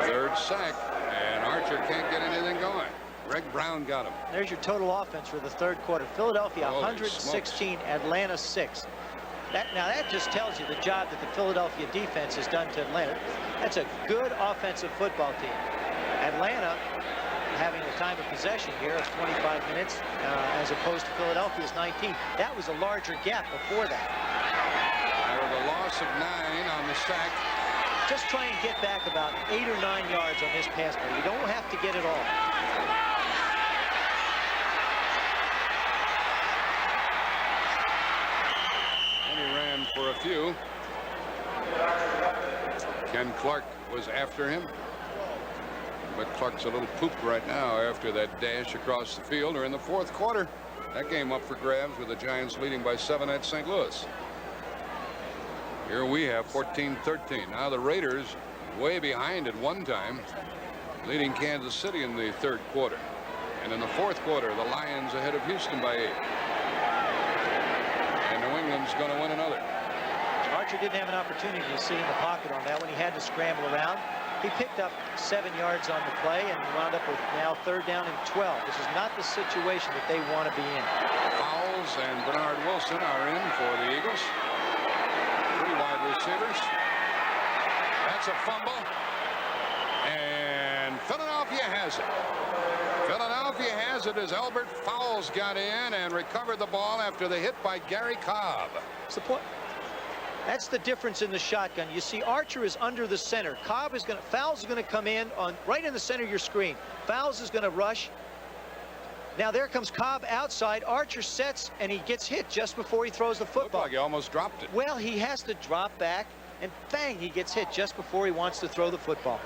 Third sack, and Archer can't get anything going. Greg Brown got him. There's your total offense for the third quarter. Philadelphia Holy 116, smokes. Atlanta 6. Now that just tells you the job that the Philadelphia defense has done to Atlanta. That's a good offensive football team. Atlanta having a time of possession here of 25 minutes as opposed to Philadelphia's 19. That was a larger gap before that. There was a loss of 9 on the sack. Just try and get back about 8 or 9 yards on this pass play. You don't have to get it all. And he ran for a few. Ken Clark was after him. But Clark's a little pooped right now after that dash across the field. Or in the fourth quarter, that game up for grabs with the Giants leading by 7 at St. Louis. Here we have 14-13. Now the Raiders way behind at one time, leading Kansas City in the third quarter. And in the fourth quarter, the Lions ahead of Houston by 8. And New England's going to win another. Archer didn't have an opportunity to sit in the pocket on that one. He had to scramble around. He picked up 7 yards on the play and wound up with now 3rd down and 12. This is not the situation that they want to be in. Fowles and Bernard Wilson are in for the Eagles. 3 wide receivers. That's a fumble. And Philadelphia has it. Philadelphia has it as Albert Fowles got in and recovered the ball after the hit by Gary Cobb. What's the point? That's the difference in the shotgun. You see Archer is under the center. Fowles is going to come in on right in the center of your screen. Fowles is going to rush. Now there comes Cobb outside. Archer sets and he gets hit just before he throws the football. Looked like he almost dropped it. Well, he has to drop back and bang, he gets hit just before he wants to throw the football.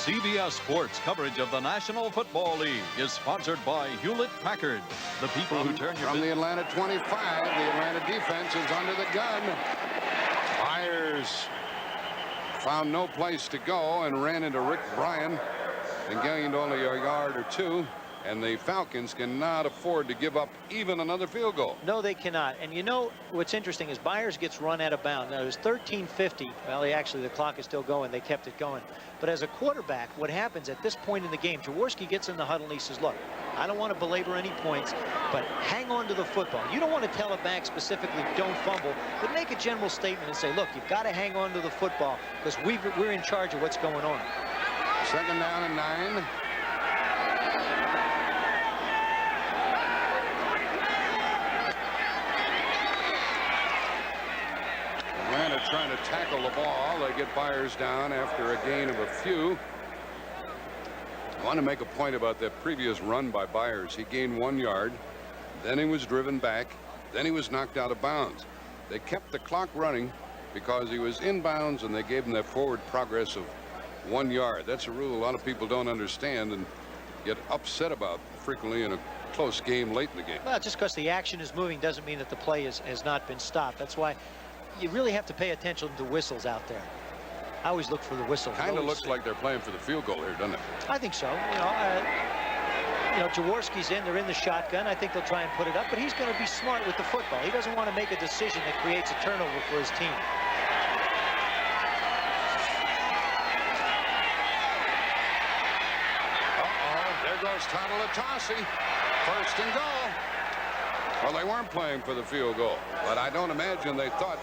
CBS Sports coverage of the National Football League is sponsored by Hewlett-Packard. The people who turn your... From the Atlanta 25, the Atlanta defense is under the gun. Byers found no place to go and ran into Rick Bryan and gained only a yard or two. And the Falcons cannot afford to give up even another field goal. No, they cannot. And you know what's interesting is Byers gets run out of bounds. Now, it was 13:50. Well, actually, the clock is still going. They kept it going. But as a quarterback, what happens at this point in the game, Jaworski gets in the huddle and he says, look, I don't want to belabor any points, but hang on to the football. You don't want to tell a back specifically, don't fumble, but make a general statement and say, look, you've got to hang on to the football because we're in charge of what's going on. Second down and 9. Atlanta trying to tackle the ball. They get Byers down after a gain of a few. I want to make a point about that previous run by Byers. He gained 1 yard. Then he was driven back. Then he was knocked out of bounds. They kept the clock running because he was inbounds, and they gave him that forward progress of 1 yard. That's a rule a lot of people don't understand and get upset about frequently in a close game late in the game. Well, just because the action is moving doesn't mean that the play has not been stopped. That's why you really have to pay attention to whistles out there. I always look for the whistle. Kind of looks like they're playing for the field goal here, doesn't it? I think so. You know, Jaworski's in. They're in the shotgun. I think they'll try and put it up, but he's going to be smart with the football. He doesn't want to make a decision that creates a turnover for his team. There goes Todd. First and goal. Well, they weren't playing for the field goal, but I don't imagine they thought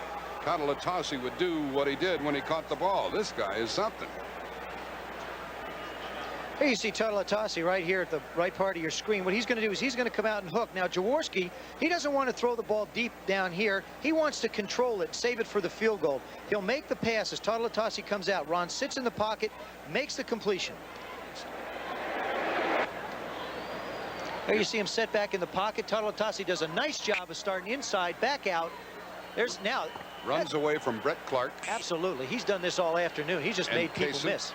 Todd would do what he did when he caught the ball. This guy is something. Here you see Todd right here at the right part of your screen. What he's going to do is he's going to come out and hook. Now, Jaworski, he doesn't want to throw the ball deep down here. He wants to control it, save it for the field goal. He'll make the pass as Todd comes out. Ron sits in the pocket, makes the completion. There you see him set back in the pocket. Todd does a nice job of starting inside, back out. There's now... Runs away from Brett Clark. Absolutely. He's done this all afternoon. He's just made people miss.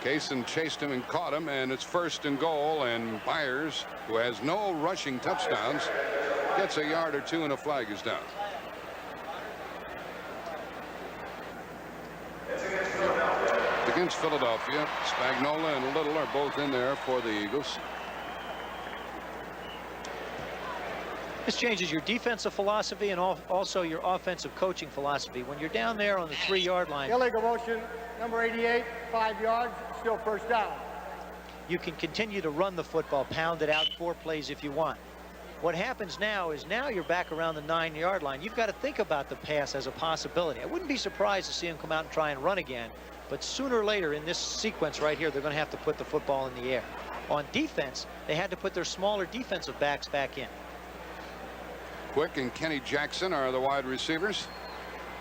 Kaysen chased him and caught him, and it's first and goal, and Byers, who has no rushing touchdowns, gets a yard or two, and a flag is down. Against Philadelphia, Spagnola and Little are both in there for the Eagles. This changes your defensive philosophy and also your offensive coaching philosophy. When you're down there on the 3-yard line, illegal motion, number 88, 5 yards, still first down. You can continue to run the football, pound it out 4 plays if you want. What happens now is now you're back around the 9-yard line. You've got to think about the pass as a possibility. I wouldn't be surprised to see him come out and try and run again, but sooner or later in this sequence right here, they're going to have to put the football in the air. On defense, they had to put their smaller defensive backs back in. Quick and Kenny Jackson are the wide receivers.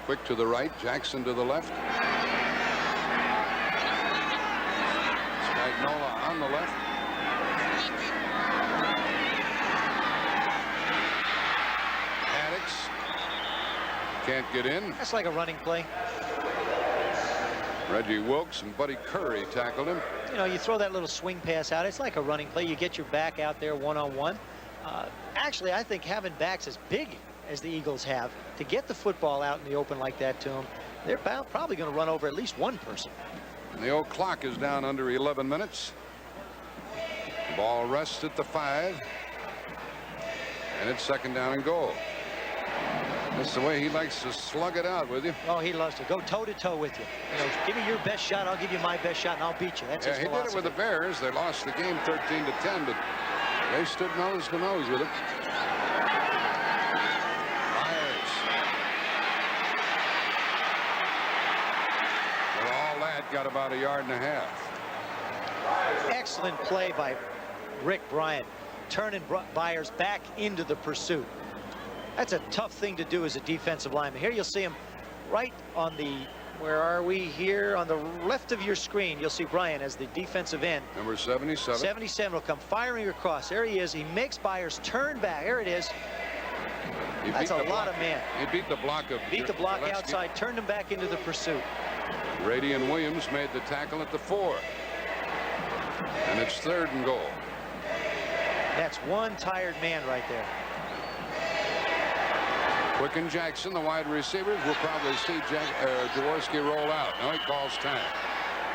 Quick to the right, Jackson to the left. Spagnola on the left. Addicks can't get in. That's like a running play. Reggie Wilkes and Buddy Curry tackled him. You know, you throw that little swing pass out. It's like a running play. You get your back out there one-on-one. Actually, I think having backs as big as the Eagles have to get the football out in the open like that to them, they're probably going to run over at least one person. And the old clock is down under 11 minutes. The ball rests at the 5. And it's second down and goal. That's the way he likes to slug it out with you. Oh, he loves to go toe-to-toe with you. You know, give me your best shot, I'll give you my best shot, and I'll beat you. That's his philosophy. He did it with the Bears. They lost the game 13-10, but they stood nose to nose with it. Myers. With all that, got about 1.5 yards. Excellent play by Rick Bryan, turning Byers back into the pursuit. That's a tough thing to do as a defensive lineman. Here you'll see him right on the, where are we here? On the left of your screen, you'll see Bryan as the defensive end. Number 77. 77 will come firing across. There he is. He makes Byers turn back. There it is. That's a lot of man. He beat the block of Beat the block outside, turned him back into the pursuit. Rady and Williams made the tackle at the 4. And it's 3rd and goal. That's one tired man right there. Quick and Jackson, the wide receivers, will probably see Jaworski roll out. No, he calls time.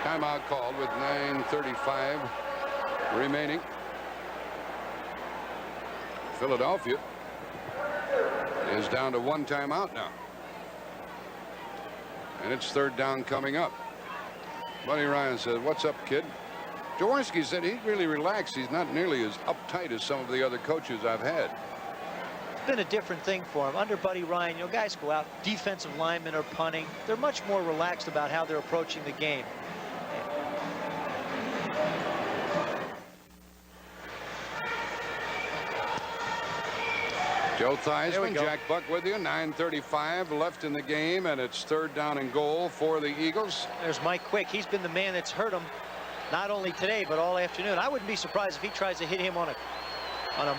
Timeout called with 9:35 remaining. Philadelphia is down to 1 timeout now. And it's 3rd down coming up. Buddy Ryan says, "What's up, kid?" Jaworski said he's really relaxed. He's not nearly as uptight as some of the other coaches I've had. It's been a different thing for him. Under Buddy Ryan, you know, guys go out, defensive linemen are punting. They're much more relaxed about how they're approaching the game. Joe Theismann, Jack Buck with you. 9:35 left in the game, and it's 3rd down and goal for the Eagles. There's Mike Quick. He's been the man that's hurt him, not only today, but all afternoon. I wouldn't be surprised if he tries to hit him on a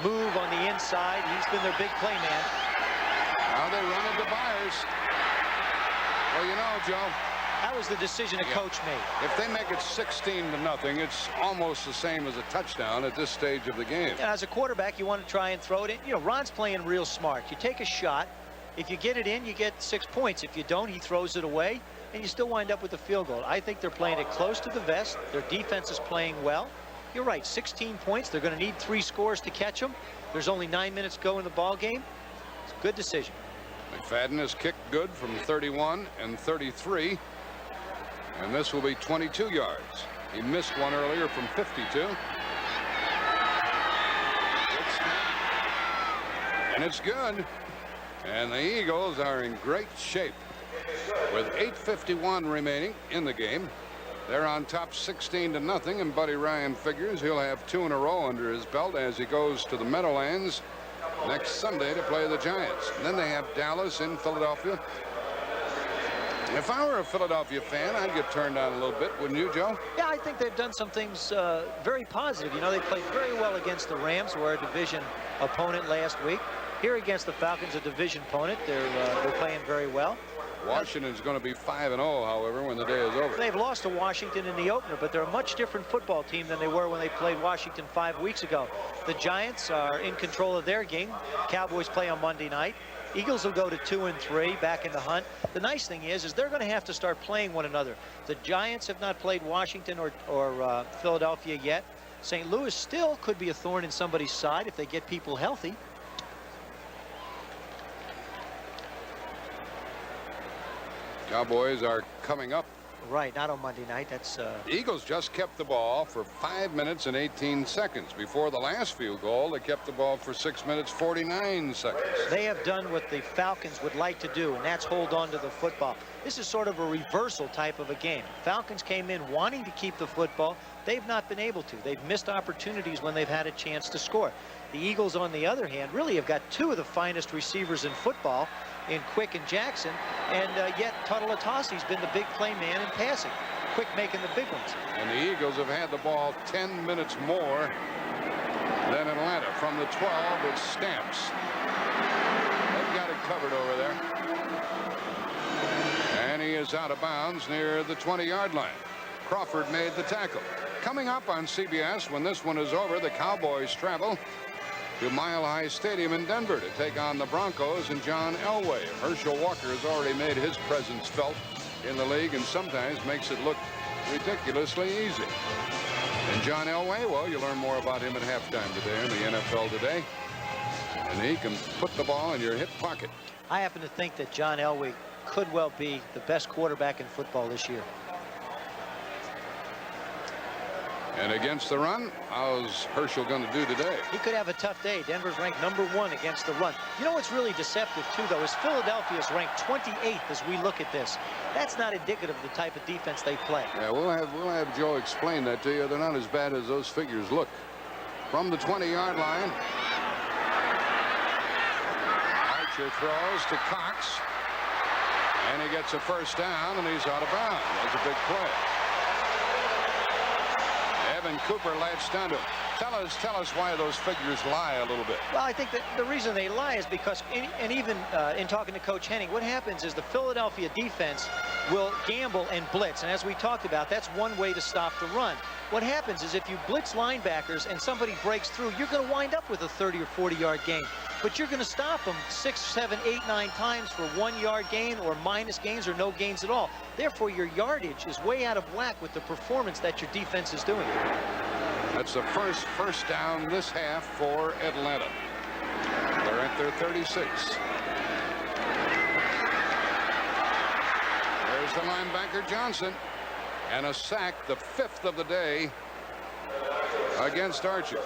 move on the inside. He's been their big play man. Now they run into Byers. Well, you know, Joe, that was the decision a coach made. If they make it 16-0, it's almost the same as a touchdown at this stage of the game. And as a quarterback, you want to try and throw it in. You know, Ron's playing real smart. You take a shot. If you get it in, you get 6 points. If you don't, he throws it away, and you still wind up with a field goal. I think they're playing it close to the vest. Their defense is playing well. You're right, 16 points. They're going to need 3 scores to catch them. There's only 9 minutes to go in the ball game. It's a good decision. McFadden has kicked good from 31 and 33. And this will be 22 yards. He missed one earlier from 52. And it's good. And the Eagles are in great shape. With 8:51 remaining in the game. They're on top 16-0, and Buddy Ryan figures he'll have 2 in a row under his belt as he goes to the Meadowlands next Sunday to play the Giants. And then they have Dallas in Philadelphia. If I were a Philadelphia fan, I'd get turned on a little bit, wouldn't you, Joe? Yeah, I think they've done some things very positive. You know, they played very well against the Rams, who are a division opponent last week. Here against the Falcons, a division opponent, they're playing very well. Washington's going to be 5-0, however, when the day is over. They've lost to Washington in the opener, but they're a much different football team than they were when they played Washington 5 weeks ago. The Giants are in control of their game. Cowboys play on Monday night. Eagles will go to 2-3, back in the hunt. The nice thing is they're going to have to start playing one another. The Giants have not played Washington or Philadelphia yet. St. Louis still could be a thorn in somebody's side if they get people healthy. Cowboys are coming up. Right, not on Monday night. That's Eagles just kept the ball for 5 minutes and 18 seconds. Before the last field goal, they kept the ball for 6 minutes 49 seconds. They have done what the Falcons would like to do, and that's hold on to the football. This is sort of a reversal type of a game. Falcons came in wanting to keep the football. They've not been able to. They've missed opportunities when they've had a chance to score. The Eagles, on the other hand, really have got 2 of the finest receivers in football, in Quick and Jackson, and yet Tuttle Atasi's been the big play man in passing. Quick making the big ones. And the Eagles have had the ball 10 minutes more than Atlanta. From the 12, it's Stamps. They've got it covered over there. And he is out of bounds near the 20-yard line. Crawford made the tackle. Coming up on CBS, when this one is over, the Cowboys travel to Mile High Stadium in Denver to take on the Broncos and John Elway. Herschel Walker has already made his presence felt in the league and sometimes makes it look ridiculously easy. And John Elway, well, you learn more about him at halftime today in the NFL Today. And he can put the ball in your hip pocket. I happen to think that John Elway could well be the best quarterback in football this year. And against the run, how's Herschel going to do today? He could have a tough day. Denver's ranked #1 against the run. You know what's really deceptive, too, though, is Philadelphia's ranked 28th as we look at this. That's not indicative of the type of defense they play. Yeah, we'll have Joe explain that to you. They're not as bad as those figures look. From the 20-yard line, Archer throws to Cox. And he gets a first down, and he's out of bounds. That's a big play. Evan Cooper latched onto him. Tell us why those figures lie a little bit. Well, I think that the reason they lie is because, and even in talking to Coach Henning, what happens is the Philadelphia defense will gamble and blitz. And as we talked about, that's one way to stop the run. What happens is if you blitz linebackers and somebody breaks through, you're going to wind up with a 30 or 40-yard gain. But you're going to stop them 6, 7, 8, 9 times for 1-yard gain or minus gains or no gains at all. Therefore, your yardage is way out of whack with the performance that your defense is doing. That's the first down this half for Atlanta. They're at their 36. There's the linebacker Johnson. And a sack, the 5th of the day against Archer.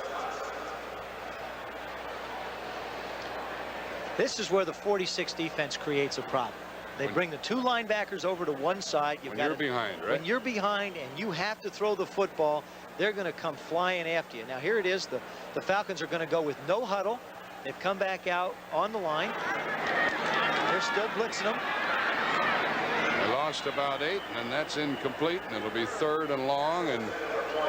This is where the 46 defense creates a problem. They bring the 2 linebackers over to one side. When you're behind, right? When you're behind and you have to throw the football, they're going to come flying after you. Now here it is. The Falcons are going to go with no huddle. They've come back out on the line. They're still blitzing them. They lost about 8, and that's incomplete, and it'll be 3rd and long, and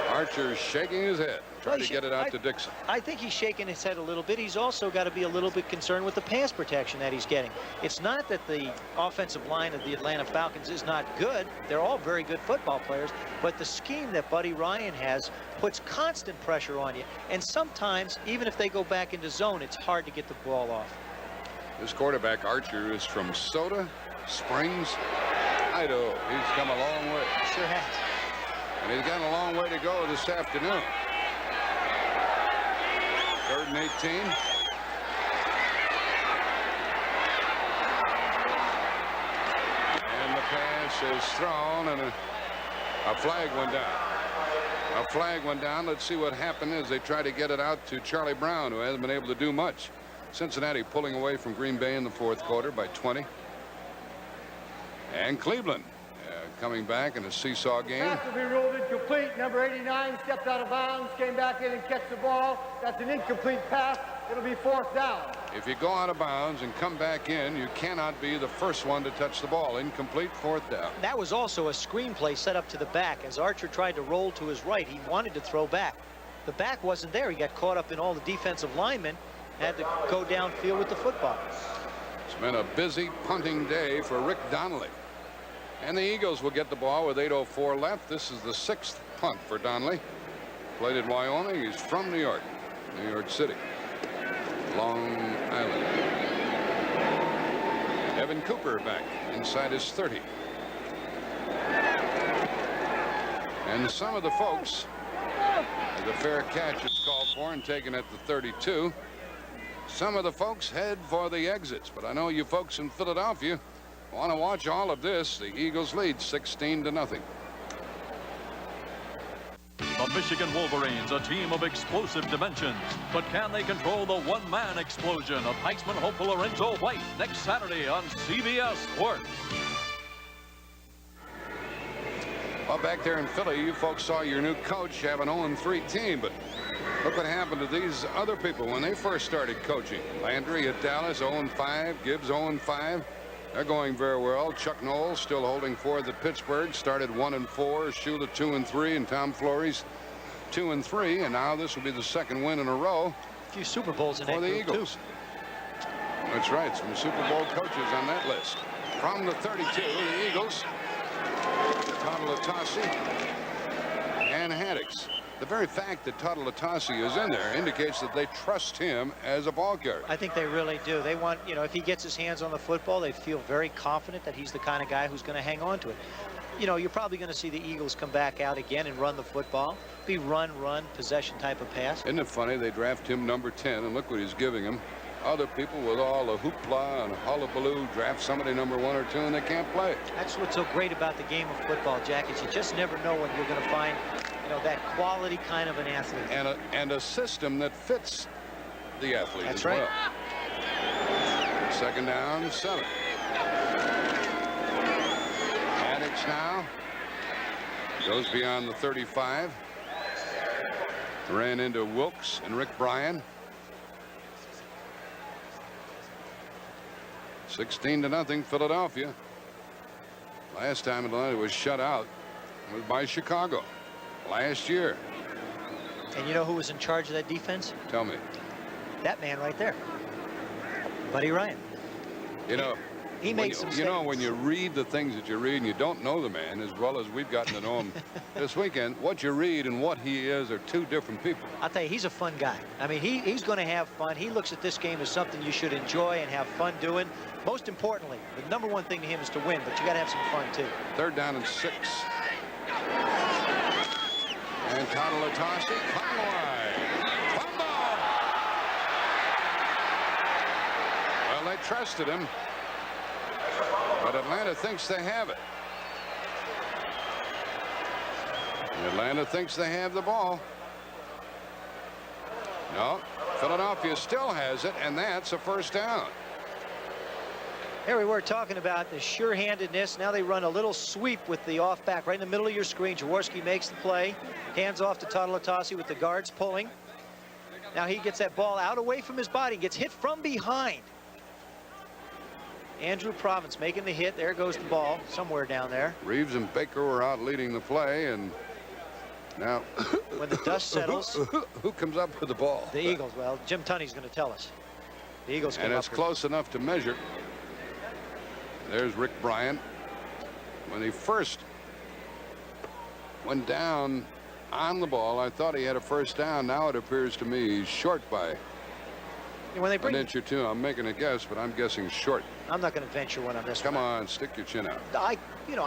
Archer's shaking his head, trying to get it out to Dixon. I think he's shaking his head a little bit. He's also got to be a little bit concerned with the pass protection that he's getting. It's not that the offensive line of the Atlanta Falcons is not good. They're all very good football players, but the scheme that Buddy Ryan has puts constant pressure on you, and sometimes, even if they go back into zone, it's hard to get the ball off. This quarterback, Archer, is from Soda Springs, Idaho. He's come a long way. Sure has. And he's got a long way to go this afternoon. 3rd and 18. And the pass is thrown, and a flag went down. A flag went down. Let's see what happened as they try to get it out to Charlie Brown, who hasn't been able to do much. Cincinnati pulling away from Green Bay in the 4th quarter by 20. And Cleveland coming back in a seesaw game. Pass will be ruled incomplete. Number 89 stepped out of bounds, came back in and catch the ball. That's an incomplete pass. It'll be 4th down. If you go out of bounds and come back in, you cannot be the first one to touch the ball. Incomplete, 4th down. That was also a screen play set up to the back. As Archer tried to roll to his right, he wanted to throw back. The back wasn't there. He got caught up in all the defensive linemen, had to go downfield with the football. It's been a busy punting day for Rick Donnelly. And the Eagles will get the ball with 8:04 left. This is the 6th punt for Donnelly. Played in Wyoming. He's from New York City, Long Island. Evan Cooper back inside his 30. And some of the folks, the fair catch is called for and taken at the 32. Some of the folks head for the exits, but I know you folks in Philadelphia want to watch all of this. The Eagles lead 16-0. The Michigan Wolverines, a team of explosive dimensions. But can they control the one-man explosion of Heisman hopeful Lorenzo White next Saturday on CBS Sports? Well, back there in Philly, you folks saw your new coach have an 0-3 team, but look what happened to these other people when they first started coaching. Landry at Dallas, 0-5. Gibbs, 0-5. They're going very well. Chuck Knowles still holding forth at Pittsburgh. Started 1-4. Shula 2-3, and Tom Flores 2-3. And now this will be the 2nd win in a row. A few Super Bowls in for that the group, Eagles. too. That's right. Some Super Bowl coaches on that list. From the 32, the Eagles, Todd and Haddix. The very fact that Todd Latasi is in there indicates that they trust him as a ball carrier. I think they really do. They want, if he gets his hands on the football, they feel very confident that he's the kind of guy who's going to hang on to it. You're probably going to see the Eagles come back out again and run the football. Be run, possession type of pass. Isn't it funny? They draft him number 10, and look what he's giving him. Other people with all the hoopla and hullabaloo draft somebody number 1 or 2, and they can't play. That's what's so great about the game of football, Jack, is you just never know when you're going to find that quality kind of an athlete. And a system that fits the athlete. That's as right. Well. 2nd down, 7. Haddix now goes beyond the 35. Ran into Wilkes and Rick Bryan. 16-0 Philadelphia. Last time Atlanta was shut out was by Chicago last year. And you know who was in charge of that defense? Tell me. That man right there, Buddy Ryan. You know, he makes some statements. You know, when you read the things that you read and you don't know the man as well as we've gotten to know him this weekend, what you read and what he is are two different people. I'll tell you, he's a fun guy. I mean, he's going to have fun. He looks at this game as something you should enjoy and have fun doing. Most importantly, the number one thing to him is to win, but you got to have some fun too. 3rd down and 6. And Todd caught wide. Fumble! Well, they trusted him. But Atlanta thinks they have it. Atlanta thinks they have the ball. No, Philadelphia still has it, and that's a 1st down. Here we were talking about the sure-handedness. Now they run a little sweep with the off-back right in the middle of your screen. Jaworski makes the play. Hands off to Todd with the guards pulling. Now he gets that ball out away from his body, gets hit from behind. Andrew Province making the hit. There goes the ball somewhere down there. Reeves and Baker were out leading the play, and now when the dust settles, who comes up with the ball? The Eagles. Well, Jim Tunney's going to tell us. The Eagles came and up it's close enough to measure. There's Rick Bryant. When he first went down on the ball, I thought he had a 1st down. Now it appears to me he's short by when they bring an inch or two. I'm making a guess, but I'm guessing short. I'm not going to venture one on this. Come on, stick your chin out. I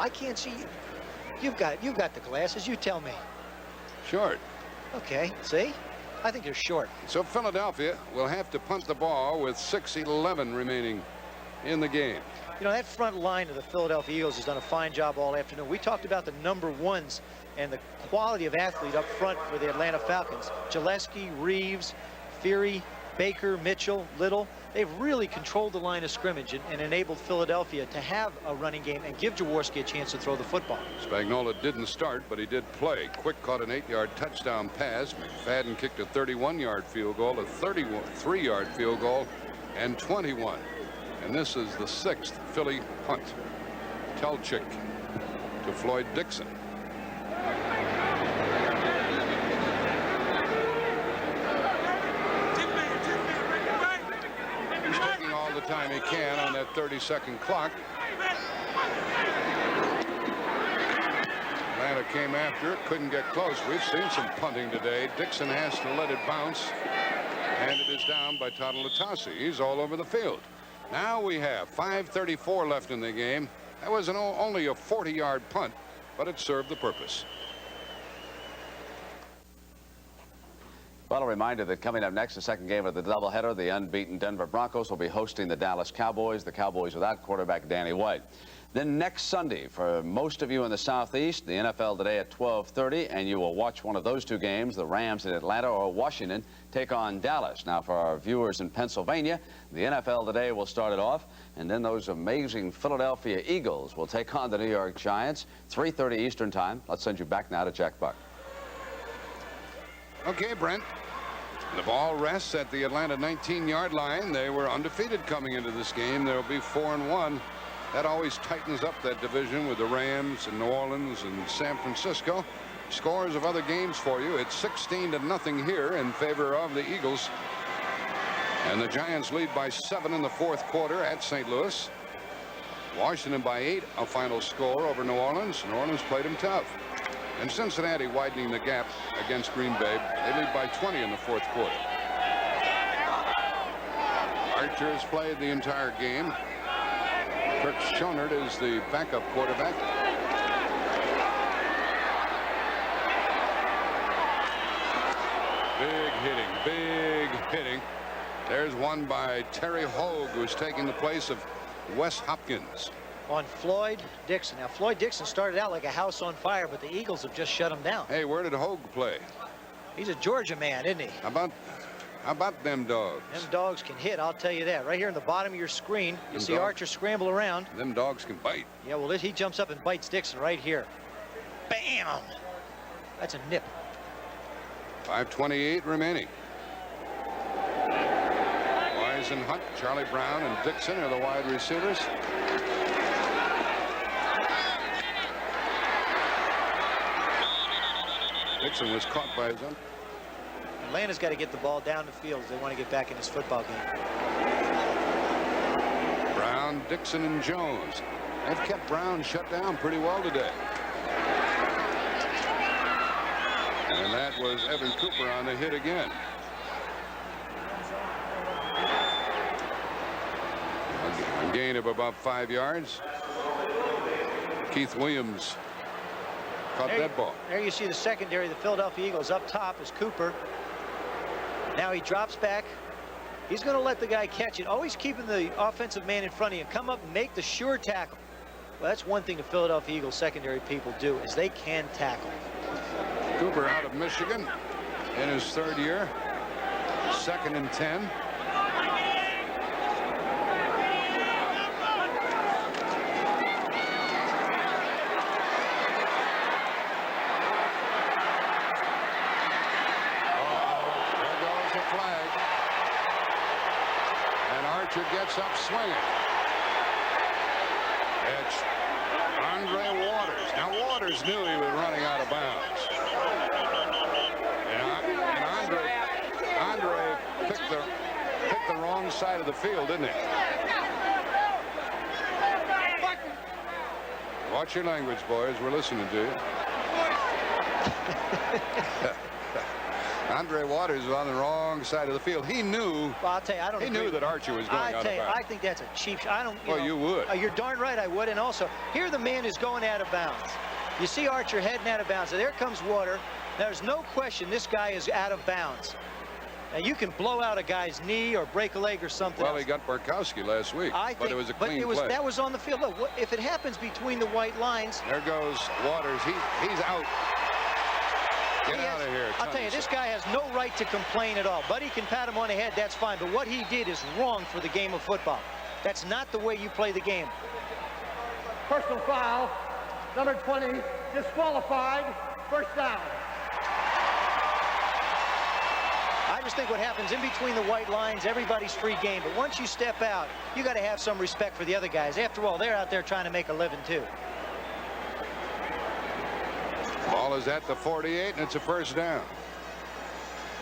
can't see you. You've got the glasses. You tell me. Short. Okay. See, I think you're short. So Philadelphia will have to punt the ball with 6:11 remaining in the game. You know, that front line of the Philadelphia Eagles has done a fine job all afternoon. We talked about the number 1s and the quality of athlete up front for the Atlanta Falcons. Gillespie, Reeves, Fury, Baker, Mitchell, Little. They've really controlled the line of scrimmage and enabled Philadelphia to have a running game and give Jaworski a chance to throw the football. Spagnuolo didn't start, but he did play. Quick caught an 8-yard touchdown pass. McFadden kicked a 31-yard field goal, a 33-yard field goal, and 21. And this is the 6th Philly punt. Telchik to Floyd Dixon. He's taking all the time he can on that 30-second clock. Atlanta came after it, couldn't get close. We've seen some punting today. Dixon has to let it bounce, and it is down by Todd Latasi. He's all over the field. Now we have 5:34 left in the game. That was only a 40-yard punt, but it served the purpose. Well, a reminder that coming up next, the 2nd game of the doubleheader, the unbeaten Denver Broncos will be hosting the Dallas Cowboys, the Cowboys without quarterback Danny White. Then next Sunday, for most of you in the Southeast, the NFL Today at 12:30, and you will watch one of those 2 games, the Rams in Atlanta or Washington take on Dallas. Now, for our viewers in Pennsylvania, the NFL Today will start it off, and then those amazing Philadelphia Eagles will take on the New York Giants, 3:30 Eastern Time. Let's send you back now to Jack Buck. Okay, Brent. The ball rests at the Atlanta 19-yard line. They were undefeated coming into this game. They'll be 4-1. That always tightens up that division with the Rams and New Orleans and San Francisco. Scores of other games for you. It's 16-0 here in favor of the Eagles. And the Giants lead by 7 in the 4th quarter at St. Louis. Washington by 8, a final score over New Orleans. New Orleans played them tough. And Cincinnati widening the gap against Green Bay. They lead by 20 in the 4th quarter. Archer has played the entire game. Kirk Schonert is the backup quarterback. Big hitting. There's one by Terry Hogue, who's taking the place of Wes Hopkins. On Floyd Dixon. Now, Floyd Dixon started out like a house on fire, but the Eagles have just shut him down. Hey, where did Hogue play? He's a Georgia man, isn't he? How about them dogs? Them dogs can hit, I'll tell you that. Right here in the bottom of your screen, you see Archer scramble around. Them dogs can bite. Yeah, well, he jumps up and bites Dixon right here. Bam! That's a nip. 5:28 remaining. Wise and Hunt, Charlie Brown, and Dixon are the wide receivers. Dixon was caught by his own. Atlanta's got to get the ball down the field if they want to get back in this football game. Brown, Dixon, and Jones. They've kept Brown shut down pretty well today. And that was Evan Cooper on the hit again. A gain of about 5 yards. Keith Williams caught that ball. There you see the secondary, the Philadelphia Eagles up top is Cooper. Now he drops back. He's going to let the guy catch it, always keeping the offensive man in front of you. Come up and make the sure tackle. Well, that's one thing the Philadelphia Eagles secondary people do, is they can tackle. Cooper out of Michigan in his 3rd year. 2nd and 10. Gets up swinging. It's Andre Waters. Now Waters knew he was running out of bounds. And Andre picked the wrong side of the field, didn't he? Watch your language, boys. We're listening to you. Andre Waters was on the wrong side of the field. He knew. Well, I'll tell you, I don't. He knew that Archer was going out of bounds. I think that's a cheap shot. I don't. You would. You're darn right I would. And also, here the man is going out of bounds. You see Archer heading out of bounds. So there comes Water. There's no question this guy is out of bounds. Now you can blow out a guy's knee or break a leg or something. Well, else. he got Barkowski last week, but it was a clean play. That was on the field. Look, if it happens between the white lines. There goes Waters. He's out. Get out of here. I'll tell you, this guy has no right to complain at all. Buddy can pat him on the head, that's fine. But what he did is wrong for the game of football. That's not the way you play the game. Personal foul, number 20, disqualified, 1st down. I just think what happens in between the white lines, everybody's free game. But once you step out, you got to have some respect for the other guys. After all, they're out there trying to make a living too. Ball is at the 48, and it's a 1st down.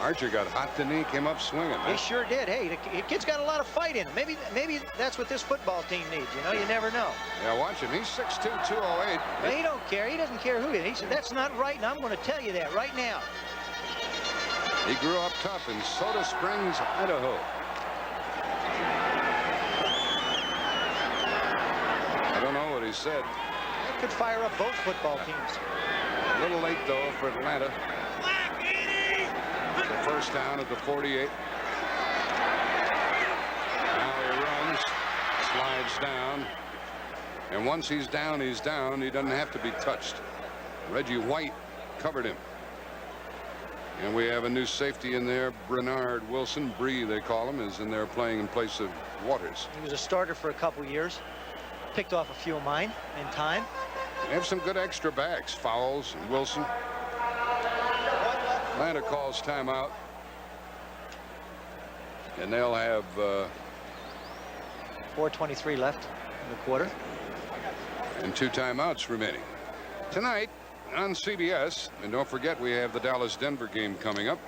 Archer got hot to knee, came up swinging. He sure did. Hey, the kid's got a lot of fight in him. Maybe that's what this football team needs. You never know. Yeah, watch him. He's 6'2", 208. But he don't care. He doesn't care who he is. He said, that's not right, and I'm going to tell you that right now. He grew up tough in Soda Springs, Idaho. I don't know what he said. That could fire up both football teams. A little late, though, for Atlanta. The 1st down at the 48. Now he runs, slides down. And once he's down, he's down. He doesn't have to be touched. Reggie White covered him. And we have a new safety in there. Bernard Wilson, Bree they call him, is in there playing in place of Waters. He was a starter for a couple years. Picked off a few of mine in time. They have some good extra backs. Fowles and Wilson. Atlanta calls timeout. And they'll have 4:23 left in the quarter. And 2 timeouts remaining. Tonight on CBS, and don't forget we have the Dallas-Denver game coming up.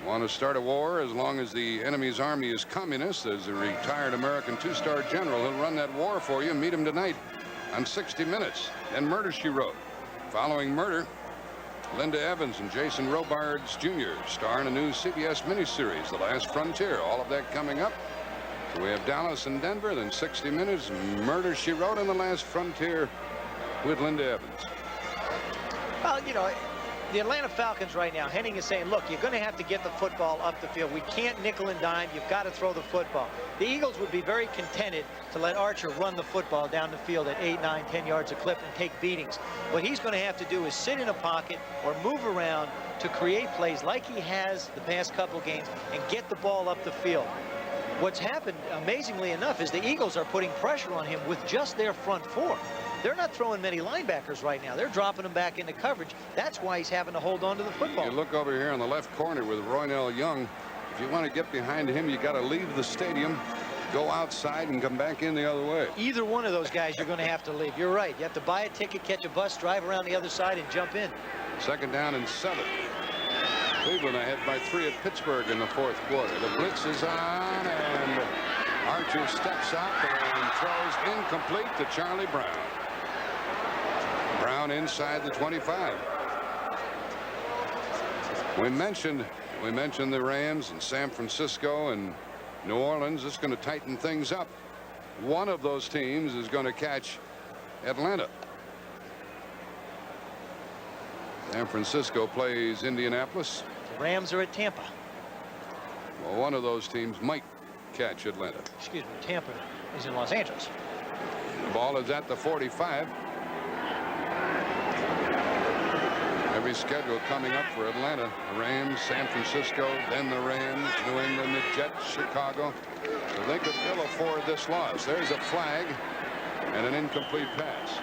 Want to start a war as long as the enemy's army is communist? As a retired American 2-star general, he'll run that war for you. Meet him tonight on 60 Minutes. Then Murder, She Wrote. Following Murder, Linda Evans and Jason Robards Jr. star in a new CBS miniseries, The Last Frontier. All of that coming up. So we have Dallas and Denver, then 60 Minutes, Murder, She Wrote, and The Last Frontier with Linda Evans. Well, the Atlanta Falcons right now, Henning is saying, look, you're going to have to get the football up the field. We can't nickel and dime. You've got to throw the football. The Eagles would be very contented to let Archer run the football down the field at 8, 9, 10 yards a clip and take beatings. What he's going to have to do is sit in a pocket or move around to create plays like he has the past couple games and get the ball up the field. What's happened, amazingly enough, is the Eagles are putting pressure on him with just their front four. They're not throwing many linebackers right now. They're dropping them back into coverage. That's why he's having to hold on to the football. You look over here on the left corner with Roynell Young. If you want to get behind him, you got to leave the stadium, go outside, and come back in the other way. Either one of those guys you're going to have to leave. You're right. You have to buy a ticket, catch a bus, drive around the other side, and jump in. 2nd down and 7. Cleveland ahead by 3 at Pittsburgh in the 4th quarter. The blitz is on, and Archer steps up and throws incomplete to Charlie Brown. Brown inside the 25. We mentioned the Rams and San Francisco and New Orleans. It's going to tighten things up. One of those teams is going to catch Atlanta. San Francisco plays Indianapolis. The Rams are at Tampa. Well, one of those teams might catch Atlanta. Excuse me, Tampa is in Los Angeles. The ball is at the 45. Every schedule coming up for Atlanta. The Rams, San Francisco, then the Rams, New England, the Jets, Chicago. So they could ill afford this loss. There's a flag and an incomplete pass.